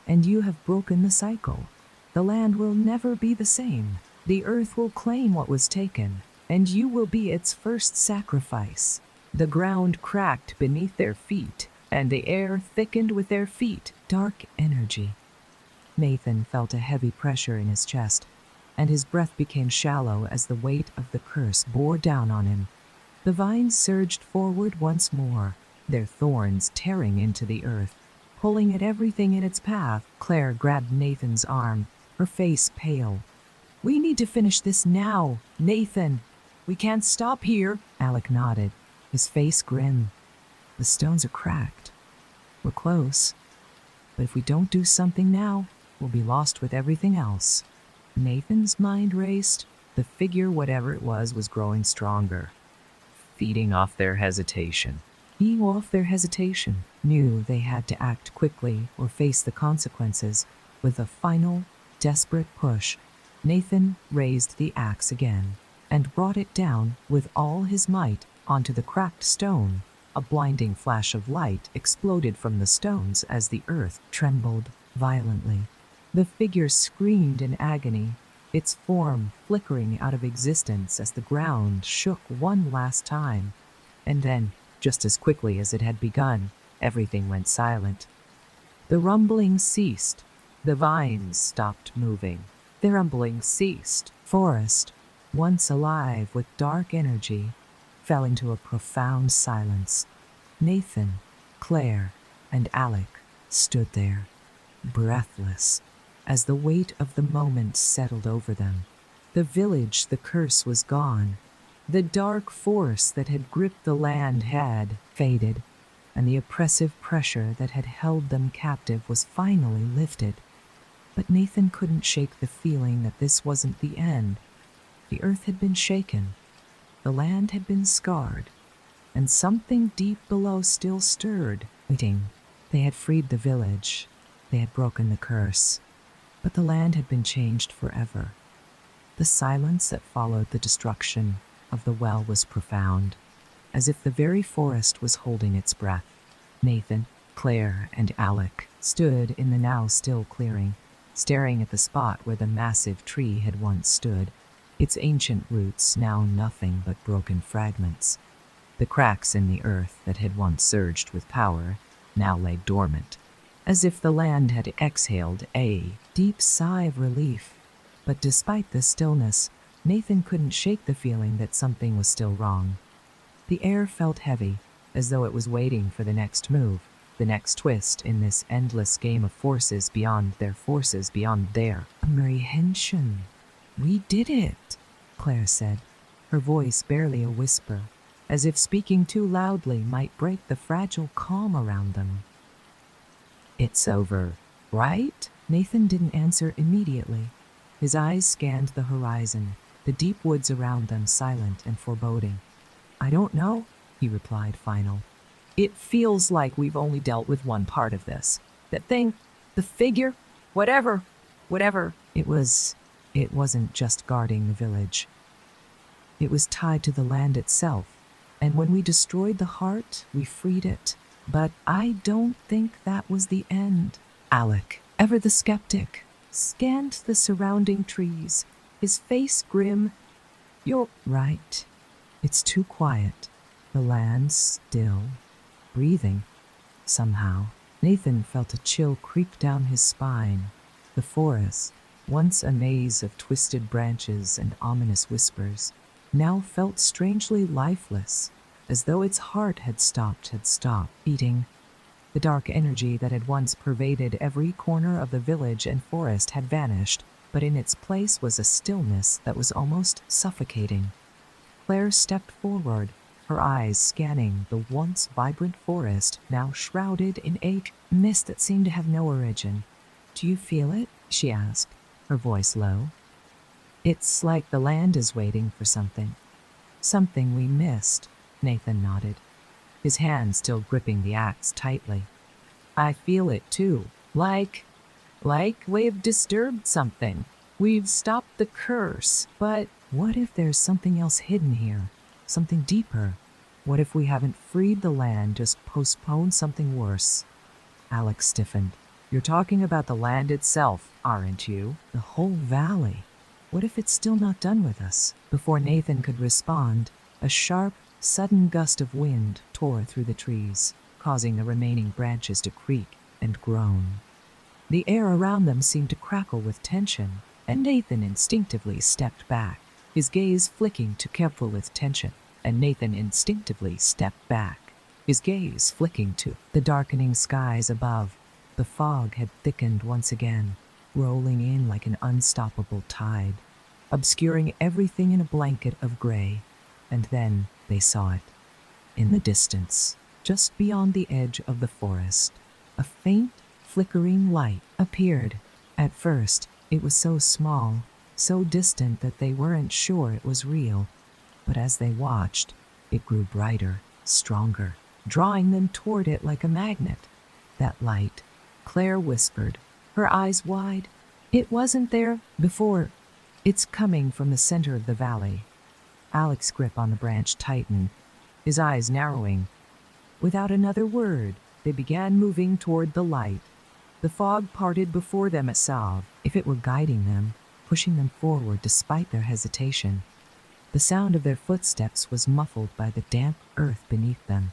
"And you have broken the cycle. The land will never be the same. The earth will claim what was taken, and you will be its first sacrifice." The ground cracked beneath their feet, and the air thickened with their feet. Dark energy. Nathan felt a heavy pressure in his chest, and his breath became shallow as the weight of the curse bore down on him. The vines surged forward once more, their thorns tearing into the earth, pulling at everything in its path. Claire grabbed Nathan's arm, her face pale. "We need to finish this now, Nathan. We can't stop here." Alec nodded, his face grim. "The stones are cracked. We're close. But if we don't do something now, we'll be lost with everything else." Nathan's mind raced. The figure, whatever it was growing stronger, feeding off their hesitation. Knew they had to act quickly or face the consequences. With a final, desperate push, Nathan raised the axe again and brought it down with all his might onto the cracked stone. A blinding flash of light exploded from the stones as the earth trembled violently. The figure screamed in agony, its form flickering out of existence as the ground shook one last time. And then, just as quickly as it had begun, everything went silent. The rumbling ceased. The vines stopped moving. The rumbling ceased. Forest, once alive with dark energy, fell into a profound silence. Nathan, Claire, and Alec stood there, breathless, as the weight of the moment settled over them. The village, the curse was gone. The dark force that had gripped the land had faded, and the oppressive pressure that had held them captive was finally lifted. But Nathan couldn't shake the feeling that this wasn't the end. The earth had been shaken, the land had been scarred, and something deep below still stirred, waiting. They had freed the village, they had broken the curse, but the land had been changed forever. The silence that followed the destruction of the well was profound, as if the very forest was holding its breath. Nathan, Claire, and Alec stood in the now still clearing, staring at the spot where the massive tree had once stood, its ancient roots now nothing but broken fragments. The cracks in the earth that had once surged with power now lay dormant, as if the land had exhaled a deep sigh of relief. But despite the stillness, Nathan couldn't shake the feeling that something was still wrong. The air felt heavy, as though it was waiting for the next move, the next twist in this endless game of forces beyond their comprehension. "We did it," Claire said, her voice barely a whisper, as if speaking too loudly might break the fragile calm around them. "It's over, right?" Nathan didn't answer immediately. His eyes scanned the horizon, the deep woods around them silent and foreboding. "I don't know," he replied final. "It feels like we've only dealt with one part of this. That thing, the figure, whatever. It wasn't just guarding the village. It was tied to the land itself. And when we destroyed the heart, we freed it. But I don't think that was the end." Alec, ever the skeptic, scanned the surrounding trees, his face grim. "You're right. It's too quiet. The land's still, breathing." Somehow, Nathan felt a chill creep down his spine. The forest, once a maze of twisted branches and ominous whispers, now felt strangely lifeless, as though its heart had stopped beating. The dark energy that had once pervaded every corner of the village and forest had vanished, but in its place was a stillness that was almost suffocating. Claire stepped forward, her eyes scanning the once vibrant forest, now shrouded in a mist that seemed to have no origin. "Do you feel it?" she asked, her voice low. "It's like the land is waiting for something. Something we missed," Nathan nodded, his hand still gripping the axe tightly. "I feel it too, like we've disturbed something. We've stopped the curse, but what if there's something else hidden here? Something deeper? What if we haven't freed the land, just postponed something worse?" Alex stiffened. "You're talking about the land itself, aren't you? The whole valley. What if it's still not done with us?" Before Nathan could respond, a sharp, sudden gust of wind tore through the trees, causing the remaining branches to creak and groan. The air around them seemed to crackle with tension, and Nathan instinctively stepped back, his gaze flicking to careful with tension, and Nathan instinctively stepped back, his gaze flicking to the darkening skies above. The fog had thickened once again, rolling in like an unstoppable tide, obscuring everything in a blanket of gray. And then they saw it. In the distance, just beyond the edge of the forest, a faint, flickering light appeared. At first, it was so small, so distant that they weren't sure it was real. But as they watched, it grew brighter, stronger, drawing them toward it like a magnet. "That light," Claire whispered, her eyes wide. "It wasn't there before. It's coming from the center of the valley." Alec's grip on the branch tightened, his eyes narrowing. Without another word, they began moving toward the light. The fog parted before them as if it were guiding them, pushing them forward despite their hesitation. The sound of their footsteps was muffled by the damp earth beneath them,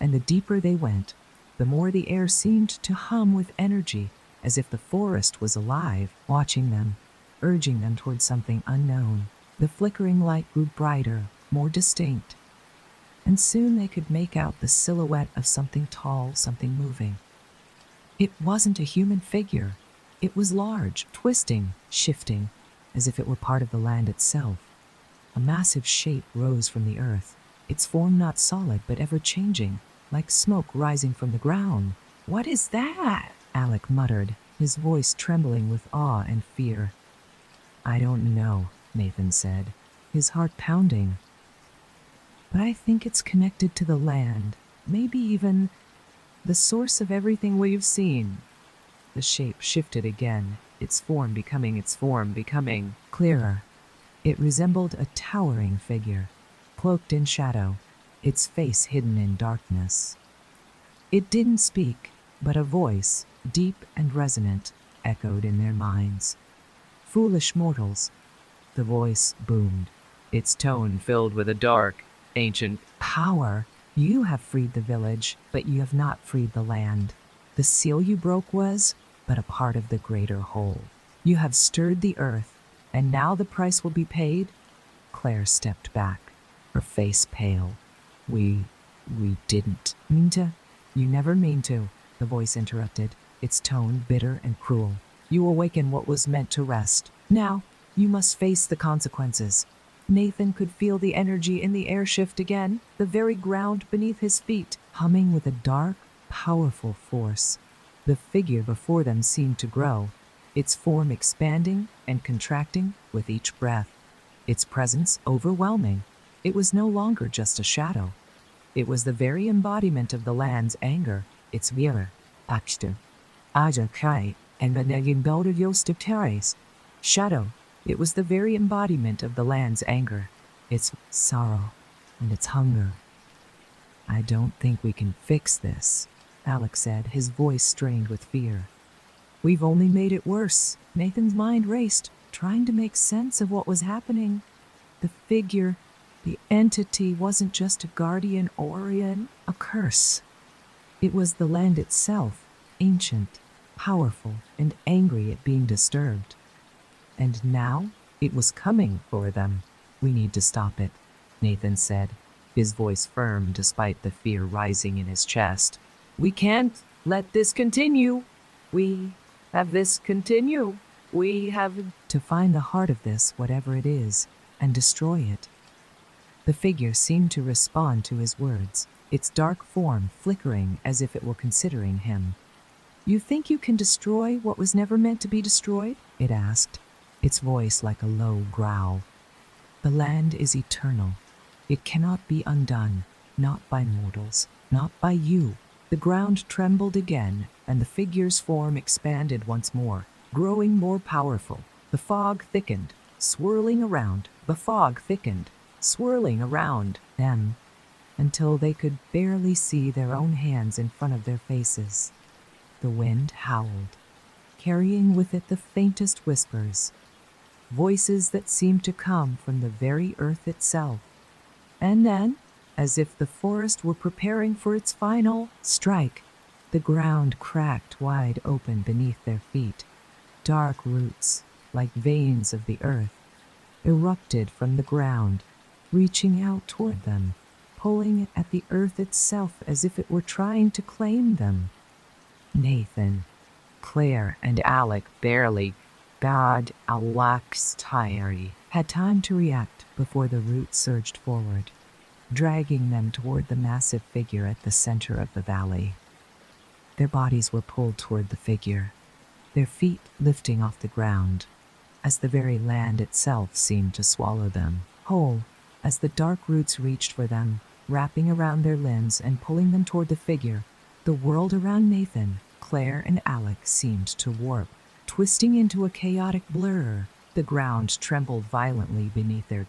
and the deeper they went, the more the air seemed to hum with energy, as if the forest was alive, watching them, urging them toward something unknown. The flickering light grew brighter, more distinct, and soon they could make out the silhouette of something tall, something moving. It wasn't a human figure. It was large, twisting, shifting, as if it were part of the land itself. A massive shape rose from the earth, its form not solid but ever-changing, like smoke rising from the ground. "What is that?" Alec muttered, his voice trembling with awe and fear. "I don't know," Nathan said, his heart pounding. "But I think it's connected to the land, maybe even the source of everything we've seen." The shape shifted again, its form becoming clearer. It resembled a towering figure, cloaked in shadow, its face hidden in darkness. It didn't speak, but a voice, deep and resonant, echoed in their minds. "Foolish mortals," the voice boomed, its tone filled with a dark, ancient power. "You have freed the village, but you have not freed the land. The seal you broke was but a part of the greater whole. You have stirred the earth, and now the price will be paid." Claire stepped back, her face pale. We didn't mean to." "You never mean to," the voice interrupted, its tone bitter and cruel. "You awaken what was meant to rest. Now, you must face the consequences." Nathan could feel the energy in the air shift again, the very ground beneath his feet, humming with a dark, powerful force. The figure before them seemed to grow, its form expanding and contracting with each breath, its presence overwhelming. It was no longer just a shadow. It was the very embodiment of the land's anger, its viewer, Axter, Aja Kai, and the Negin Belder Yostipteres. Shadow, it was the very embodiment of the land's anger, its sorrow, and its hunger. I don't think we can fix this, Alex said, his voice strained with fear. We've only made it worse. Nathan's mind raced, trying to make sense of what was happening. The figure, the entity, wasn't just a guardian Orion, a curse. It was the land itself, ancient, powerful, and angry at being disturbed. And now it was coming for them. We need to stop it, Nathan said, his voice firm despite the fear rising in his chest. We can't let this continue. We have to find the heart of this, whatever it is, and destroy it. The figure seemed to respond to his words, its dark form flickering as if it were considering him. You think you can destroy what was never meant to be destroyed? It asked, its voice like a low growl. The land is eternal. It cannot be undone, not by mortals, not by you. The ground trembled again, and the figure's form expanded once more, growing more powerful. The fog thickened, swirling around. The fog thickened, swirling around them, until they could barely see their own hands in front of their faces. The wind howled, carrying with it the faintest whispers, voices that seemed to come from the very earth itself. And then, as if the forest were preparing for its final strike, the ground cracked wide open beneath their feet. Dark roots, like veins of the earth, erupted from the ground, reaching out toward them, pulling at the earth itself as if it were trying to claim them. Nathan, Claire, and Alec barely, God, Alex Tyre, had time to react before the roots surged forward, dragging them toward the massive figure at the center of the valley. Their bodies were pulled toward the figure, their feet lifting off the ground, as the very land itself seemed to swallow them whole, as the dark roots reached for them, wrapping around their limbs and pulling them toward the figure. The world around Nathan, Claire, and Alec seemed to warp, twisting into a chaotic blur. The ground trembled violently beneath their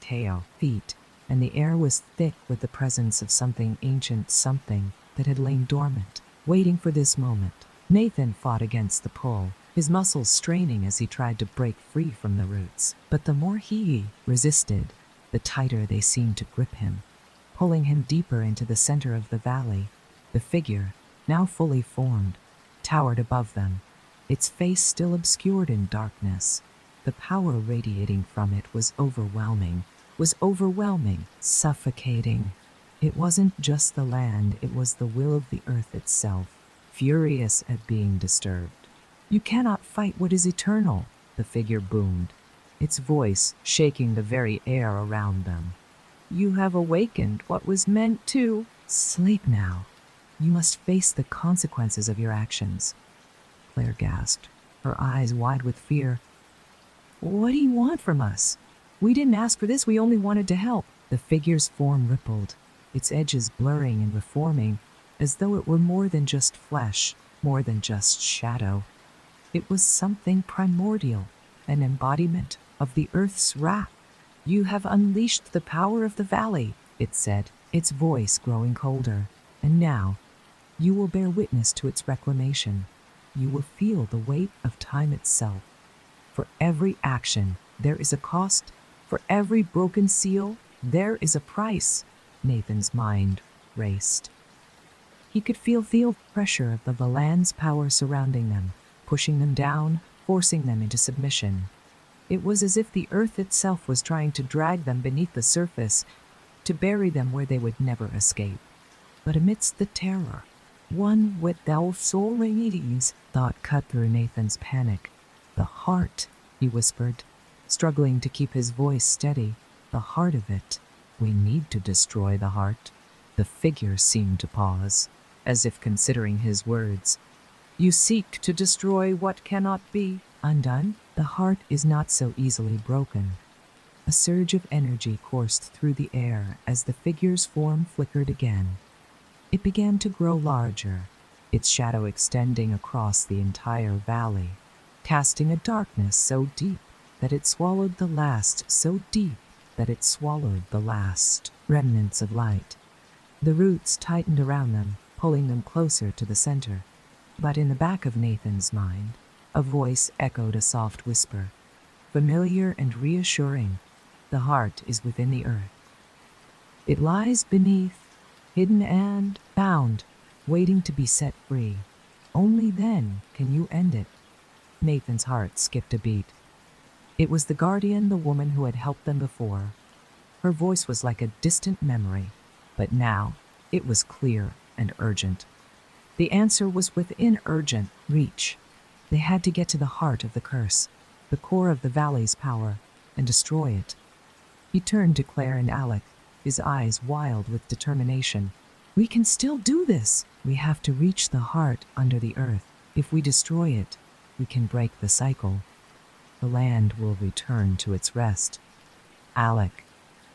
feet, and the air was thick with the presence of something ancient, something that had lain dormant, waiting for this moment. Nathan fought against the pull, his muscles straining as he tried to break free from the roots. But the more he resisted, the tighter they seemed to grip him, pulling him deeper into the center of the valley. The figure, now fully formed, towered above them, its face still obscured in darkness. The power radiating from it was overwhelming, suffocating. It wasn't just the land, it was the will of the earth itself, furious at being disturbed. You cannot fight what is eternal, the figure boomed, its voice shaking the very air around them. You have awakened what was meant to sleep now. You must face the consequences of your actions. Claire gasped, her eyes wide with fear. What do you want from us? We didn't ask for this, we only wanted to help. The figure's form rippled, its edges blurring and reforming, as though it were more than just flesh, more than just shadow. It was something primordial, an embodiment of the earth's wrath. You have unleashed the power of the valley, it said, its voice growing colder. And now, you will bear witness to its reclamation. You will feel the weight of time itself. For every action, there is a cost. For every broken seal, there is a price. Nathan's mind raced. He could feel the pressure of the land's power surrounding them, pushing them down, forcing them into submission. It was as if the earth itself was trying to drag them beneath the surface, to bury them where they would never escape. But amidst the terror, one without soaring ease, thought cut through Nathan's panic. The heart, he whispered, struggling to keep his voice steady. The heart of it. We need to destroy the heart. The figure seemed to pause, as if considering his words. You seek to destroy what cannot be undone? The heart is not so easily broken. A surge of energy coursed through the air as the figure's form flickered again. It began to grow larger, its shadow extending across the entire valley, casting a darkness so deep that it swallowed the last, remnants of light. The roots tightened around them, pulling them closer to the center. But in the back of Nathan's mind, a voice echoed a soft whisper, familiar and reassuring. The heart is within the earth. It lies beneath, hidden and bound, waiting to be set free. Only then can you end it. Nathan's heart skipped a beat. It was the guardian, the woman who had helped them before. Her voice was like a distant memory, but now it was clear and urgent. The answer was within urgent reach. They had to get to the heart of the curse, the core of the valley's power, and destroy it. He turned to Claire and Alec, his eyes wild with determination. We can still do this. We have to reach the heart under the earth. If we destroy it, we can break the cycle. The land will return to its rest. Alec,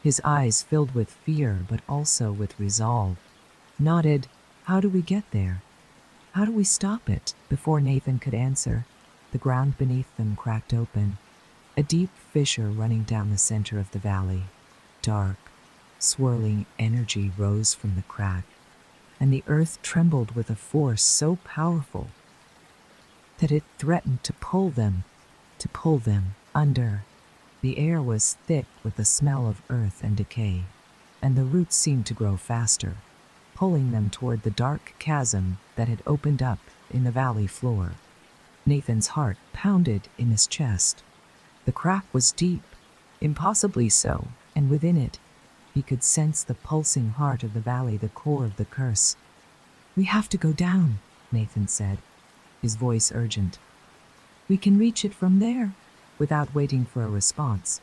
his eyes filled with fear but also with resolve, nodded. How do we get there? How do we stop it? Before Nathan could answer, the ground beneath them cracked open, a deep fissure running down the center of the valley. Dark, swirling energy rose from the crack, and the earth trembled with a force so powerful that it threatened to pull them under. The air was thick with the smell of earth and decay, and the roots seemed to grow faster, pulling them toward the dark chasm that had opened up in the valley floor. Nathan's heart pounded in his chest. The crack was deep, impossibly so, and within it, he could sense the pulsing heart of the valley, the core of the curse. We have to go down, Nathan said, his voice urgent. We can reach it from there. Without waiting for a response,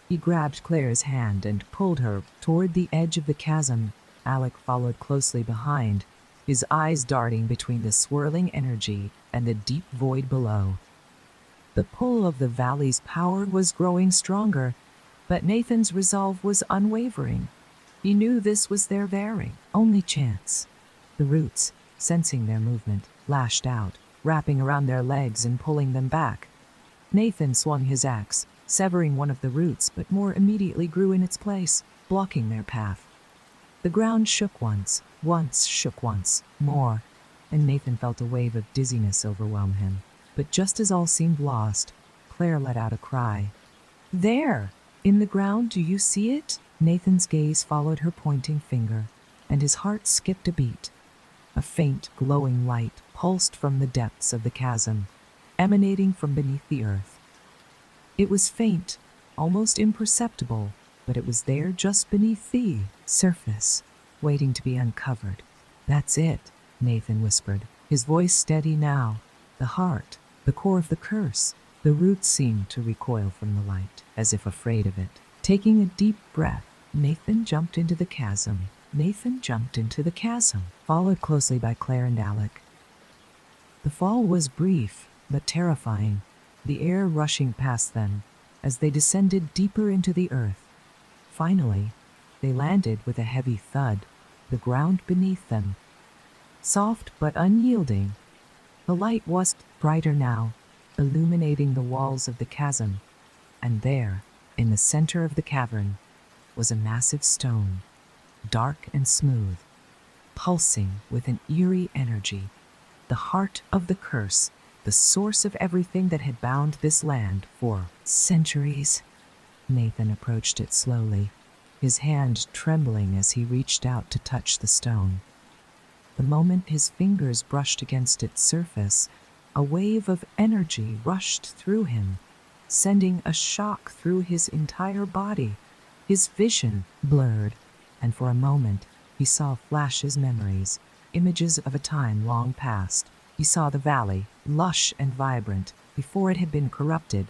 he grabbed Claire's hand and pulled her toward the edge of the chasm. Alec followed closely behind, his eyes darting between the swirling energy and the deep void below. The pull of the valley's power was growing stronger, but Nathan's resolve was unwavering. He knew this was their very only chance. The roots, sensing their movement, lashed out, wrapping around their legs and pulling them back. Nathan swung his axe, severing one of the roots, but more immediately grew in its place, blocking their path. The ground shook once, more, and Nathan felt a wave of dizziness overwhelm him. But just as all seemed lost, Claire let out a cry. There! In the ground, do you see it? Nathan's gaze followed her pointing finger, and his heart skipped a beat. A faint, glowing light pulsed from the depths of the chasm, emanating from beneath the earth. It was faint, almost imperceptible, but it was there just beneath the surface, waiting to be uncovered. That's it, Nathan whispered, his voice steady now. The heart, the core of the curse. The roots seemed to recoil from the light, as if afraid of it. Taking a deep breath, Nathan jumped into the chasm, followed closely by Claire and Alec. The fall was brief, but terrifying, the air rushing past them as they descended deeper into the earth. Finally, they landed with a heavy thud, the ground beneath them, soft but unyielding. The light was brighter now, illuminating the walls of the chasm, and there, in the center of the cavern, was a massive stone, dark and smooth, pulsing with an eerie energy. The heart of the curse, the source of everything that had bound this land for centuries. Nathan approached it slowly, his hand trembling as he reached out to touch the stone. The moment his fingers brushed against its surface, a wave of energy rushed through him, sending a shock through his entire body. His vision blurred, and for a moment he saw flashes, memories, images of a time long past. He saw the valley, lush and vibrant, before it had been corrupted.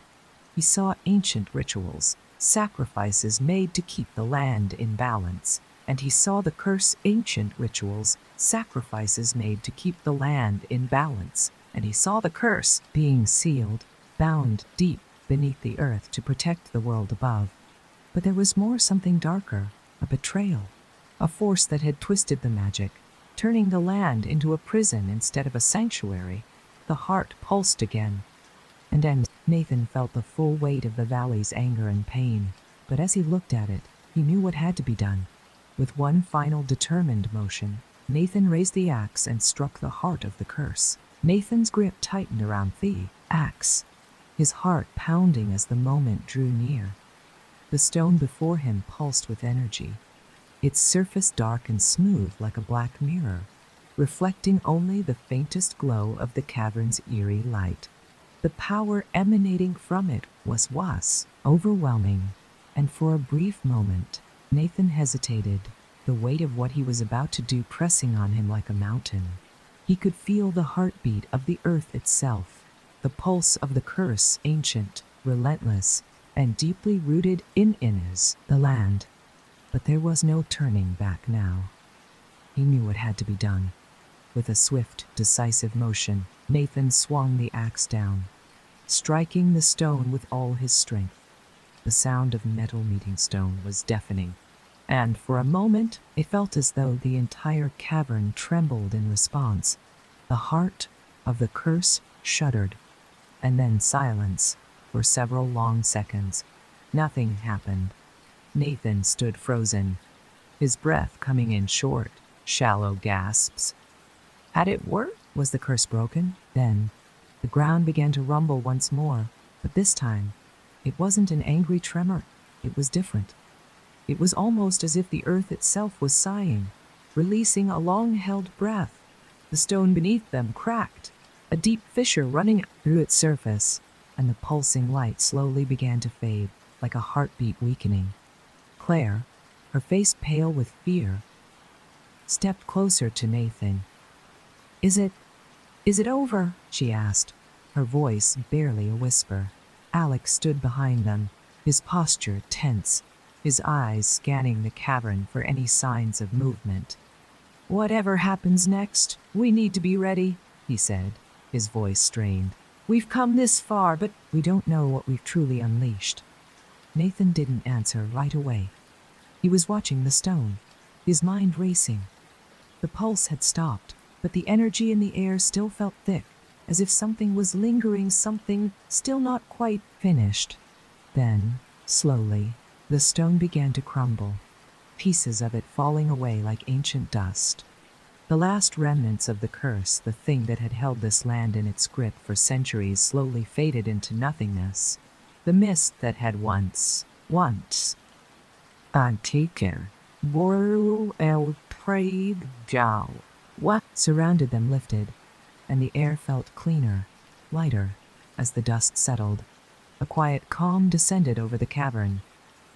He saw ancient rituals, sacrifices made to keep the land in balance, and he saw the curse ancient rituals, sacrifices made to keep the land in balance, and he saw the curse being sealed, bound deep beneath the earth to protect the world above. But there was more, something darker, a betrayal, a force that had twisted the magic, turning the land into a prison instead of a sanctuary. The heart pulsed again, and then Nathan felt the full weight of the valley's anger and pain. But as he looked at it, he knew what had to be done. With one final determined motion, Nathan raised the axe and struck the heart of the curse. Nathan's grip tightened around the axe, his heart pounding as the moment drew near. The stone before him pulsed with energy, its surface dark and smooth like a black mirror, reflecting only the faintest glow of the cavern's eerie light. The power emanating from it was overwhelming, and for a brief moment, Nathan hesitated, the weight of what he was about to do pressing on him like a mountain. He could feel the heartbeat of the earth itself, the pulse of the curse, ancient, relentless, and deeply rooted in the land. But there was no turning back now. He knew what had to be done. With a swift, decisive motion, Nathan swung the axe down, striking the stone with all his strength. The sound of metal meeting stone was deafening, and for a moment it felt as though the entire cavern trembled in response. The heart of the curse shuddered, and then silence. For several long seconds, nothing happened. Nathan stood frozen, his breath coming in short, shallow gasps. Had it worked? Was the curse broken? Then, the ground began to rumble once more, but this time, it wasn't an angry tremor. It was different. It was almost as if the earth itself was sighing, releasing a long-held breath. The stone beneath them cracked, a deep fissure running through its surface, and the pulsing light slowly began to fade, like a heartbeat weakening. Claire, her face pale with fear, stepped closer to Nathan. Is it over?" she asked, her voice barely a whisper. Alex stood behind them, his posture tense, his eyes scanning the cavern for any signs of movement. "Whatever happens next, we need to be ready," he said, his voice strained. "We've come this far, but we don't know what we've truly unleashed." Nathan didn't answer right away. He was watching the stone, his mind racing. The pulse had stopped, but the energy in the air still felt thick, as if something was lingering, something still not quite finished. Then, slowly, the stone began to crumble, pieces of it falling away like ancient dust. The last remnants of the curse, the thing that had held this land in its grip for centuries, slowly faded into nothingness. The mist that had once, taken, Boru el prayed Jao, what surrounded them lifted, and the air felt cleaner, lighter, as the dust settled. A quiet calm descended over the cavern,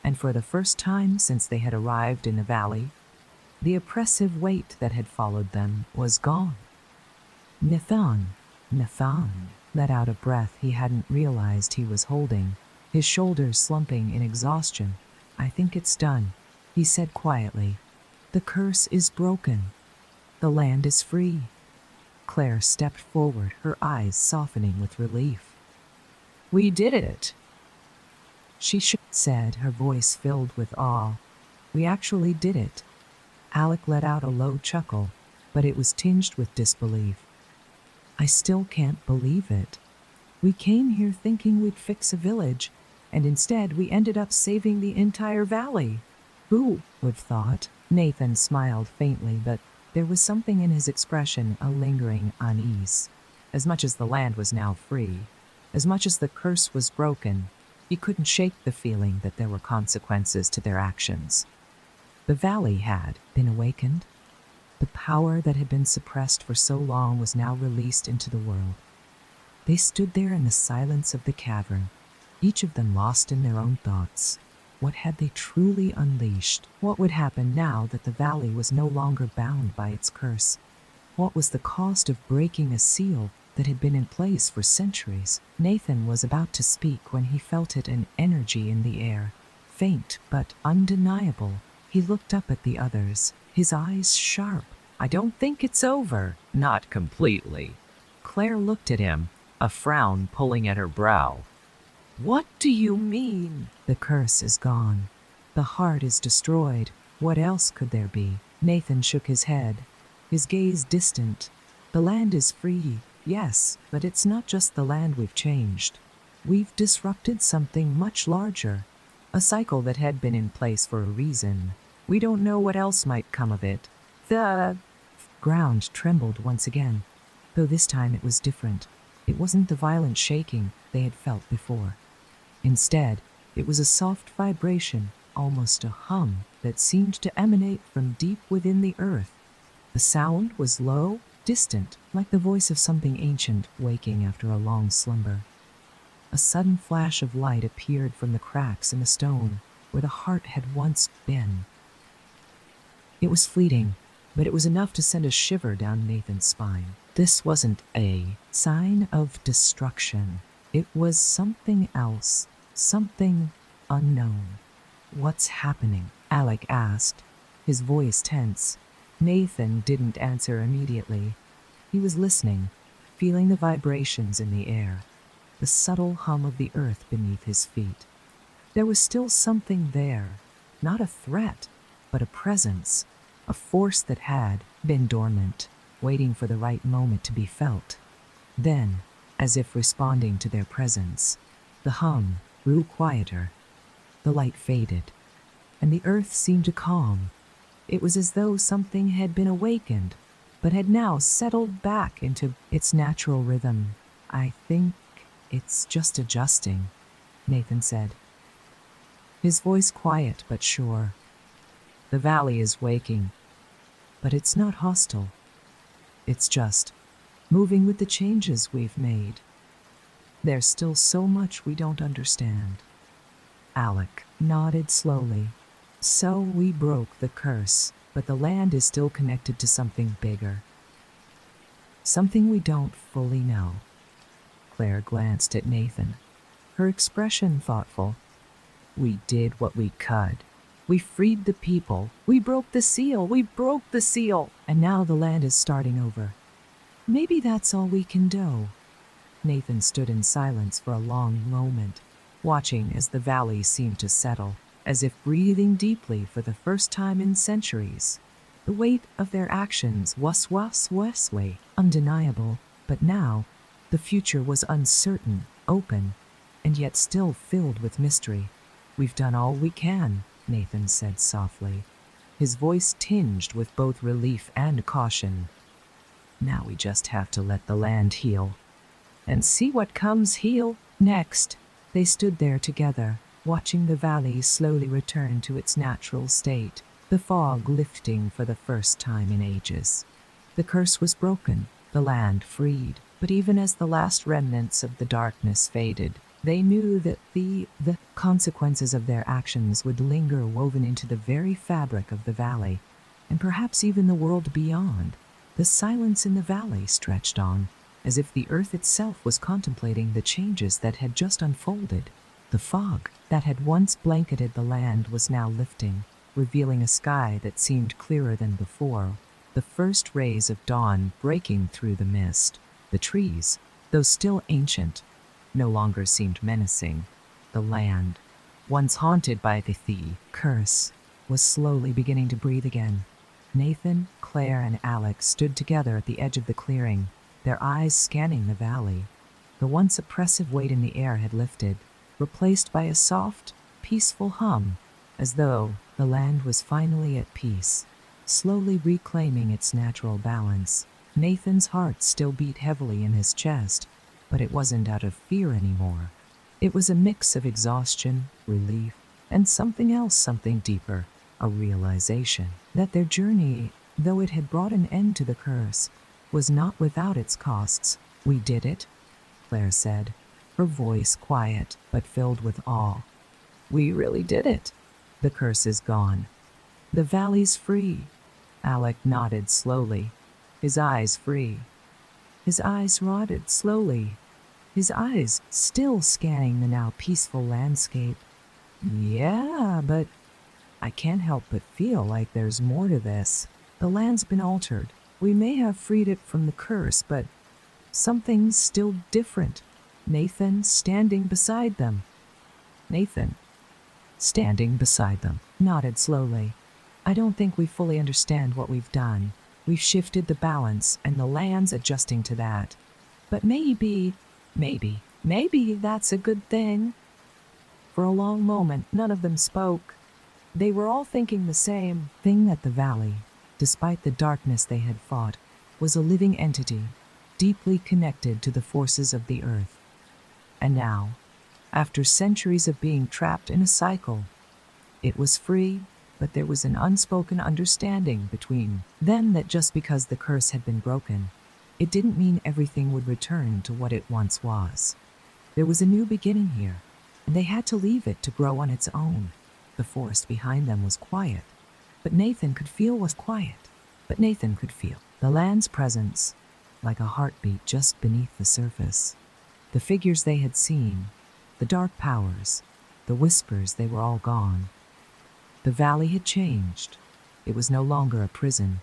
and for the first time since they had arrived in the valley, the oppressive weight that had followed them was gone. Nathan let out a breath he hadn't realized he was holding, his shoulders slumping in exhaustion. "I think it's done," he said quietly. "The curse is broken. The land is free." Claire stepped forward, her eyes softening with relief. "We did it," she said, her voice filled with awe. "We actually did it." Alec let out a low chuckle, but it was tinged with disbelief. "I still can't believe it. We came here thinking we'd fix a village, and instead we ended up saving the entire valley. Who would have thought?" Nathan smiled faintly, but there was something in his expression, a lingering unease. As much as the land was now free, as much as the curse was broken, he couldn't shake the feeling that there were consequences to their actions. The valley had been awakened. The power that had been suppressed for so long was now released into the world. They stood there in the silence of the cavern, each of them lost in their own thoughts. What had they truly unleashed? What would happen now that the valley was no longer bound by its curse? What was the cost of breaking a seal that had been in place for centuries? Nathan was about to speak when he felt it, an energy in the air, faint but undeniable. He looked up at the others, his eyes sharp. I don't think it's over. Not completely. Claire looked at him, a frown pulling at her brow. What do you mean? The curse is gone. The heart is destroyed. What else could there be? Nathan shook his head, his gaze distant. The land is free, yes, but it's not just the land we've changed. We've disrupted something much larger, a cycle that had been in place for a reason. We don't know what else might come of it. The ground trembled once again, though this time it was different. It wasn't the violent shaking they had felt before. Instead, it was a soft vibration, almost a hum, that seemed to emanate from deep within the earth. The sound was low, distant, like the voice of something ancient waking after a long slumber. A sudden flash of light appeared from the cracks in the stone where the heart had once been. It was fleeting, but it was enough to send a shiver down Nathan's spine. This wasn't a sign of destruction. It was something else, something unknown. What's happening? Alec asked, his voice tense. Nathan didn't answer immediately. He was listening, feeling the vibrations in the air, the subtle hum of the earth beneath his feet. There was still something there, not a threat, but a presence, a force that had been dormant, waiting for the right moment to be felt. Then, as if responding to their presence, the hum grew quieter. The light faded, and the earth seemed to calm. It was as though something had been awakened, but had now settled back into its natural rhythm. I think it's just adjusting, Nathan said, his voice quiet but sure. The valley is waking, but it's not hostile. It's just moving with the changes we've made. There's still so much we don't understand. Alec nodded slowly. So we broke the curse, but the land is still connected to something bigger. Something we don't fully know. Claire glanced at Nathan, her expression thoughtful. We did what we could. We freed the people. We broke the seal. We broke the seal. And now the land is starting over. Maybe that's all we can do. Nathan stood in silence for a long moment, watching as the valley seemed to settle, as if breathing deeply for the first time in centuries. The weight of their actions was undeniable, but now the future was uncertain, open, and yet still filled with mystery. We've done all we can, Nathan said softly, his voice tinged with both relief and caution. Now we just have to let the land heal, and see what comes heal next. They stood there together, watching the valley slowly return to its natural state, the fog lifting for the first time in ages. The curse was broken, the land freed, but even as the last remnants of the darkness faded, they knew that the consequences of their actions would linger woven into the very fabric of the valley, and perhaps even the world beyond. The silence in the valley stretched on, as if the earth itself was contemplating the changes that had just unfolded. The fog that had once blanketed the land was now lifting, revealing a sky that seemed clearer than before, the first rays of dawn breaking through the mist. The trees, though still ancient, no longer seemed menacing. The land, once haunted by the curse, was slowly beginning to breathe again. Nathan, Claire, and Alex stood together at the edge of the clearing, their eyes scanning the valley. The once oppressive weight in the air had lifted, replaced by a soft, peaceful hum, as though the land was finally at peace, slowly reclaiming its natural balance. Nathan's heart still beat heavily in his chest, but it wasn't out of fear anymore. It was a mix of exhaustion, relief, and something else, something deeper, a realization that their journey, though it had brought an end to the curse, was not without its costs. We did it, Claire said, her voice quiet but filled with awe. We really did it. The curse is gone. The valley's free. Alec nodded slowly, his eyes free. His eyes rotted slowly, his eyes still scanning the now peaceful landscape. Yeah, but I can't help but feel like there's more to this. The land's been altered. We may have freed it from the curse, but something's still different. Nathan standing beside them. Nathan, standing beside them, nodded slowly. I don't think we fully understand what we've done. We've shifted the balance, and the land's adjusting to that. But maybe that's a good thing. For a long moment, none of them spoke. They were all thinking the same thing, that the valley, despite the darkness they had fought, was a living entity, deeply connected to the forces of the earth. And now, after centuries of being trapped in a cycle, it was free, but there was an unspoken understanding between them that just because the curse had been broken, it didn't mean everything would return to what it once was. There was a new beginning here, and they had to leave it to grow on its own. The forest behind them was quiet, but Nathan could feel the land's presence, like a heartbeat just beneath the surface. The figures they had seen, the dark powers, the whispers, they were all gone. The valley had changed. It was no longer a prison.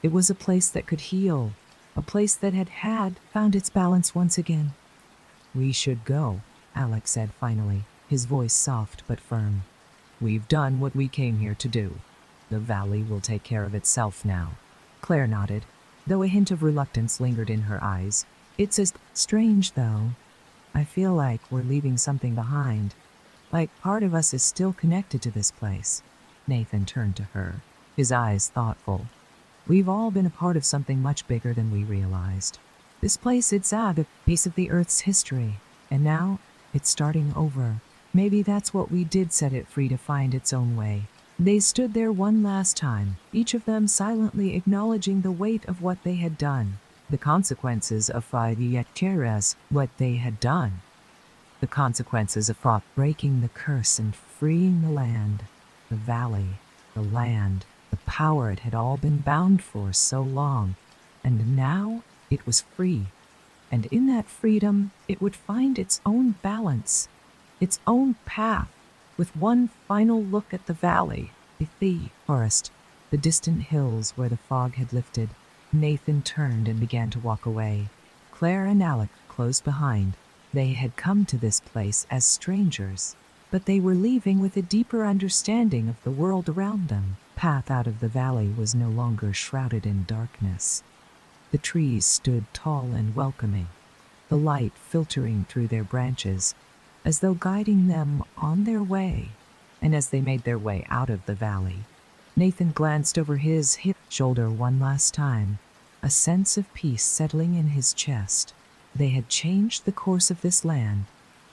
It was a place that could heal, a place that had found its balance once again. We should go, Alex said finally, his voice soft but firm. We've done what we came here to do. The valley will take care of itself now. Claire nodded, though a hint of reluctance lingered in her eyes. It's strange, though. I feel like we're leaving something behind. Like part of us is still connected to this place. Nathan turned to her, his eyes thoughtful. We've all been a part of something much bigger than we realized. This place, it's a piece of the Earth's history, and now it's starting over. Maybe that's what we did, set it free to find its own way. They stood there one last time, each of them silently acknowledging the weight of what they had done, the consequences of what they had done, the consequences of breaking the curse and freeing the land, the valley, the land, the power it had all been bound for so long, and now it was free. And in that freedom, it would find its own balance, its own path, with one final look at the valley, the forest, the distant hills where the fog had lifted. Nathan turned and began to walk away. Claire and Alec close behind. They had come to this place as strangers, but they were leaving with a deeper understanding of the world around them. Path out of the valley was no longer shrouded in darkness. The trees stood tall and welcoming, the light filtering through their branches, as though guiding them on their way. And as they made their way out of the valley, Nathan glanced over his hip shoulder one last time, a sense of peace settling in his chest. They had changed the course of this land,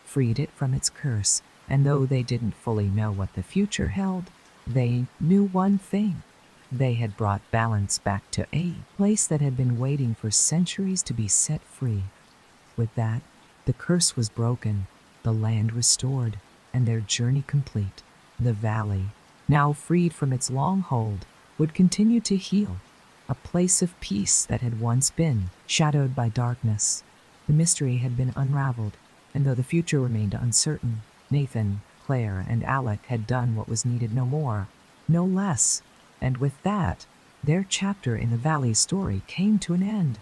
freed it from its curse, and though they didn't fully know what the future held, they knew one thing. They had brought balance back to a place that had been waiting for centuries to be set free. With that, the curse was broken, the land restored, and their journey complete. The valley, now freed from its long hold, would continue to heal, a place of peace that had once been shadowed by darkness. The mystery had been unraveled, and though the future remained uncertain, Nathan, Claire, and Alec had done what was needed, no more, no less. And with that, their chapter in the valley story came to an end.